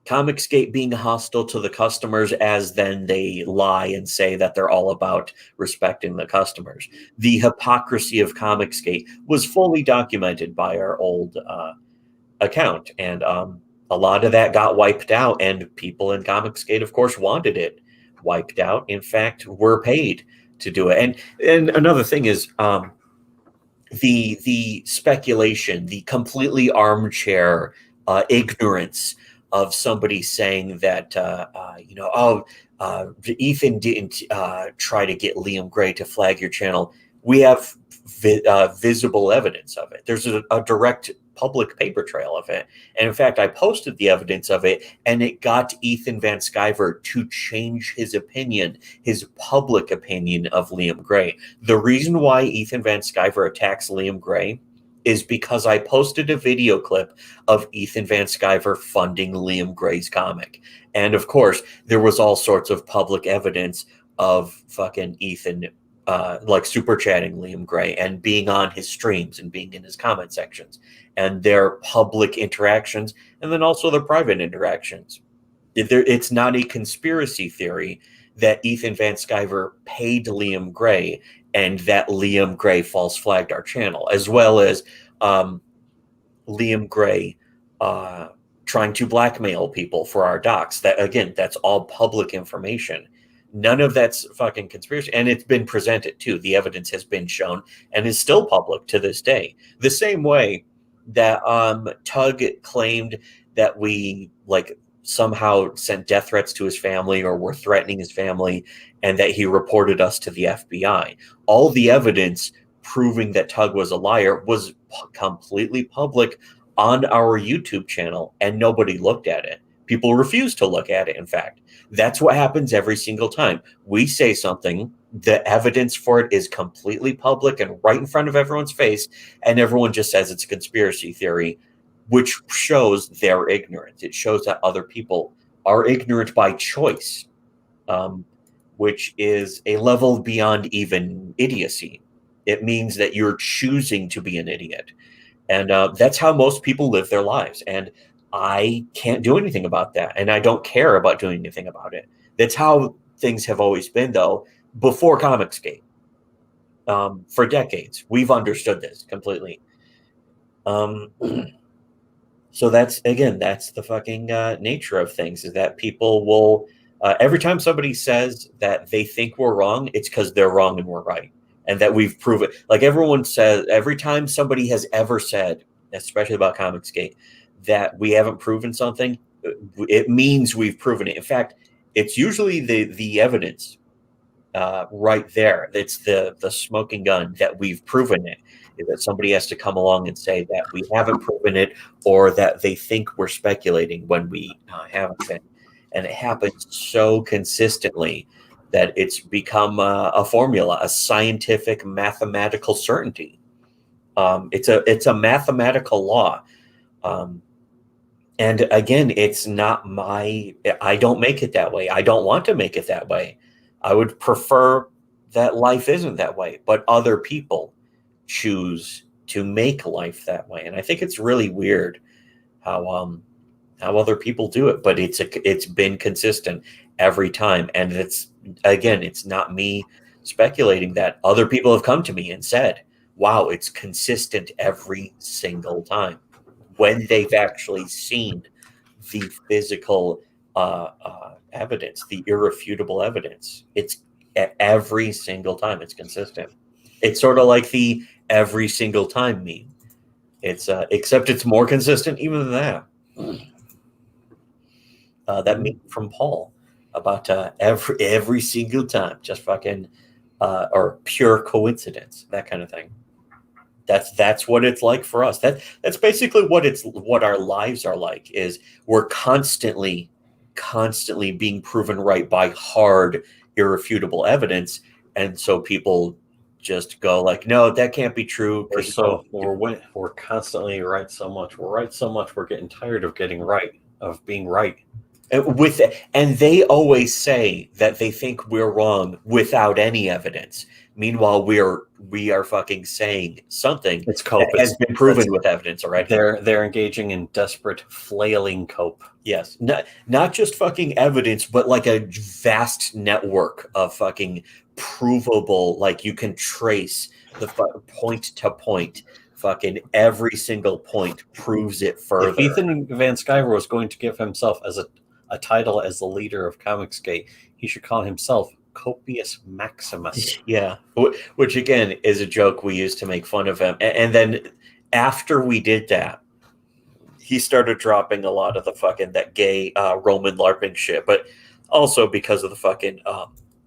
Comicsgate being hostile to the customers, as then they lie and say that they're all about respecting the customers. The hypocrisy of Comicsgate was fully documented by our old account, and a lot of that got wiped out, and people in Comicsgate, of course, wanted it wiped out. In fact, were paid to do it. And another thing is the speculation, the completely armchair ignorance of somebody saying that, Ethan didn't try to get Liam Gray to flag your channel. We have visible evidence of it. There's a direct public paper trail of it. And in fact, I posted the evidence of it, and it got Ethan Van Sciver to change his opinion, his public opinion of Liam Gray. The reason why Ethan Van Sciver attacks Liam Gray is because I posted a video clip of Ethan Van Sciver funding Liam Gray's comic. And of course, there was all sorts of public evidence of fucking Ethan like super chatting Liam Gray and being on his streams and being in his comment sections, and their public interactions, and then also their private interactions. It's not a conspiracy theory that Ethan Van Sciver paid Liam Gray and that Liam Gray false flagged our channel, as well as Liam Gray trying to blackmail people for our docs. That, again, that's all public information. None of that's fucking conspiracy. And it's been presented too. The evidence has been shown and is still public to this day. The same way that Tug claimed that we somehow sent death threats to his family or were threatening his family, and that he reported us to the FBI. All the evidence proving that Tug was a liar was completely public on our YouTube channel, and nobody looked at it. People refuse to look at it, in fact. That's what happens every single time. We say something, the evidence for it is completely public and right in front of everyone's face, and everyone just says it's a conspiracy theory, which shows their ignorance. It shows that other people are ignorant by choice, which is a level beyond even idiocy. It means that you're choosing to be an idiot. And that's how most people live their lives. And I can't do anything about that. And I don't care about doing anything about it. That's how things have always been, though, before Comicsgate. For decades, we've understood this completely. So that's the fucking nature of things, is that people will, every time somebody says that they think we're wrong, it's because they're wrong and we're right. And that we've proven, like everyone says, every time somebody has ever said, especially about Comicsgate, that we haven't proven something, it means we've proven it. In fact, it's usually the evidence right there. It's the smoking gun that we've proven it. Is that somebody has to come along and say that we haven't proven it, or that they think we're speculating when we haven't been. And it happens so consistently that it's become a formula, a scientific mathematical certainty. It's a mathematical law. And again, it's not I don't make it that way. I don't want to make it that way. I would prefer that life isn't that way, but other people choose to make life that way. And I think it's really weird how other people do it, but it's been consistent every time. And it's not me speculating. That other people have come to me and said, wow, it's consistent every single time, when they've actually seen the physical evidence, the irrefutable evidence. It's every single time it's consistent. It's sort of like the every single time meme. It's except it's more consistent even than that. That meme from Paul about every single time, just fucking or pure coincidence, that kind of thing. That's what it's like for us. That's basically what our lives are like. Is we're constantly being proven right by hard, irrefutable evidence, and so people just go like, no, that can't be true. We're constantly right so much. We're right so much. We're getting tired of getting right, of being right. And they always say that they think we're wrong without any evidence. Meanwhile, we are fucking saying something that has been proven with evidence already. They're engaging in desperate flailing cope. Yes, not just fucking evidence, but like a vast network of fucking provable. Like you can trace the point to point. Fucking every single point proves it further. If Ethan Van Sciver was going to give himself as a title as the leader of Comicsgate, he should call himself Copious Maximus. Yeah, which again is a joke we used to make fun of him. And then after we did that, he started dropping a lot of the fucking that gay Roman LARPing shit, but also because of the fucking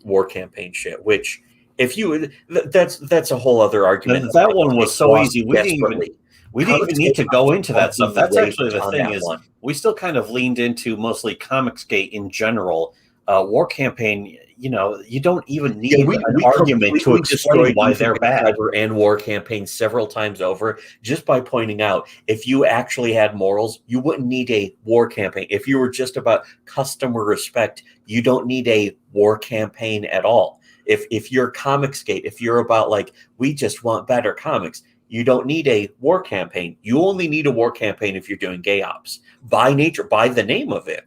war campaign shit. Which, if you that's a whole other argument. That one was so easy. We didn't even need to go into that stuff. That's actually the thing is we still kind of leaned into mostly Comicsgate in general. War campaign, you don't even need an argument to explain why they're bad. And war campaign several times over, just by pointing out, if you actually had morals, you wouldn't need a war campaign. If you were just about customer respect, you don't need a war campaign at all. If you're Comicsgate, if you're about like, we just want better comics, you don't need a war campaign. You only need a war campaign if you're doing gay ops, by nature, by the name of it.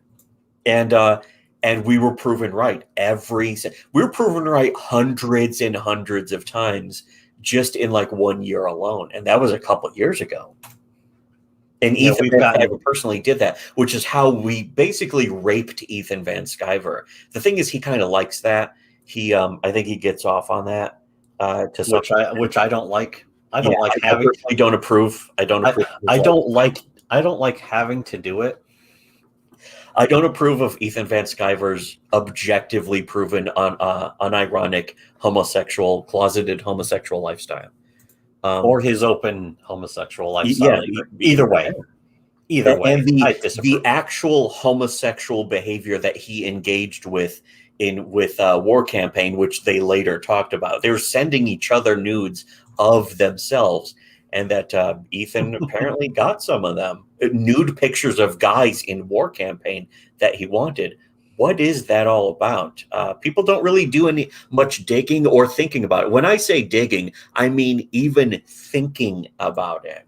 And we were proven right we were proven right hundreds and hundreds of times just in like 1 year alone. And that was a couple of years ago. And Ethan Van Sciver personally did that, which is how we basically raped Ethan Van Sciver. The thing is, he kind of likes that. I think he gets off on that. Which I don't like. I don't approve. I don't like having to do it. I don't approve of Ethan Van Sciver's objectively proven unironic closeted homosexual lifestyle. Or his open homosexual lifestyle. Yeah, either way. And the actual homosexual behavior that he engaged with War Campaign, which they later talked about. They were sending each other nudes of themselves. And that Ethan apparently got some of them. Nude pictures of guys in War Campaign that he wanted. What is that all about? People don't really do much digging or thinking about it. When I say digging, I mean even thinking about it.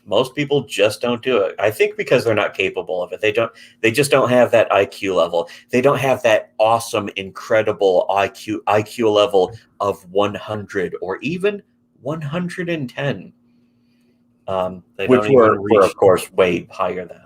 Most people just don't do it. I think because they're not capable of it. They just don't have that IQ level. They don't have that awesome, incredible IQ level of 100 or even 110. Which were of course way higher than.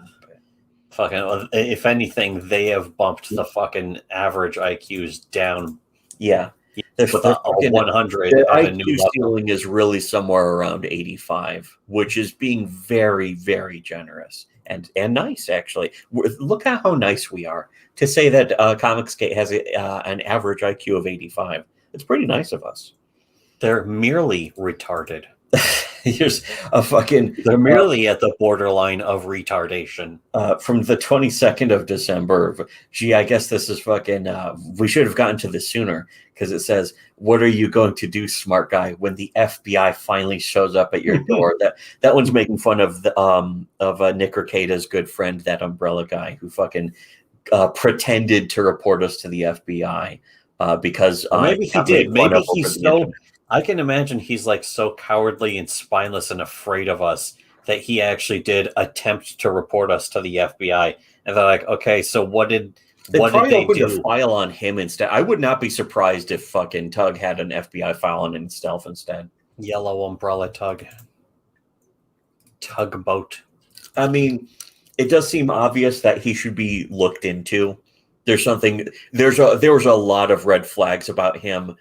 Fucking, if anything, they have bumped the fucking average IQs down. Yeah. With a 100, their IQ ceiling is really somewhere around 85, which is being very, very generous and nice, actually. Look at how nice we are to say that Comicsgate has an average IQ of 85. It's pretty nice of us. They're merely retarded. Here's a fucking... They're merely at the borderline of retardation. From the 22nd of December. Gee, I guess this is fucking... we should have gotten to this sooner, because it says, what are you going to do, smart guy, when the FBI finally shows up at your door? That one's making fun of Nick Arcada's good friend, that umbrella guy, who fucking pretended to report us to the FBI. Because... maybe he did. Maybe he's so... I can imagine he's like so cowardly and spineless and afraid of us that he actually did attempt to report us to the FBI. And they're like, okay, so what did they do? A file on him instead. I would not be surprised if fucking Tug had an FBI file on himself instead. Yellow umbrella tugboat. I mean, it does seem obvious that he should be looked into. There was a lot of red flags about him.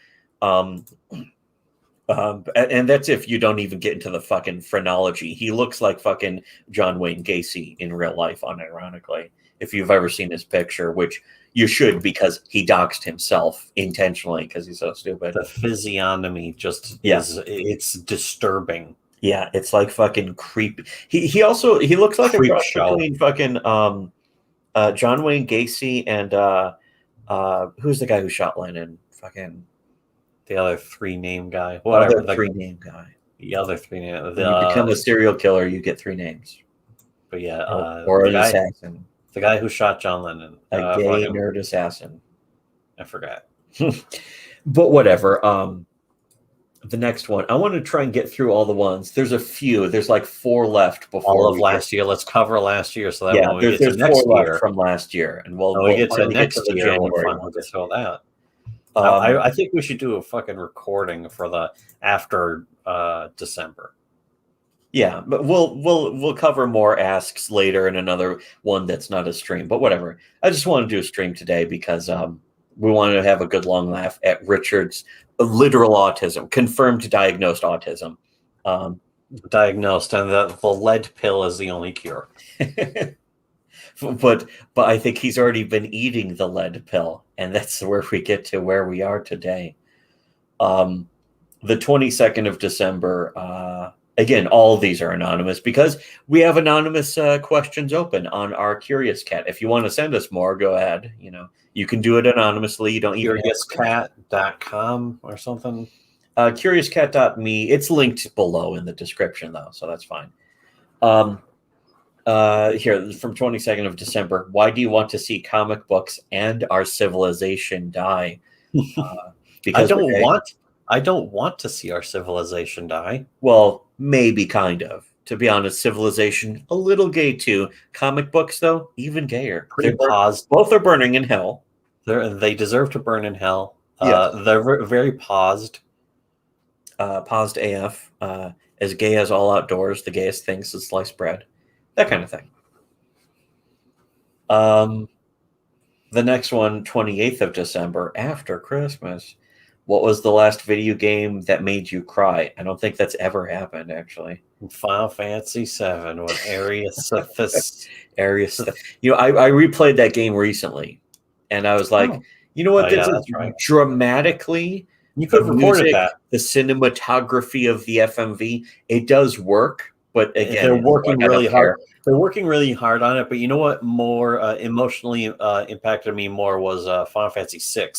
And that's if you don't even get into the fucking phrenology. He looks like fucking John Wayne Gacy in real life, unironically. If you've ever seen his picture, which you should, because he doxed himself intentionally because he's so stupid. The physiognomy just it's disturbing. Yeah, it's like fucking creepy. He looks like a cross between fucking John Wayne Gacy and who's the guy who shot Lennon? Fucking the other three name guy. Whatever. The three name guy. The other three name. When you become a serial killer, you get three names. But yeah, or an assassin. The guy who shot John Lennon. A gay nerd assassin. I forgot. But whatever. The next one. I want to try and get through all the ones. There's a few. There's like 4 left before all of last year. Let's cover last year. So that when we get to next 4 year left from last year, and we'll get to next year. We'll finally get to all that. I think we should do a fucking recording for the after December. Yeah, but we'll cover more asks later in another one that's not a stream. But whatever. I just want to do a stream today because we wanted to have a good long laugh at Richard's literal autism, confirmed diagnosed autism. Diagnosed, and the lead pill is the only cure. But I think he's already been eating the lead pill, and that's where we get to where we are today. The 22nd of December. Again, all of these are anonymous because we have anonymous questions open on our Curious Cat. If you want to send us more, go ahead. You can do it anonymously. You don't even CuriousCat.com or something. CuriousCat.me. It's linked below in the description, though, so that's fine. Here from 22nd of December. Why do you want to see comic books and our civilization die? Because I don't want to see our civilization die. Well, maybe kind of. To be honest, civilization a little gay too. Comic books, though, even gayer. Pretty paused. Both are burning in hell. They deserve to burn in hell. Yes. They're very paused. Paused AF. As gay as all outdoors, the gayest thing since sliced bread. That kind of thing. The next one, 28th of December, after Christmas. What was the last video game that made you cry? I don't think that's ever happened, actually. Final Fantasy VII with Arius. Arius. I replayed that game recently, and I was like, you know what? This is right. Dramatically. You could have recorded that. The cinematography of the FMV, it does work. But again, they're working really hard. They're working really hard on it. But you know what? More emotionally impacted me more was Final Fantasy VI.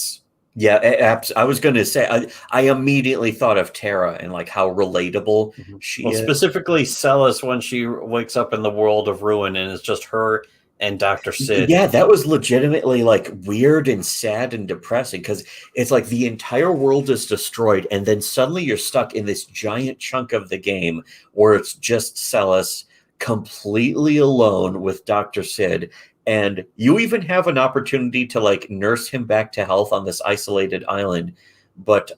Yeah, I was going to say I immediately thought of Terra and like how relatable she is. Specifically, Celis when she wakes up in the world of ruin and it's just her and Dr. Sid. Yeah, that was legitimately like weird and sad and depressing because it's like the entire world is destroyed, and then suddenly you're stuck in this giant chunk of the game where it's just Celis completely alone with Dr. Sid, and you even have an opportunity to like nurse him back to health on this isolated island, but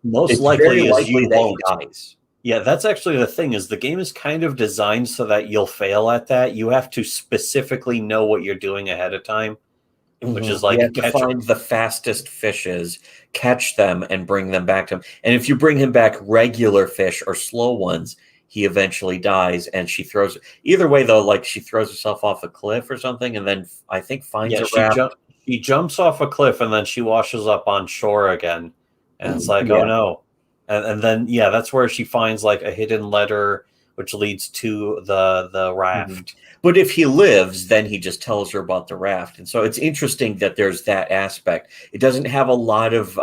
Most it's likely very is likely you that he won't. dies. Yeah, that's actually the thing is the game is kind of designed so that you'll fail at that. You have to specifically know what you're doing ahead of time, which is You like have to find the fastest fishes, catch them, and bring them back to him. And if you bring him back regular fish or slow ones, he eventually dies. And she throws either way though, like she throws herself off a cliff or something, and then I think finds yeah, a raft. she jumps off a cliff and then she washes up on shore again. And it's like, oh Yeah. no. And then yeah, that's where she finds like a hidden letter which leads to the raft. But if he lives, then he just tells her about the raft. And so it's interesting that there's that aspect. It doesn't have a lot of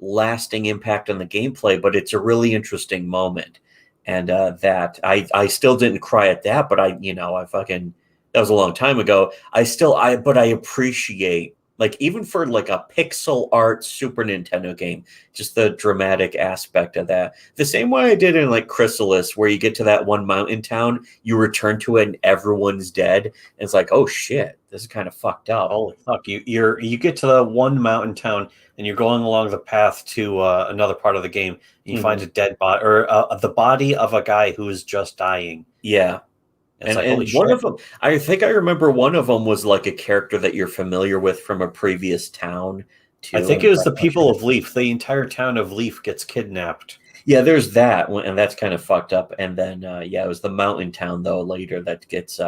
lasting impact on the gameplay, but it's a really interesting moment. And that I still didn't cry at that, but I fucking, that was a long time ago. But I appreciate, like, even for like a pixel art Super Nintendo game, just the dramatic aspect of that. The same way I did in like Chrysalis, where you get to that one mountain town, you return to it and everyone's dead. And it's like, oh shit, this is kind of fucked up. Holy fuck! You get to the one mountain town and you're going along the path to another part of the game. And you find a dead body or the body of a guy who is just dying. Yeah. It's And one of them, I think I remember one of them was like a character that you're familiar with from a previous town. Too. I think it was the people of Leaf. The entire town of Leaf gets kidnapped. Yeah, there's that, and that's kind of fucked up. And then, yeah, it was the mountain town though later that gets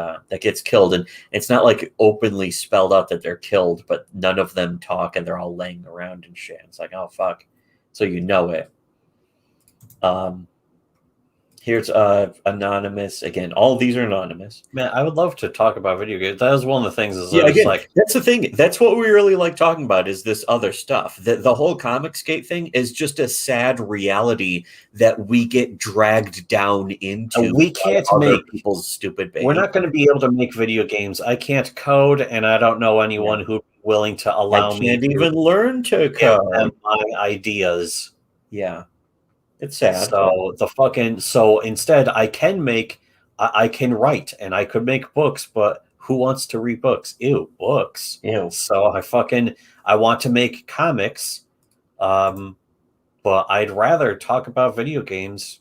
killed, and it's not like openly spelled out that they're killed, but none of them talk, and they're all laying around and shit. It's like, oh fuck, so you know it. Here's anonymous again. All of these are anonymous. Man, I would love to talk about video games. That was one of the things. Is Yeah, again, like that's the thing. That's what we really like talking about is this other stuff. The whole Comicsgate thing is just a sad reality that we get dragged down into. We can't make people's stupid behavior. We're not going to be able to make video games. I can't code, and I don't know anyone who's willing to allow me. I can't even learn to code. My ideas. Yeah. It's sad. So instead I can write and I could make books, but who wants to read books? Ew, books. Ew. So I want to make comics, but I'd rather talk about video games.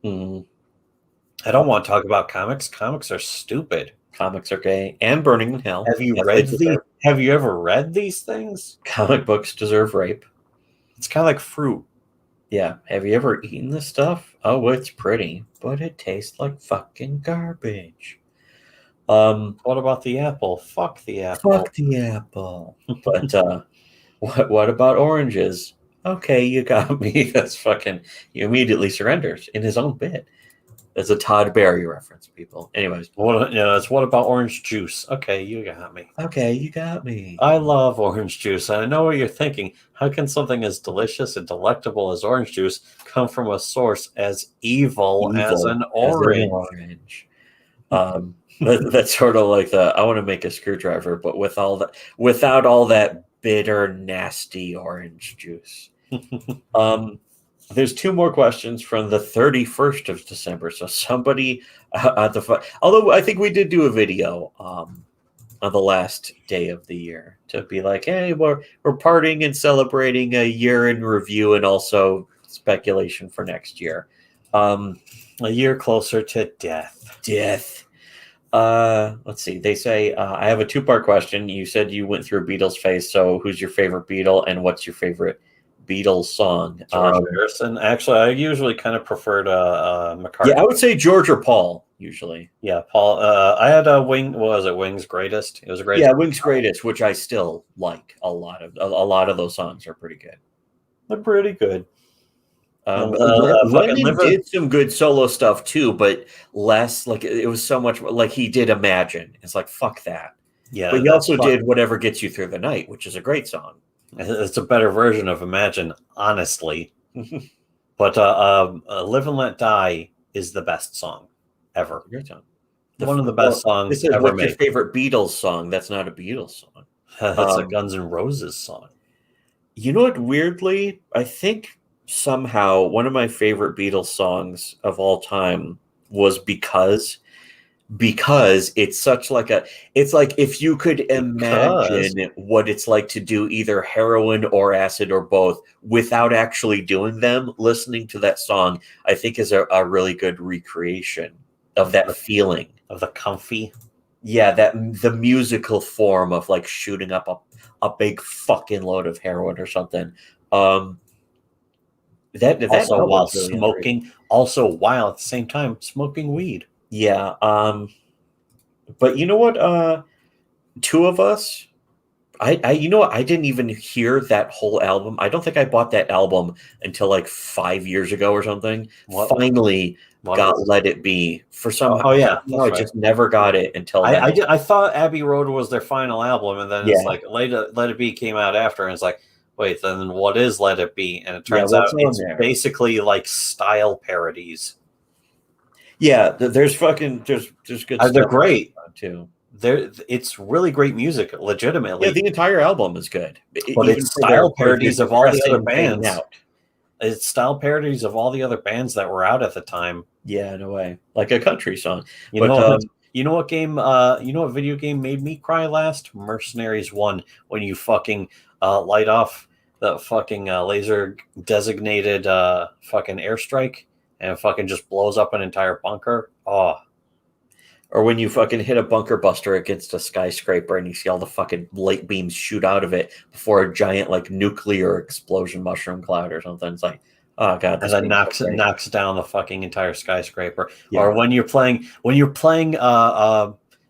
I don't want to talk about comics. Comics are stupid. Comics are gay and burning in hell. Have you ever read these things? Comic books deserve rape. It's kind of like fruit. Yeah. Have you ever eaten this stuff? Oh, it's pretty, but it tastes like fucking garbage. What about the apple? Fuck the apple. Fuck the apple. But what about oranges? Okay, you got me. That's fucking. He immediately surrenders in his own bit. That's a Todd Barry reference, people. Anyways, it's what about orange juice? Okay, you got me. Okay, you got me. I love orange juice. And I know what you're thinking. How can something as delicious and delectable as orange juice come from a source as evil as an orange? That's sort of like I want to make a screwdriver, but without all that bitter, nasty orange juice. There's two more questions from the 31st of December. So somebody although I think we did do a video on the last day of the year to be like, hey, we're partying and celebrating a year in review and also speculation for next year. A year closer to death. Let's see. They say, I have a two-part question. You said you went through a Beatles phase. So who's your favorite Beatle and what's your favorite Beatles song? George Harrison. Actually, I usually kind of preferred McCartney. Yeah, I would say George or Paul usually. Yeah, Paul. I had Wings Greatest? It was great. Yeah, Wings Greatest, which I still like a lot of those songs are pretty good. They're pretty good. Lennon did some good solo stuff too, but less. Like it was so much like he did Imagine. It's like fuck that. Yeah, but he also did Whatever Gets You Through the Night, which is a great song. It's a better version of Imagine, honestly. But Live and Let Die is the best song ever. Great song. One of the best songs ever ever made. Your made. favorite Beatles song? That's not a Beatles song. That's a Guns N' Roses song. You know what? Weirdly, I think somehow one of my favorite Beatles songs of all time was because it's such like it's like if you could imagine what it's like to do either heroin or acid or both without actually doing them, listening to that song, I think is a really good recreation of that feeling. Of the comfy. Yeah, the musical form of like shooting up a big fucking load of heroin or something. That Also while really smoking, underrated. also while at the same time smoking weed. Yeah. But you know what? Two of us, I you know what? I didn't even hear that whole album. I don't think I bought that album until like 5 years ago or something. Finally got Let It Be for some. Oh yeah, no, I just never got it until then. I thought Abbey Road was their final album, and then it's like Let It Be came out after, and it's like, wait, then what is Let It Be? And it turns out it's basically like style parodies. Yeah, there's good stuff. They're great too. It's really great music, legitimately. Yeah, the entire album is good. But it's style parodies of all the other bands. It's style parodies of all the other bands that were out at the time. Yeah, in a way, like a country song. You know what video game made me cry last? Mercenaries 1. When you fucking light off the fucking laser designated fucking airstrike and it fucking just blows up an entire bunker. Oh. Or when you fucking hit a bunker buster against a skyscraper and you see all the fucking light beams shoot out of it before a giant like nuclear explosion mushroom cloud or something. It's like, oh god, and then knocks down the fucking entire skyscraper. Yeah. Or when you're playing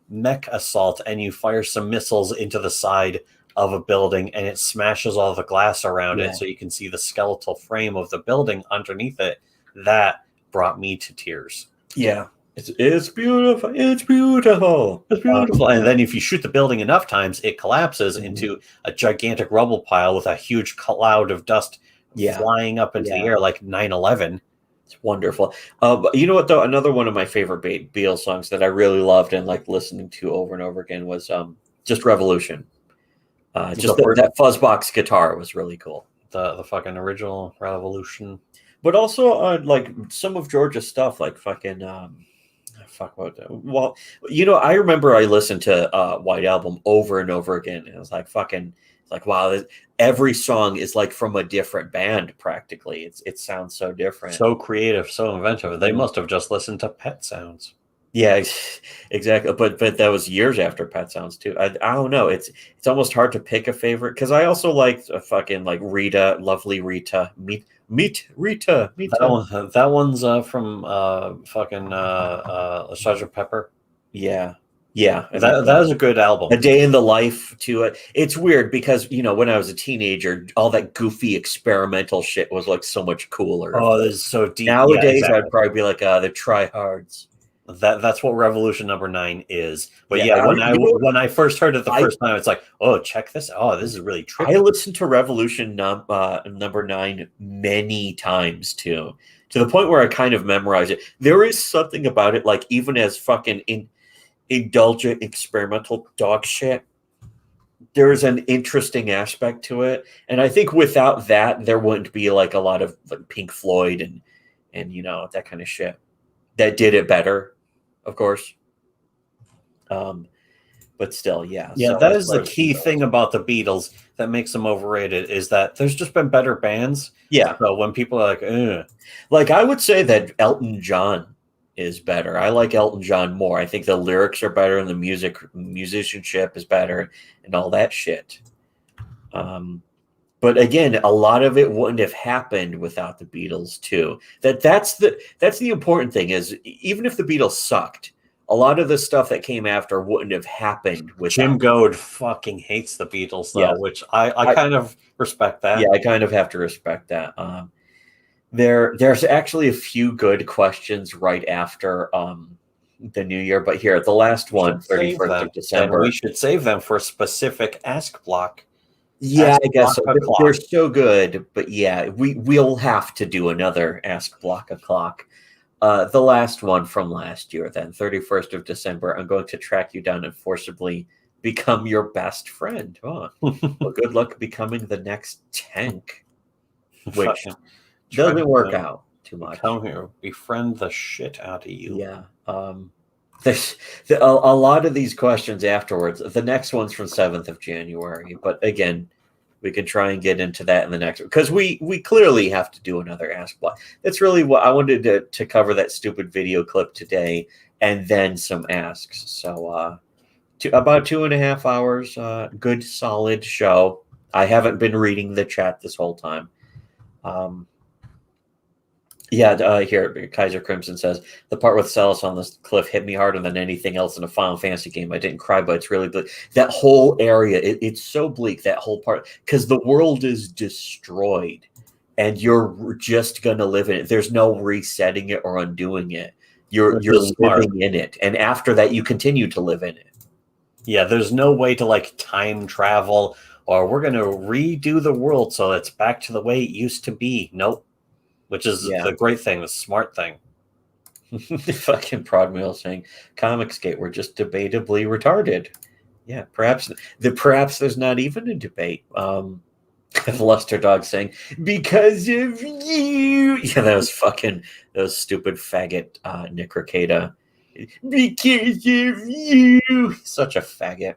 mech assault and you fire some missiles into the side of a building and it smashes all the glass around it so you can see the skeletal frame of the building underneath it. That brought me to tears. Yeah. It's beautiful. It's beautiful. It's beautiful. And then if you shoot the building enough times, it collapses into a gigantic rubble pile with a huge cloud of dust flying up into the air like 9/11. It's wonderful. You know what, though? Another one of my favorite Beatles songs that I really loved and like listening to over and over again was just Revolution. That fuzzbox guitar was really cool. The fucking original Revolution. But also like some of George's stuff, like fucking... Well, you know, I remember I listened to White Album over and over again, and it was like fucking, like, wow, every song is like from a different band practically. It sounds so different, so creative, so inventive. They must have just listened to Pet Sounds. Yeah, exactly. But that was years after Pet Sounds too. I don't know. It's almost hard to pick a favorite because I also liked fucking like Rita, lovely Rita, meet Rita. That one's from fucking Sgt. Pepper. Yeah. That is a good album. A Day in the Life to it. It's weird because, you know, when I was a teenager, all that goofy experimental shit was like so much cooler. Oh, this is so deep. Nowadays, I'd probably be like the tryhards. That's what Revolution number 9 is. But when I first heard it the first time, it's like, oh, check this. Oh, this is really trippy. I listened to Revolution number 9 many times too, to the point where I kind of memorized it. There is something about it, like even as fucking indulgent experimental dog shit, there's an interesting aspect to it. And I think without that, there wouldn't be like a lot of like Pink Floyd and you know, that kind of shit that did it better. Of course. But still, yeah. Yeah, so that is the key thing about the Beatles that makes them overrated is that there's just been better bands. Yeah. So when people are like, ugh. Like I would say that Elton John is better. I like Elton John more. I think the lyrics are better and the musicianship is better and all that shit. But again, a lot of it wouldn't have happened without the Beatles too. That's the important thing is even if the Beatles sucked, a lot of the stuff that came after wouldn't have happened without. Jim Goad fucking hates the Beatles though, which I kind of respect that. Yeah, I kind of have to respect that. There's actually a few good questions right after the new year, but here the last one, 31st of December. And we should save them for a specific ask block. Yeah, I guess so. They're so good, but yeah, we'll have to do another Ask Block O'Clock. The last one from last year, then 31st of December. I'm going to track you down and forcibly become your best friend. Oh, well, good luck becoming the next tank, which doesn't work out too much. Come here, befriend the shit out of you. Yeah. There's a lot of these questions afterwards. The next one's from 7th of January, but again, we can try and get into that in the next, because we clearly have to do another Ask Why. That's really what I wanted to cover, that stupid video clip today, and then some asks. So about 2.5 hours, good solid show. I haven't been reading the chat this whole time. Here, Kaiser Crimson says, the part with Celis on the cliff hit me harder than anything else in a Final Fantasy game. I didn't cry, but it's really bleak. That whole area, it's so bleak, that whole part, because the world is destroyed, and you're just going to live in it. There's no resetting it or undoing it. You're living in it, and after that, you continue to live in it. Yeah, there's no way to, like, time travel, or we're going to redo the world so it's back to the way it used to be. Nope. Which is the great thing, the smart thing. Fucking Prodmill saying, Comicsgate, we're just debatably retarded. Yeah, perhaps there's not even a debate. Luster Dog saying, because of you. Yeah, that was stupid faggot Nick Ricada. Because of you. Such a faggot.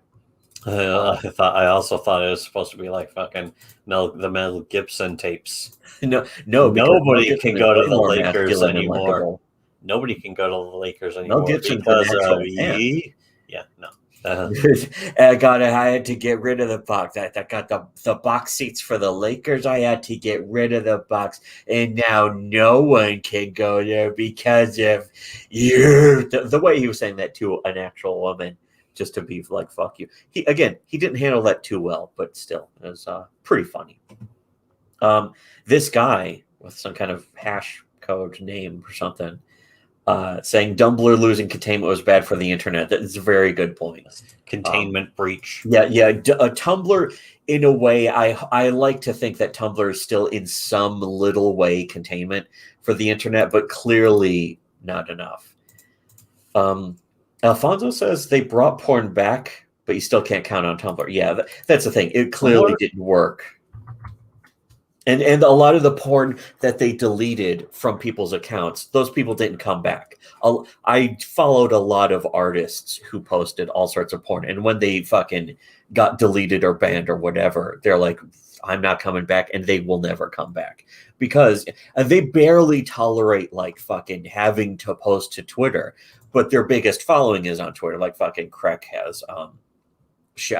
I also thought it was supposed to be like fucking the Mel Gibson tapes. No, nobody can go to the Lakers anymore. Nobody can go to the Lakers anymore. Mel Gibson because of ye. Yeah, no. I had to get rid of the box. I got the box seats for the Lakers. I had to get rid of the box, and now no one can go there because of you. The way he was saying that to an actual woman, just to be like, fuck you. He didn't handle that too well, but still, it was pretty funny. This guy with some kind of hash code name or something, saying Tumblr losing containment was bad for the internet. That's a very good point. Containment breach. Yeah. Tumblr, in a way, I like to think that Tumblr is still in some little way containment for the internet, but clearly not enough. Alfonso says they brought porn back, but you still can't count on Tumblr. Yeah, that's the thing. It clearly didn't work. And a lot of the porn that they deleted from people's accounts, those people didn't come back. I followed a lot of artists who posted all sorts of porn, and when they fucking got deleted or banned or whatever, they're like, I'm not coming back, and they will never come back. Because they barely tolerate, like, fucking having to post to Twitter, but their biggest following is on Twitter. Like fucking Craig has, I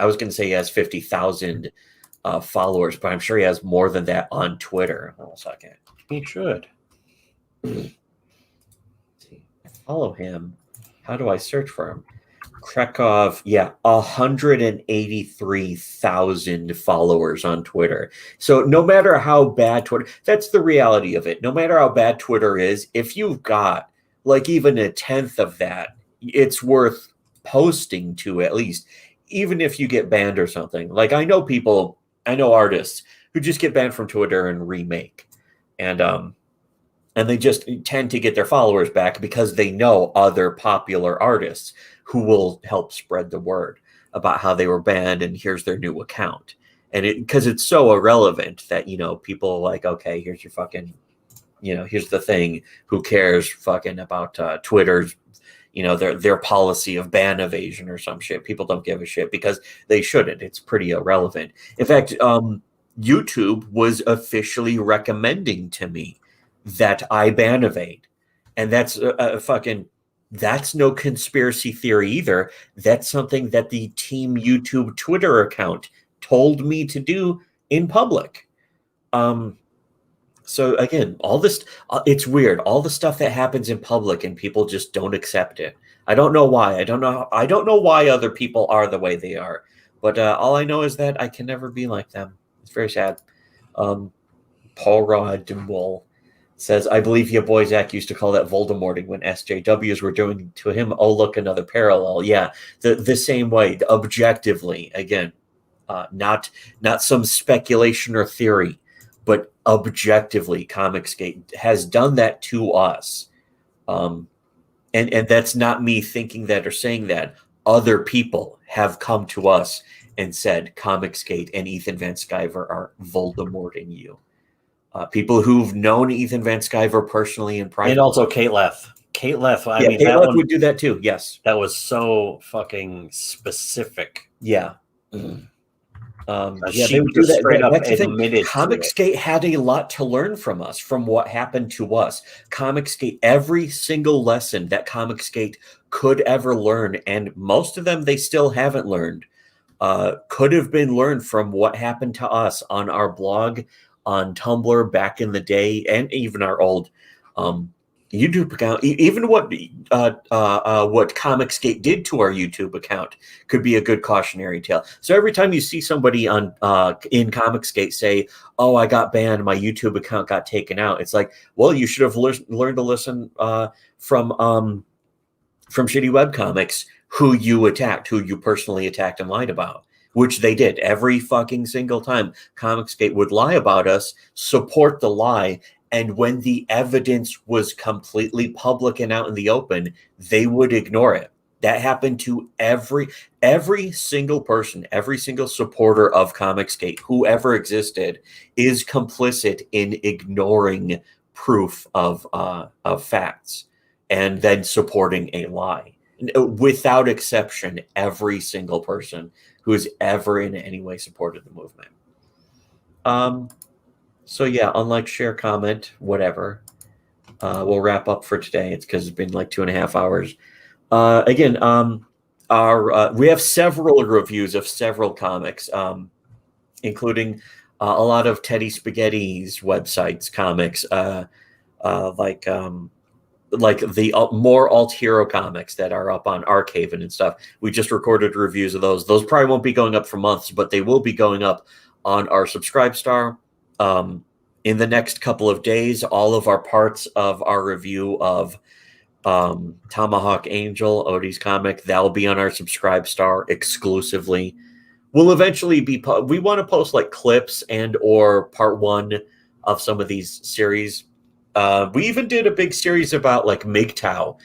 was going to say he has 50,000 followers, but I'm sure he has more than that on Twitter. Hold on a second. He should. Follow him. How do I search for him? Krekov, 183,000 followers on Twitter. So no matter how bad Twitter, that's the reality of it. No matter how bad Twitter is, if you've got like even a tenth of that, it's worth posting to, at least, even if you get banned or something. Like I know artists who just get banned from Twitter and remake, and they just tend to get their followers back because they know other popular artists who will help spread the word about how they were banned and here's their new account. And because it's so irrelevant that, people are like, okay, here's your fucking, here's the thing. Who cares fucking about Twitter's, their policy of ban evasion or some shit. People don't give a shit because they shouldn't. It's pretty irrelevant. In fact, YouTube was officially recommending to me that I ban evade. And that's that's no conspiracy theory either. That's something that the Team YouTube Twitter account told me to do in public. So again, all this, it's weird. All the stuff that happens in public and people just don't accept it. I don't know why. I don't know why other people are the way they are. But all I know is that I can never be like them. It's very sad. Paul Rod Dumball says, I believe your boy Zack used to call that Voldemorting when SJWs were doing to him. Oh, look, another parallel. Yeah, the same way, objectively. Again, not some speculation or theory, but objectively, Comicsgate has done that to us And that's not me thinking that or saying that. Other people have come to us and said Comicsgate and Ethan Van Sciver are Voldemorting you. People who've known Ethan Van Sciver personally and privately. And also Kate Leff. Kate Leff, I mean, Kate Leff would do that too, yes. That was so fucking specific. Yeah. She would do that straight up admitted Comicsgate had a lot to learn from us, from what happened to us. Comicsgate, every single lesson that Comicsgate could ever learn, and most of them they still haven't learned, could have been learned from what happened to us on our blog, on Tumblr back in the day, and even our old YouTube account. Even what Comicsgate did to our YouTube account could be a good cautionary tale. So every time you see somebody on in Comicsgate say, "Oh, I got banned, my YouTube account got taken out," it's like, well, you should have learned to listen from Shitty Webcomics, who you attacked, who you personally attacked and lied about, which they did every fucking single time. Comicsgate would lie about us, support the lie. And when the evidence was completely public and out in the open, they would ignore it. That happened to every single person, every single supporter of Comicsgate, whoever existed, is complicit in ignoring proof of facts and then supporting a lie. Without exception, every single person who has ever in any way supported the movement. So yeah, unlike, share, comment, whatever. We'll wrap up for today. It's because it's been like 2.5 hours. Again, we have several reviews of several comics, including a lot of Teddy Spaghetti's websites comics, like the more alt hero comics that are up on Arcaven and stuff. We just recorded reviews of those. Those probably won't be going up for months, but they will be going up on our Subscribestar. In the next couple of days, all of our parts of our review of Tomahawk Angel, Odie's comic, that'll be on our Subscribestar exclusively. We'll eventually be, we want to post like clips and or part 1 of some of these series. We even did a big series about like MGTOW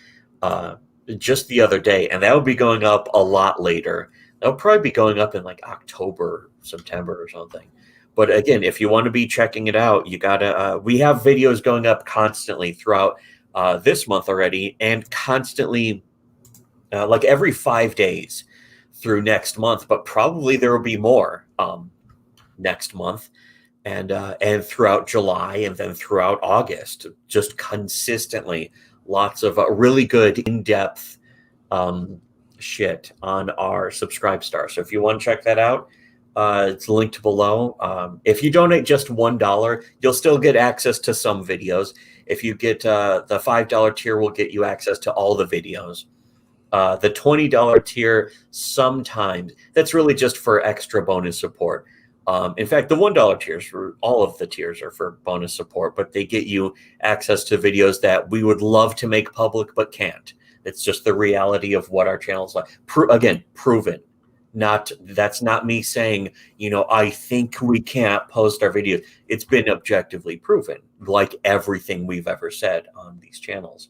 just the other day, and that will be going up a lot later. That'll probably be going up in like October, September or something. But again, if you want to be checking it out, you gotta. We have videos going up constantly throughout this month already, and constantly, like every 5 days through next month. But probably there will be more next month, and throughout July, and then throughout August. Just consistently, lots of really good in-depth shit on our Subscribestar. So if you want to check that out. It's linked below. If you donate just $1, you'll still get access to some videos. If you get the $5 tier, will get you access to all the videos. The $20 tier, sometimes, that's really just for extra bonus support. In fact, the $1 tiers, for all of the tiers are for bonus support, but they get you access to videos that we would love to make public but can't. It's just the reality of what our channel's like. Again, proven. That's not me saying, I think we can't post our videos. It's been objectively proven, like everything we've ever said on these channels.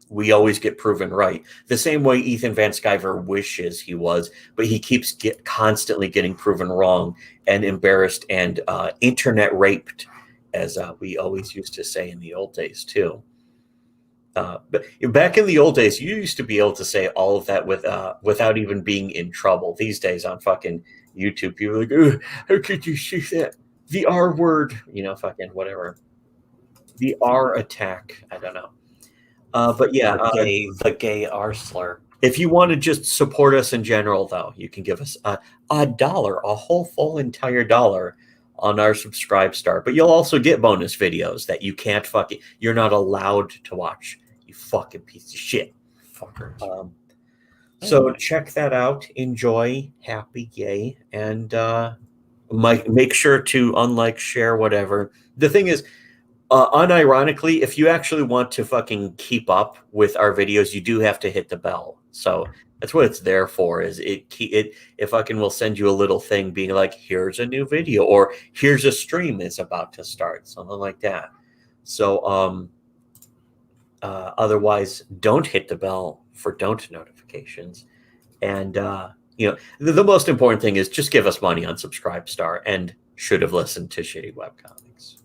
We always get proven right. The same way Ethan Van Sciver wishes he was, but he keeps constantly getting proven wrong and embarrassed and internet raped, as we always used to say in the old days too. But back in the old days, you used to be able to say all of that without even being in trouble. These days on fucking YouTube, people are like, oh, how could you say that? The R word, fucking whatever. The R attack. I don't know. But yeah. The gay R slur. If you want to just support us in general, though, you can give us $1, a whole full entire $1 on our Subscribestar. But you'll also get bonus videos that you can't you're not allowed to watch. You fucking piece of shit. Fuckers. So check that out. Enjoy. Happy yay. And make sure to unlike, share, whatever. The thing is, unironically, if you actually want to fucking keep up with our videos, you do have to hit the bell. So that's what it's there for. Is it fucking will send you a little thing being like, here's a new video, or here's a stream is about to start, something like that. So Otherwise, don't hit the bell for don't notifications. And, the most important thing is just give us money on Subscribestar and should have listened to Shitty Webcomics.